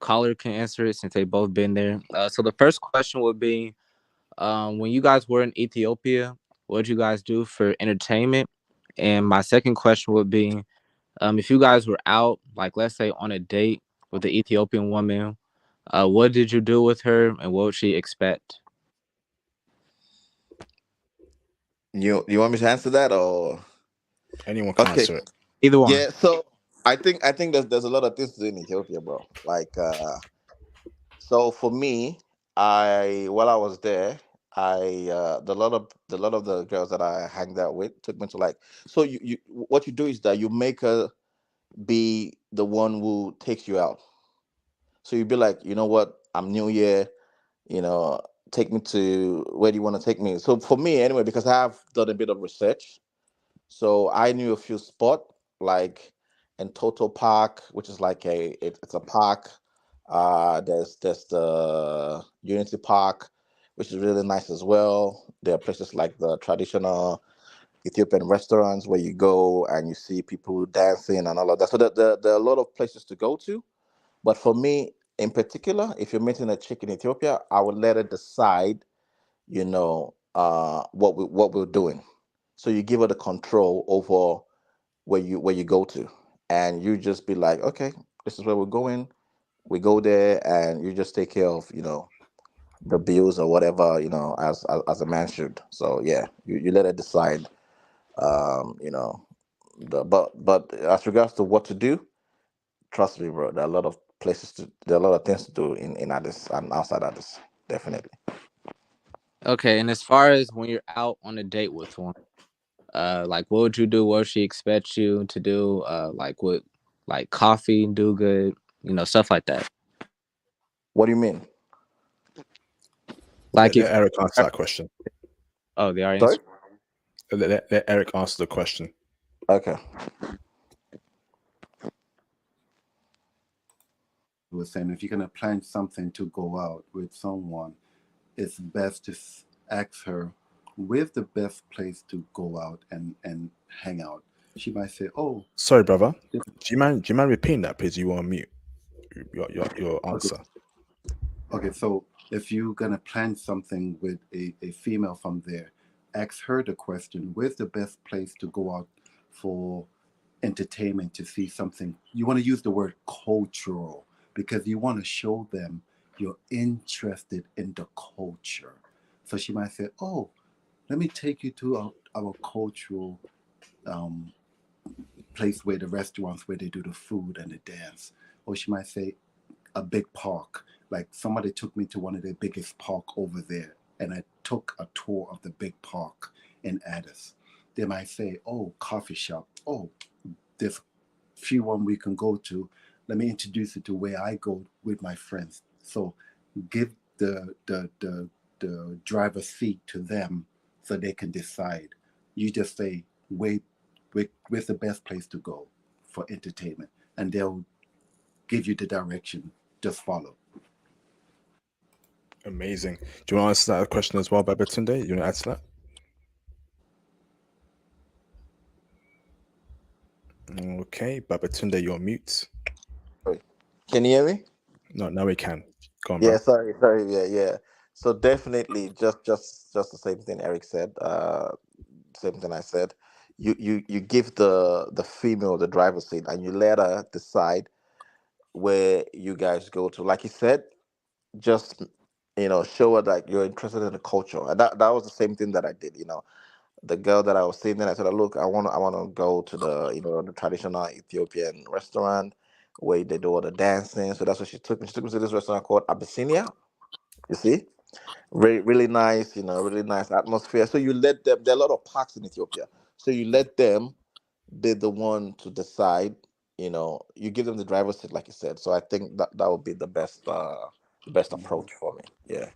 caller can answer it since they both been there. So the first question would be, when you guys were in Ethiopia, what did you guys do for entertainment? And my second question would be, if you guys were out, like let's say on a date with the Ethiopian woman, what did you do with her, and what would she expect?
You want me to answer that, or
Anyone can
okay?
answer it.
Either one.
Yeah. So I think there's a lot of things to do in Ethiopia, bro. Like, so for me, I while I was there, the lot of the girls that I hanged out with took me to, like, so you what you do is that you make her be the one who takes you out. So you'd be like, you know what, I'm new here, you know, take me to where do you want to take me? So for me anyway, because I've done a bit of research, so I knew a few spot, like in Total Park, which is like it's a park. There's the Unity Park, which is really nice as well. There are places like the traditional Ethiopian restaurants where you go and you see people dancing and all of that. So there are a lot of places to go to. But for me in particular, if you're meeting a chick in Ethiopia, I would let her decide, what we're doing. So you give her the control over where you go to, and you just be like, okay, this is where we're going. We go there, and you just take care of the bills or whatever, as a man should. So yeah, you let her decide. You know, but as regards to what to do, trust me, bro. There are a lot of things to do in Addis and outside Addis. Definitely.
Okay, and as far as when you're out on a date with one, like what would you do? What would she expect you to do? Like what, like coffee do good, stuff like that.
What do you mean?
Like
Let
if
Eric answer that question.
oh, the
Sorry.
audience.
Let Eric answer the question.
Okay.
Was saying if you're going to plan something to go out with someone, it's best to ask her where's the best place to go out and hang out. She might say, "Oh,
Sorry, brother. Do you mind repeating that, please? You want to mute your answer.
okay." So if you're going to plan something with a female from there, ask her the question, where's the best place to go out for entertainment, to see something. You want to use the word cultural, because you want to show them you're interested in the culture. So she might say, "Oh, let me take you to our cultural place, where the restaurants where they do the food and the dance." Or she might say, "A big park. Like somebody took me to one of the biggest park over there, and I took a tour of the big park in Addis." They might say, "Oh, coffee shop. Oh, there's few one we can go to. Let me introduce you to where I go with my friends." So give the driver's seat to them so they can decide. You just say, where's the best place to go for entertainment? And they'll give you the direction. Just follow.
Amazing. Do you want to answer that question as well, Babatunde? You want to add to that? Okay, Babatunde, you're on mute.
Sorry. Can you hear me?
No, now we can. Go on,
Yeah,
bro.
sorry, yeah. So definitely, just the same thing Eric said. Same thing I said. You give the female the driver's seat, and you let her decide where you guys go to. Like you said, just show her that you're interested in the culture, and that was the same thing that I did. The girl that I was seeing, then I said, "Look, I want to go to the traditional Ethiopian restaurant where they do all the dancing." So that's what she took me. She took me to this restaurant called Abyssinia. You see, really nice, really nice atmosphere. So you let them. There are a lot of parks in Ethiopia, so you let them be the one to decide. You give them the driver's seat, like you said. So I think that would be the best approach for me. Yeah.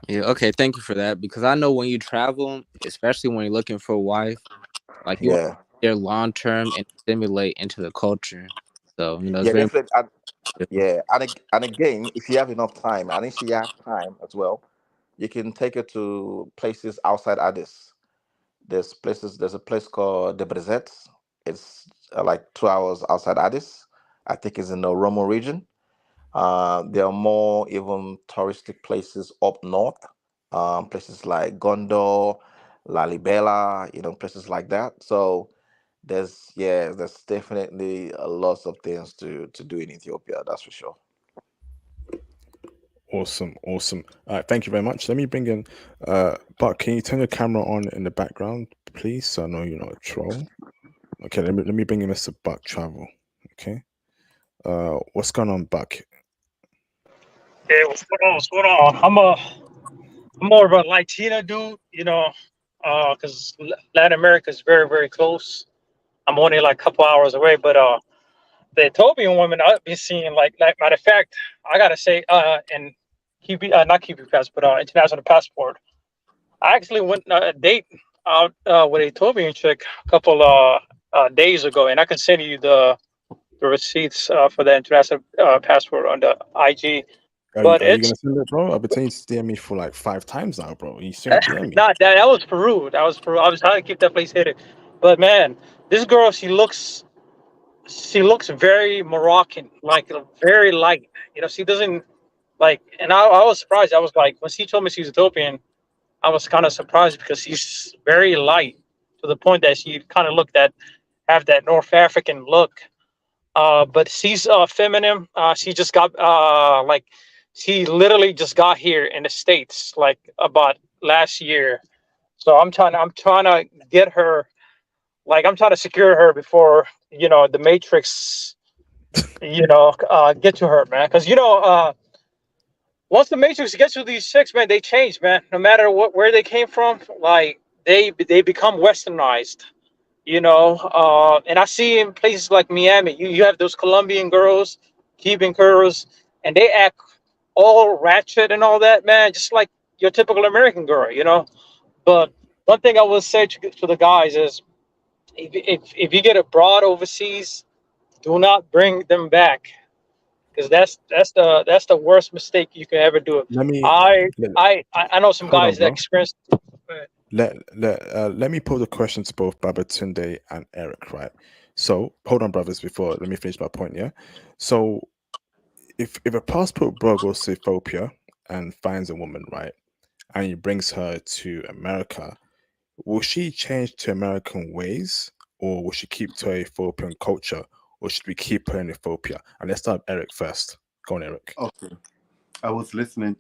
Yeah, okay, thank you for that. Because I know when you travel, especially when you're looking for a wife, like you want
Yeah.
to be there long term and stimulate into the culture. So, it's
Yeah,
very
definitely. And,
important.
yeah, and again, if you have enough time, and if she has time as well, you can take her to places outside Addis. There's a place called Debrecen. It's like 2 hours outside Addis. I think it's in the Romo region. There are more even touristic places up north, places like Gondor, Lalibela, places like that. So there's definitely a lots of things to do in Ethiopia. That's for sure.
Awesome. All right, thank you very much. Let me bring in Buck. Can you turn your camera on in the background, please? So I know you're not a troll. Okay, let me bring in Mr. Buck Travel. Okay. What's going on, Buck?
Hey, what's going on? What's going on? I'm more of a Latina dude, because Latin America is very, very close. I'm only like a couple hours away, but the Ethiopian women I've been seeing, like matter of fact, I gotta say, and not QB pass, but international passport. I actually went on a date out with a Ethiopian chick a couple days ago, and I can send you the receipts for the international passport on the IG.
Are you,
But
are you
it's
gonna send it, bro? I've been telling you to DM me for like 5 times now, bro. You still ain't DM me.
not that was Peru. That was Peru. I was trying to keep that place hidden. But man, this girl, she looks very Moroccan, like very light. She doesn't like, and I was surprised. I was like, when she told me she's Ethiopian, I was kind of surprised because she's very light to the point that she kind of have that North African look. But she's feminine. She just got like she literally just got here in the States like about last year. So I'm trying to get her, like I'm trying to secure her before the Matrix get to her, man. Because once the Matrix gets to these chicks, man, they change, man. No matter where they came from, like they become westernized. And I see in places like Miami, you have those Colombian girls, Cuban girls, and they act all ratchet and all that, man, just like your typical American girl. But one thing I will say to the guys is, if you get a broad overseas, do not bring them back, because that's the worst mistake you can ever do.
Let me
I
let,
I know some
hold on,
guys that
bro.
experienced.
Let me pose a question to both Babatunde and Eric, right? So hold on, brothers, before let me finish my point, yeah? So if a passport bro goes to Ethiopia and finds a woman, right, and he brings her to America, will she change to American ways, or will she keep to her Ethiopian culture, or should we keep her in Ethiopia? And let's start with Eric first. Go on, Eric.
Okay. I was listening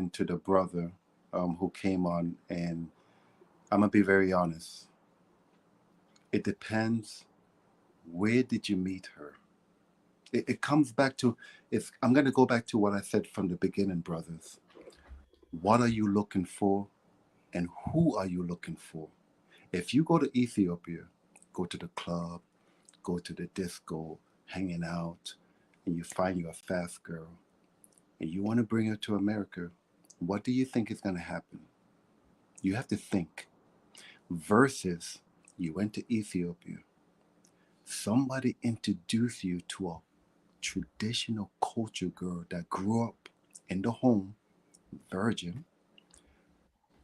to the brother who came on, and I'm gonna be very honest. It depends. Where did you meet her? It comes back to, if I'm gonna go back to what I said from the beginning, brothers. What are you looking for, and who are you looking for? If you go to Ethiopia, go to the club, go to the disco, hanging out, and you find you a fast girl, and you want to bring her to America, what do you think is going to happen? You have to think. Versus, you went to Ethiopia, somebody introduced you to a traditional culture girl that grew up in the home, virgin,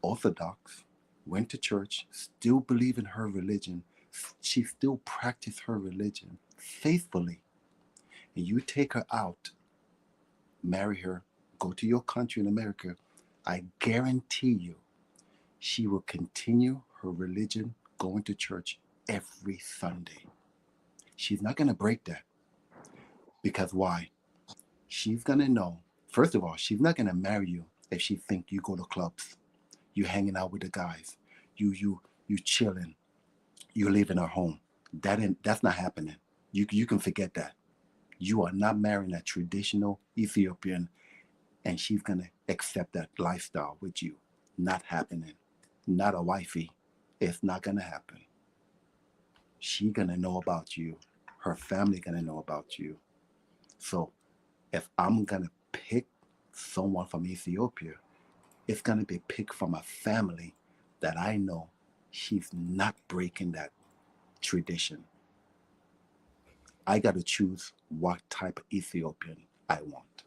Orthodox, went to church, still believe in her religion. She still practiced her religion faithfully. And you take her out, marry her, go to your country in America. I guarantee you, she will continue her religion, going to church every Sunday. She's not going to break that. Because why? She's going to know, first of all, she's not going to marry you if she think you go to clubs, you hanging out with the guys, you chilling, you leaving her home. That's not happening. You can forget that. You are not marrying a traditional Ethiopian, and she's gonna accept that lifestyle with you. Not happening. Not a wifey. It's not gonna happen. She gonna know about you. Her family gonna know about you. So if I'm gonna pick someone from Ethiopia, it's gonna be picked from a family that I know she's not breaking that tradition. I got to choose what type of Ethiopian I want.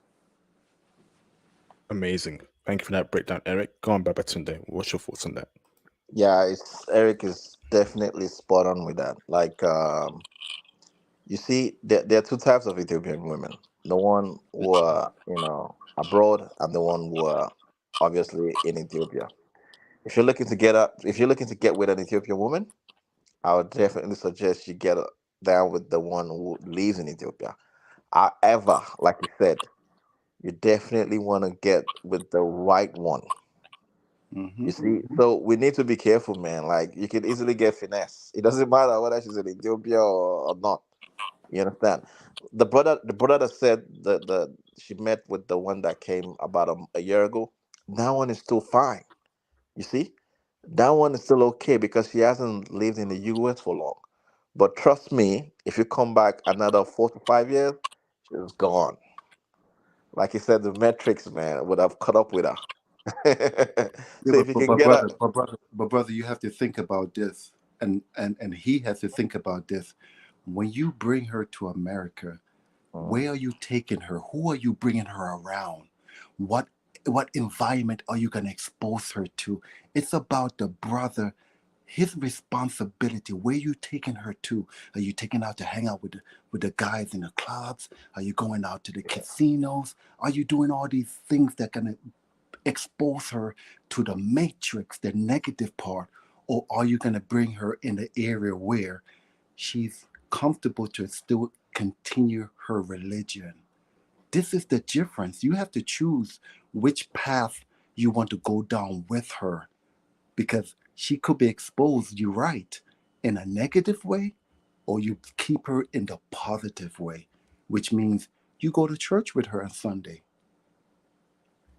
Amazing. Thank you for that breakdown, Eric. Go on, Babatunde. What's your thoughts on that?
Yeah, it's Eric is definitely spot on with that. Like, you see, there are two types of Ethiopian women. The one who are, abroad, and the one who are obviously in Ethiopia. If you're looking to get with an Ethiopian woman, I would definitely suggest you get down with the one who lives in Ethiopia. However, like you said, you definitely want to get with the right one.
Mm-hmm.
You see, so we need to be careful, man. Like, you can easily get finesse. It doesn't matter whether she's in Ethiopia or not. You understand? The brother that said that she met with the one that came about a year ago. That one is still fine. You see, that one is still okay because she hasn't lived in the U.S. for long. But trust me, if you come back another 4 to 5 years, she's gone. Like you said, the metrics, man, would have caught up with her.
Yeah,
So if
but,
you
but,
can
but
get a,
brother, but brother, but brother, you have to think about this, and he has to think about this. When you bring her to America,
Mm,
where are you taking her? Who are you bringing her around? What what environment are you going to expose her to? It's about the brother, his responsibility. Where you taking her to? Are you taking her out to hang out with the guys in the clubs? Are you going out to the casinos? Are you doing all these things that going to expose her to the matrix, the negative part, or are you going to bring her in the area where she's comfortable to still continue her religion? This is the difference. You have to choose which path you want to go down with her, because she could be exposed, you're right, in a negative way, or you keep her in the positive way, which means you go to church with her on Sunday,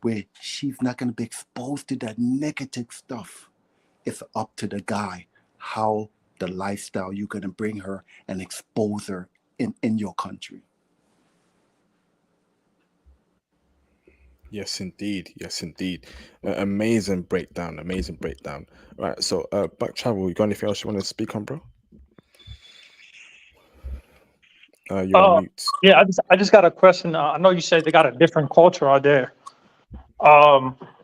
where she's not going to be exposed to that negative stuff. It's up to the guy how the lifestyle you're going to bring her and expose her in your country.
Yes, indeed. Yes, indeed. Amazing breakdown. Amazing breakdown. Right. So, Buck Travel, you got anything else you want to speak on, bro? You're on mute.
Yeah, I just got a question. I know you said they got a different culture out there.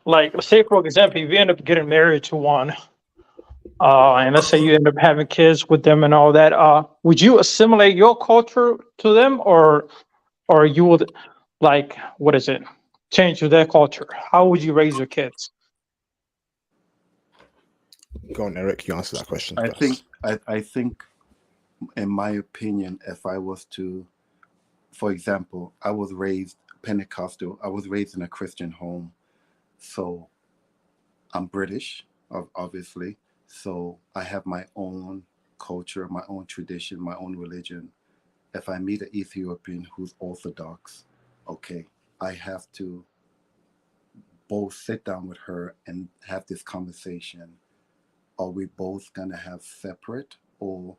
Like, say for example, if you end up getting married to one, and let's say you end up having kids with them and all that, would you assimilate your culture to them, or you would, like, what is it, change to their culture? How would you raise your kids?
Go on, Eric. You answer that question
I
first.
think, in my opinion, if I was to, for example, I was raised Pentecostal. I was raised in a Christian home. So I'm British, obviously. So I have my own culture, my own tradition, my own religion. If I meet an Ethiopian who's Orthodox, okay, I have to both sit down with her and have this conversation. Are we both going to have separate, or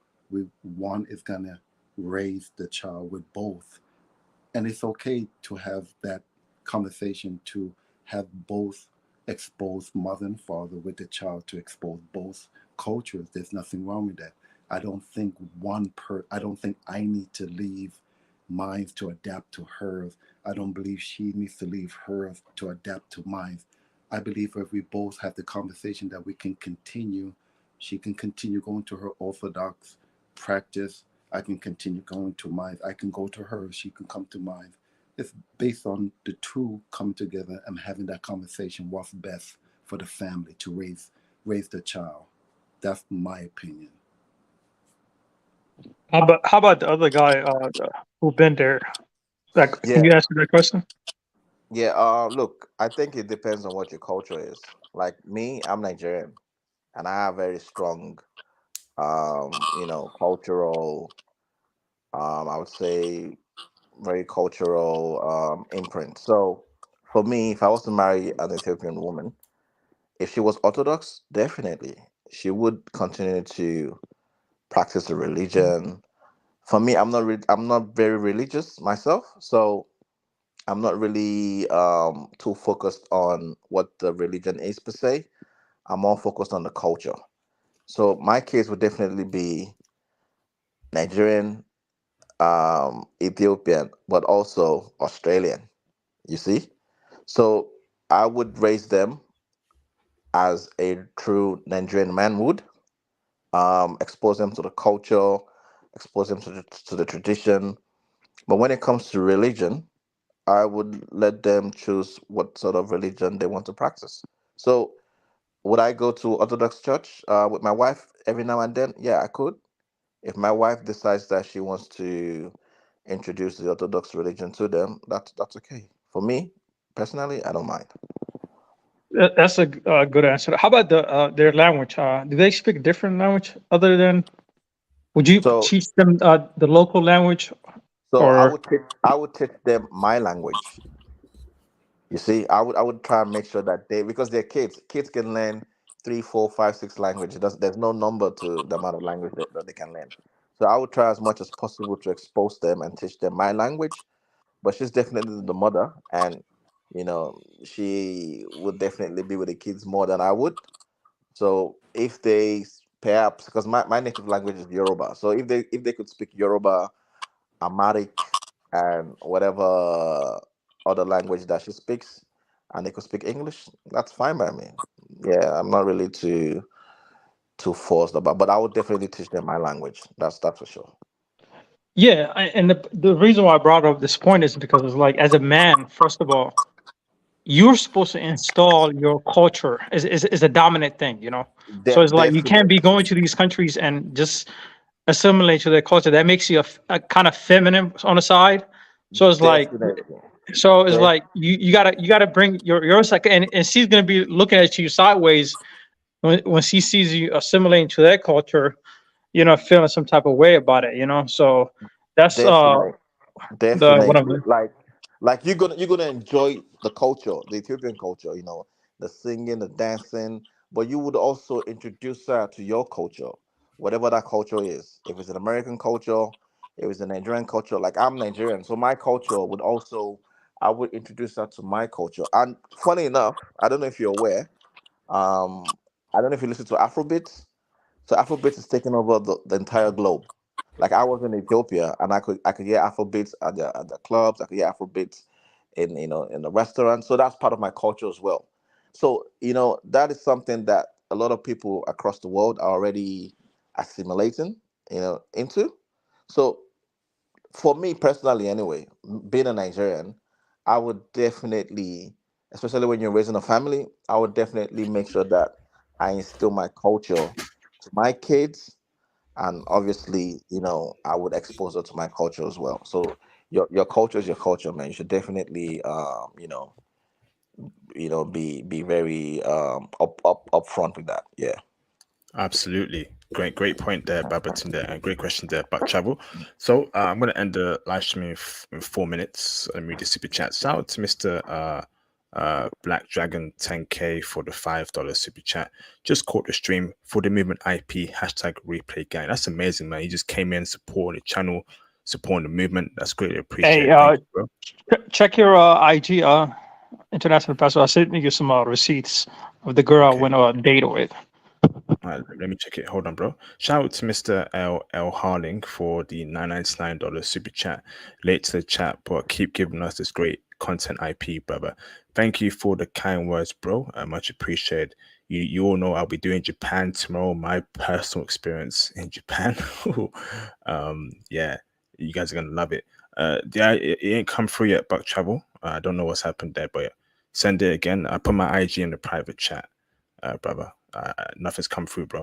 one is going to raise the child with both? And it's okay to have that conversation, to have both expose mother and father with the child, to expose both cultures. There's nothing wrong with that. I don't think I need to leave mine to adapt to hers. I don't believe she needs to leave hers to adapt to mine. I believe if we both have the conversation that we can continue, she can continue going to her Orthodox practice. I can continue going to mine. I can go to her. She can come to mine. It's based on the two coming together and having that conversation. What's best for the family to raise the child? That's my opinion.
How about the other guy who been there? Like,
Yeah,
can you answer that question?
yeah. Look, I think it depends on what your culture is. Like me, I'm Nigerian, and I have very strong, cultural, I would say, very cultural imprint. So, for me, if I was to marry an Ethiopian woman, if she was Orthodox, definitely she would continue to practice the religion. For me, I'm not very religious myself, so I'm not really too focused on what the religion is per se. I'm more focused on the culture. So my case would definitely be Nigerian, Ethiopian, but also Australian. You see, so I would raise them as a true Nigerian man would. Expose them to the culture, expose them to the tradition. But when it comes to religion, I would let them choose what sort of religion they want to practice. So, would I go to Orthodox church with my wife every now and then? Yeah, I could. If my wife decides that she wants to introduce the Orthodox religion to them, that's okay. For me, personally, I don't mind.
That's a good answer. How about their language? Do they speak different language other than? Would you
So,
teach them the local language,
so
or?
I would teach them my language. You see, I would try and make sure that they, because they're kids. Kids can learn 3, 4, 5, 6 languages. There's no number to the amount of language that they can learn. So I would try as much as possible to expose them and teach them my language. But she's definitely the mother, and she would definitely be with the kids more than I would. So if they perhaps, because my native language is Yoruba, so if they could speak Yoruba, Amharic, and whatever other language that she speaks, and they could speak English, that's fine by me. Yeah, I'm not really too forced about, but I would definitely teach them my language. That's for sure.
Yeah, and the reason why I brought up this point is because it's like, as a man, first of all, you're supposed to install your culture is a dominant thing, you know. So it's like you can't be
Definitely,
going to these countries and just assimilate to their culture. That makes you a kind of feminine on the side. So it's like
definitely.
So it's
Yeah.
like you gotta bring your side, and she's gonna be looking at you sideways when she sees you assimilating to that culture, feeling some type of way about it, So that's
Definitely,
the what
definitely.
I'm.
Like you're gonna enjoy the culture, the Ethiopian culture. The singing, the dancing, but you would also introduce her to your culture, whatever that culture is. If it's an American culture, if it's a Nigerian culture, like I'm Nigerian, so my culture would also, I would introduce her to my culture. And funny enough, I don't know if you're aware, I don't know if you listen to Afrobeats. So Afrobeats is taking over the entire globe. Like I was in Ethiopia and I could hear Afrobeats at the clubs, I could hear Afrobeats in the restaurant. So that's part of my culture as well. So, that is something that a lot of people across the world are already assimilating, into. So for me personally anyway, being a Nigerian, I would definitely, especially when you're raising a family, I would definitely make sure that I instill my culture to my kids, and obviously, I would expose her to my culture as well. So your culture is your culture, man. You should definitely be very up front with that. Yeah.
Absolutely. Great point there, Babatunde, and great question there about travel. So I'm going to end the live stream in 4 minutes. Let me read the super chat. Shout out to Mr. Black Dragon 10K for the $5 super chat. Just caught the stream for the movement IP hashtag replay gang. That's amazing, man. He just came in supporting the channel, supporting the movement. That's greatly appreciated.
Hey,
Thank you, bro.
check your IG, international passport. I sent you some receipts of the girl I
Okay.
went on a date with.
All right, let me check it. Hold on, bro. Shout out to Mr. L Harling for the $9.99 super chat. Late to the chat, but keep giving us this great content IP, brother. Thank you for the kind words, bro. Much appreciated. You all know I'll be doing Japan tomorrow. My personal experience in Japan. Yeah, you guys are gonna love it. Yeah, it ain't come through yet, Buck Travel. I don't know what's happened there, but send it again. I put my IG in the private chat, brother. Nothing's come through, bro.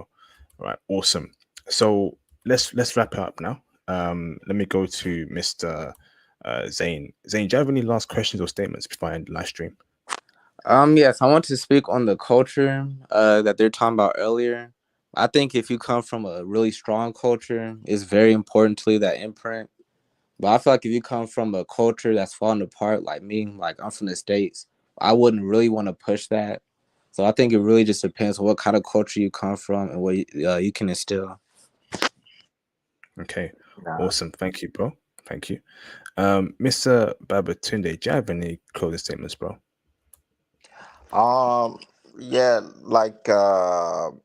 All right, awesome. So let's wrap it up now. Let me go to Mr. Zane. Zane, do you have any last questions or statements before I end the live stream?
Yes, I want to speak on the culture that they're talking about earlier. I think if you come from a really strong culture, it's very important to leave that imprint. But I feel like if you come from a culture that's falling apart, like me, like I'm from the States, I wouldn't really want to push that. So I think it really just depends on what kind of culture you come from and what you can instill.
Okay,
Nah.
awesome. Thank you, bro. Thank you. Mr. Babatunde, do you have any closing statements, bro?
Yeah, like Mr.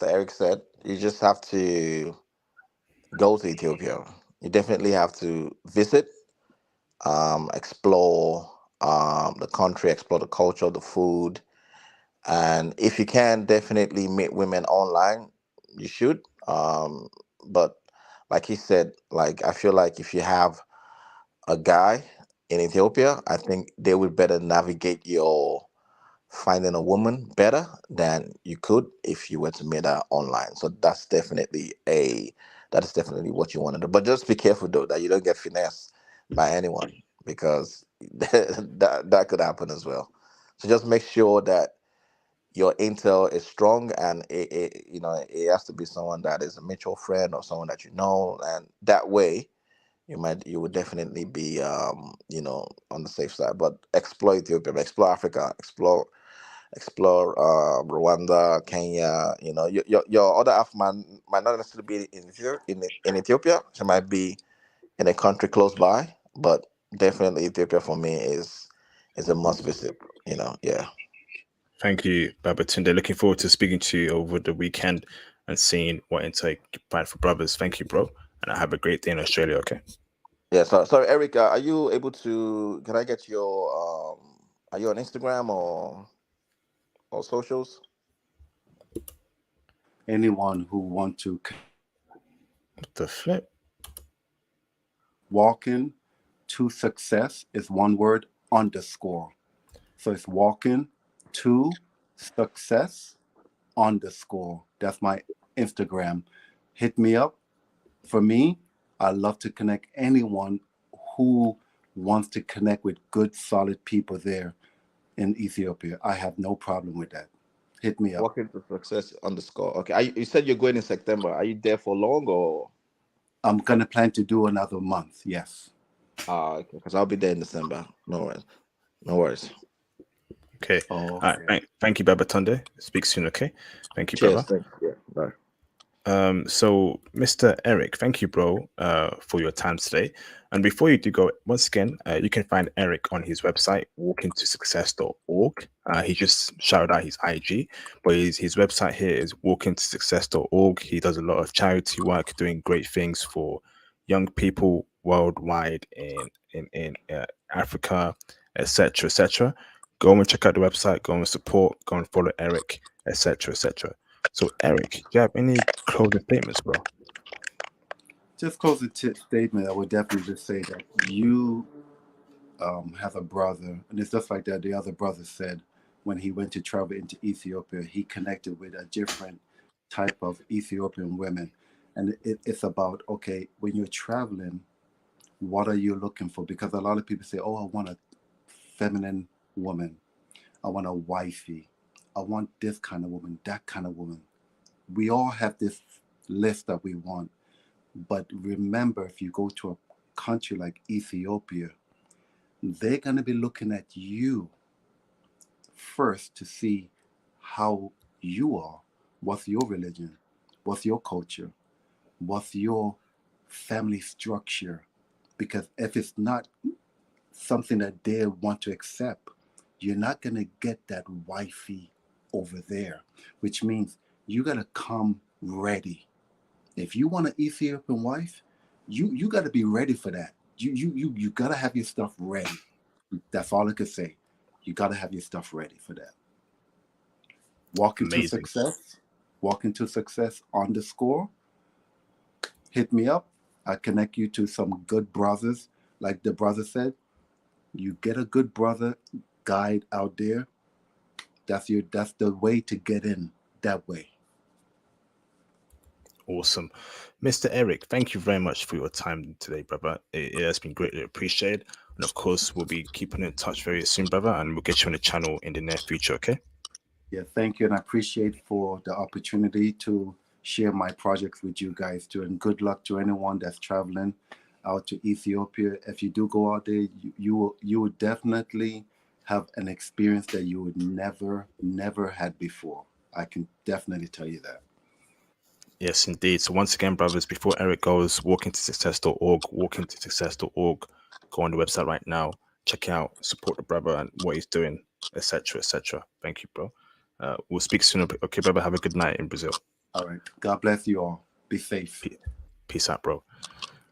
Eric said, you just have to go to Ethiopia. You definitely have to visit, explore the country, explore the culture, the food, and if you can, definitely meet women online. You should. But like he said, like I feel like if you have a guy in Ethiopia, I think they would better navigate your finding a woman better than you could if you were to meet her online. So that is definitely what you want to do. But just be careful though that you don't get finessed by anyone, because that could happen as well. So just make sure that your intel is strong, and it has to be someone that is a mutual friend or someone that you know, and that way you would definitely be on the safe side. But explore Ethiopia, explore Africa, explore Rwanda, Kenya. Your other half might not necessarily be in Ethiopia. She might be in a country close by, but definitely Ethiopia for me is a must visit. Yeah.
Thank you, Babatunde. Looking forward to speaking to you over the weekend and seeing what intake you provide for brothers. Thank you, bro. And I have a great day in Australia, okay?
Yeah. So sorry, Eric. Are you able to? Can I get your? Are you on Instagram or socials?
Anyone who want to
What the flip?
walking to success is one word underscore. So it's walking to success underscore. That's my Instagram. Hit me up. For me, I love to connect anyone who wants to connect with good, solid people there in Ethiopia, I have no problem with that. Hit me up.
Walking to Success _ Okay. You said you're going in September. Are you there for long or?
I'm going to plan to do another month. Yes.
Okay. Because I'll be there in December. No worries. No worries.
Okay.
Oh,
All right. Thank you, Baba Tunde. Speak soon. Okay. Thank you,
Cheers.
brother.
Thank you. Yeah, bye.
So Mr. Eric, thank you, bro, for your time today. And before you do go, once again, you can find Eric on his website, walkingtosuccess.org. He just shouted out his IG, but his website here is walkingtosuccess.org. He does a lot of charity work, doing great things for young people worldwide in Africa, etc., etc. Go and check out the website. Go and support. Go and follow Eric, etc., etc. So, Eric, do you have any closing statements, bro?
Just closing statement, I would definitely just say that you have a brother, and it's just like that. The other brother said when he went to travel into Ethiopia, he connected with a different type of Ethiopian women. And it's about, okay, when you're traveling, what are you looking for? Because a lot of people say, oh, I want a feminine woman. I want a wifey. I want this kind of woman, that kind of woman. We all have this list that we want. But remember, if you go to a country like Ethiopia, they're going to be looking at you first to see how you are. What's your religion? What's your culture? What's your family structure? Because if it's not something that they want to accept, you're not going to get that wifey over there, which means you got to come ready. If you want an Ethiopian wife, you got to be ready for that. You got to have your stuff ready. That's all I could say. You got to have your stuff ready for that. Walking to Success _ hit me up. I connect you to some good brothers. Like the brother said, you get a good brother guide out there. That's the way to get in that way.
Awesome. Mr. Eric, thank you very much for your time today, brother. It has been greatly appreciated. And of course, we'll be keeping in touch very soon, brother, and we'll get you on the channel in the near future, okay?
Yeah, thank you. And I appreciate for the opportunity to share my projects with you guys too. And good luck to anyone that's traveling out to Ethiopia. If you do go out there, you will definitely have an experience that you would never had before. I can definitely tell you that.
Yes, indeed. So once again, brothers, before Eric goes, walkingtosuccess.org, walkingtosuccess.org. Go on the website right now. Check out, support the brother and what he's doing, etc., etc. Thank you, bro. We'll speak soon. Okay, brother. Have a good night in Brazil.
All right. God bless you all. Be safe.
Peace out, bro.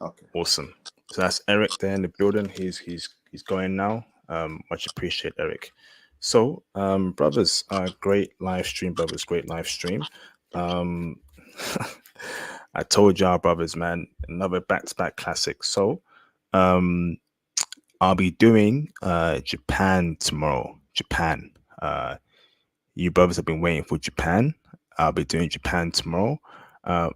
Okay.
Awesome. So that's Eric there in the building. He's going now. Much appreciate Eric. So, brothers, great live stream, brothers. Great live stream. I told y'all, brothers, man, another back-to-back classic. So, I'll be doing Japan tomorrow. Japan. You brothers have been waiting for Japan. I'll be doing Japan tomorrow.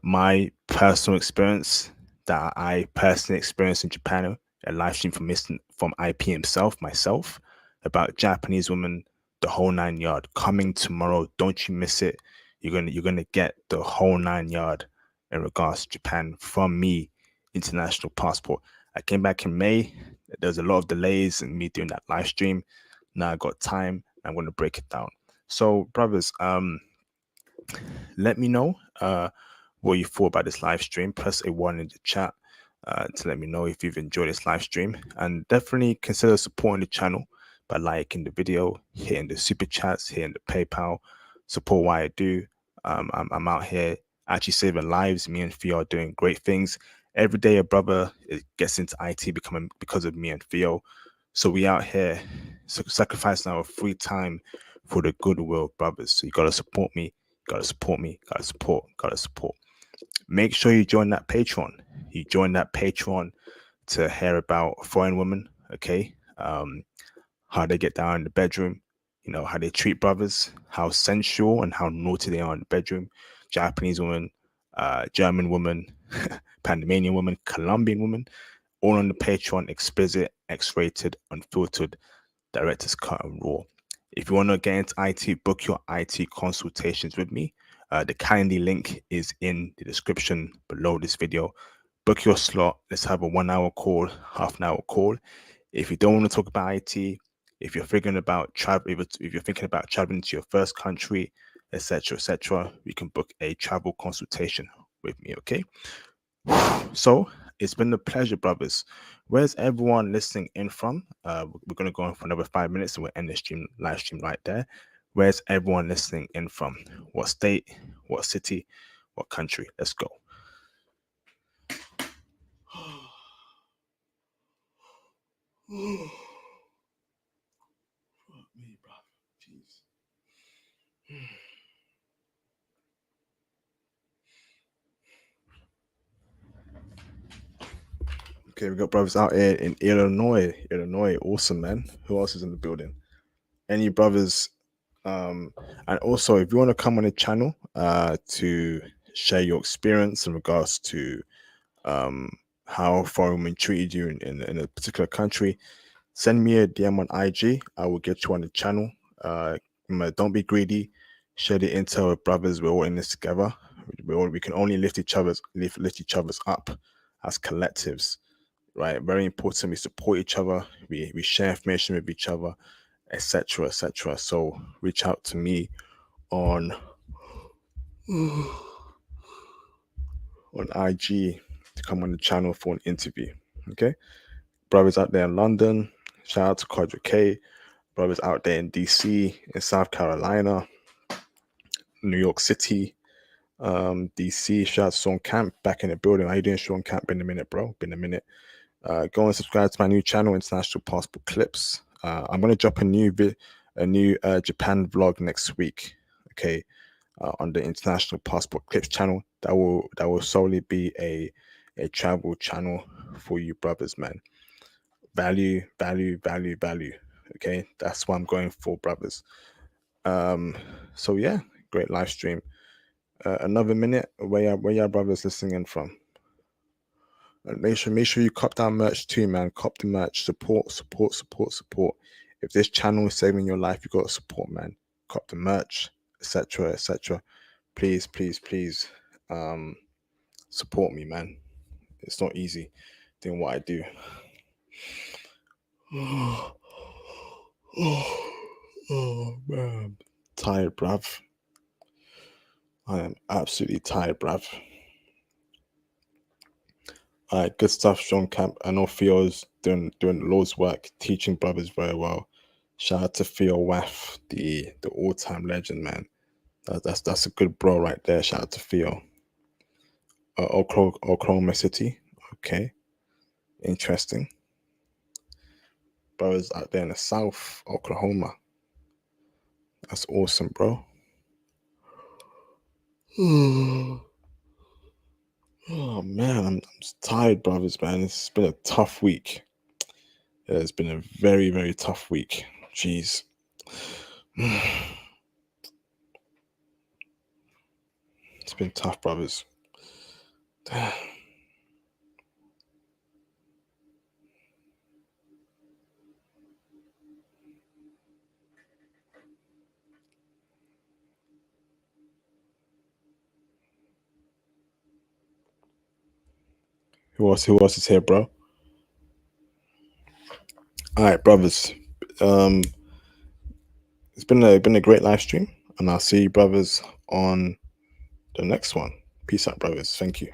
My personal experience that I personally experienced in Japan, a live stream from IP himself, myself, about Japanese women, the whole 9 yard, coming tomorrow. Don't you miss it. You're gonna get the whole 9 yard in regards to Japan from me, international passport. I came back in May. There was a lot of delays in me doing that live stream. Now I got time. I'm going to break it down. So, brothers, let me know what you thought about this live stream. Press a 1 in the chat to let me know if you've enjoyed this live stream. And definitely consider supporting the channel by liking the video, hitting the super chats, hitting the PayPal. Support what I do. I'm out here actually saving lives. Me and Theo are doing great things. Every day a brother gets into IT because of me and Theo. So we out here sacrificing our free time for the goodwill, brothers. So you gotta support me. Gotta support me. Gotta support. Make sure you join that Patreon. You join that Patreon to hear about foreign women. Okay, how they get down in the bedroom. You know how they treat brothers. How sensual and how naughty they are in the bedroom. Japanese women, German women, Panamanian women, Colombian women. All on the Patreon, explicit X-rated, unfiltered, director's cut, and raw. If you want to get into IT, book your IT consultations with me. The Calendly link is in the description below this video. Book your slot. Let's have a 1 hour call, half an hour call. If you don't want to talk about IT, if you're thinking about travel, if you're thinking about traveling to your first country, etc., we can book a travel consultation with me. Okay. So it's been a pleasure, brothers. Where's everyone listening in from? We're gonna go on for another 5 minutes, and we'll end the live stream right there. Where's everyone listening in from? What state? What city? What country? Let's go. Okay, we got brothers out here in Illinois. Awesome, man. Who else is in the building? Any brothers? And also, if you want to come on the channel to share your experience in regards to how foreign women treated you in a particular country, send me a DM on IG. I will get you on the channel. Don't be greedy. Share the intel with brothers. We're all in this together. We can only lift each other's up as collectives, right? Very important. We support each other. We share information with each other, etc. So reach out to me on IG to come on the channel for an interview. Okay, brothers out there in London, shout out to Quadra K. Brothers out there in DC, in South Carolina, New York City, DC. Shout out to Sean Camp back in the building. How you doing, Sean Camp? Been a minute, bro. Been a minute. Go and subscribe to my new channel, International Passport Clips. I'm gonna drop a new Japan vlog next week. Okay, on the International Passport Clips channel. That will solely be a travel channel for you brothers, man. Value. Okay, that's what I'm going for, brothers. So yeah, great live stream. Another minute. Where y'all brothers listening in from? And make sure you cop that merch too, man. Cop the merch. Support. If this channel is saving your life, you got to support, man. Cop the merch, etc. Please, support me, man. It's not easy doing what I do. Oh man, tired, bruv. I am absolutely tired, bruv. All right, good stuff, Sean Camp. I know Theo's doing the Lord's work, teaching brothers very well. Shout out to Theo Waff, the all-time legend, man. That's a good bro right there. Shout out to Theo. Oklahoma City. Okay, interesting. Brothers out there in the South, Oklahoma. That's awesome, bro. Oh man, I'm just tired, brothers, man. It's been a tough week. Yeah, it's been a very, very tough week. Jeez. It's been tough, brothers. Who else is here, bro? All right, brothers. It's been a great live stream, and I'll see you brothers on the next one. Peace out, brothers. Thank you.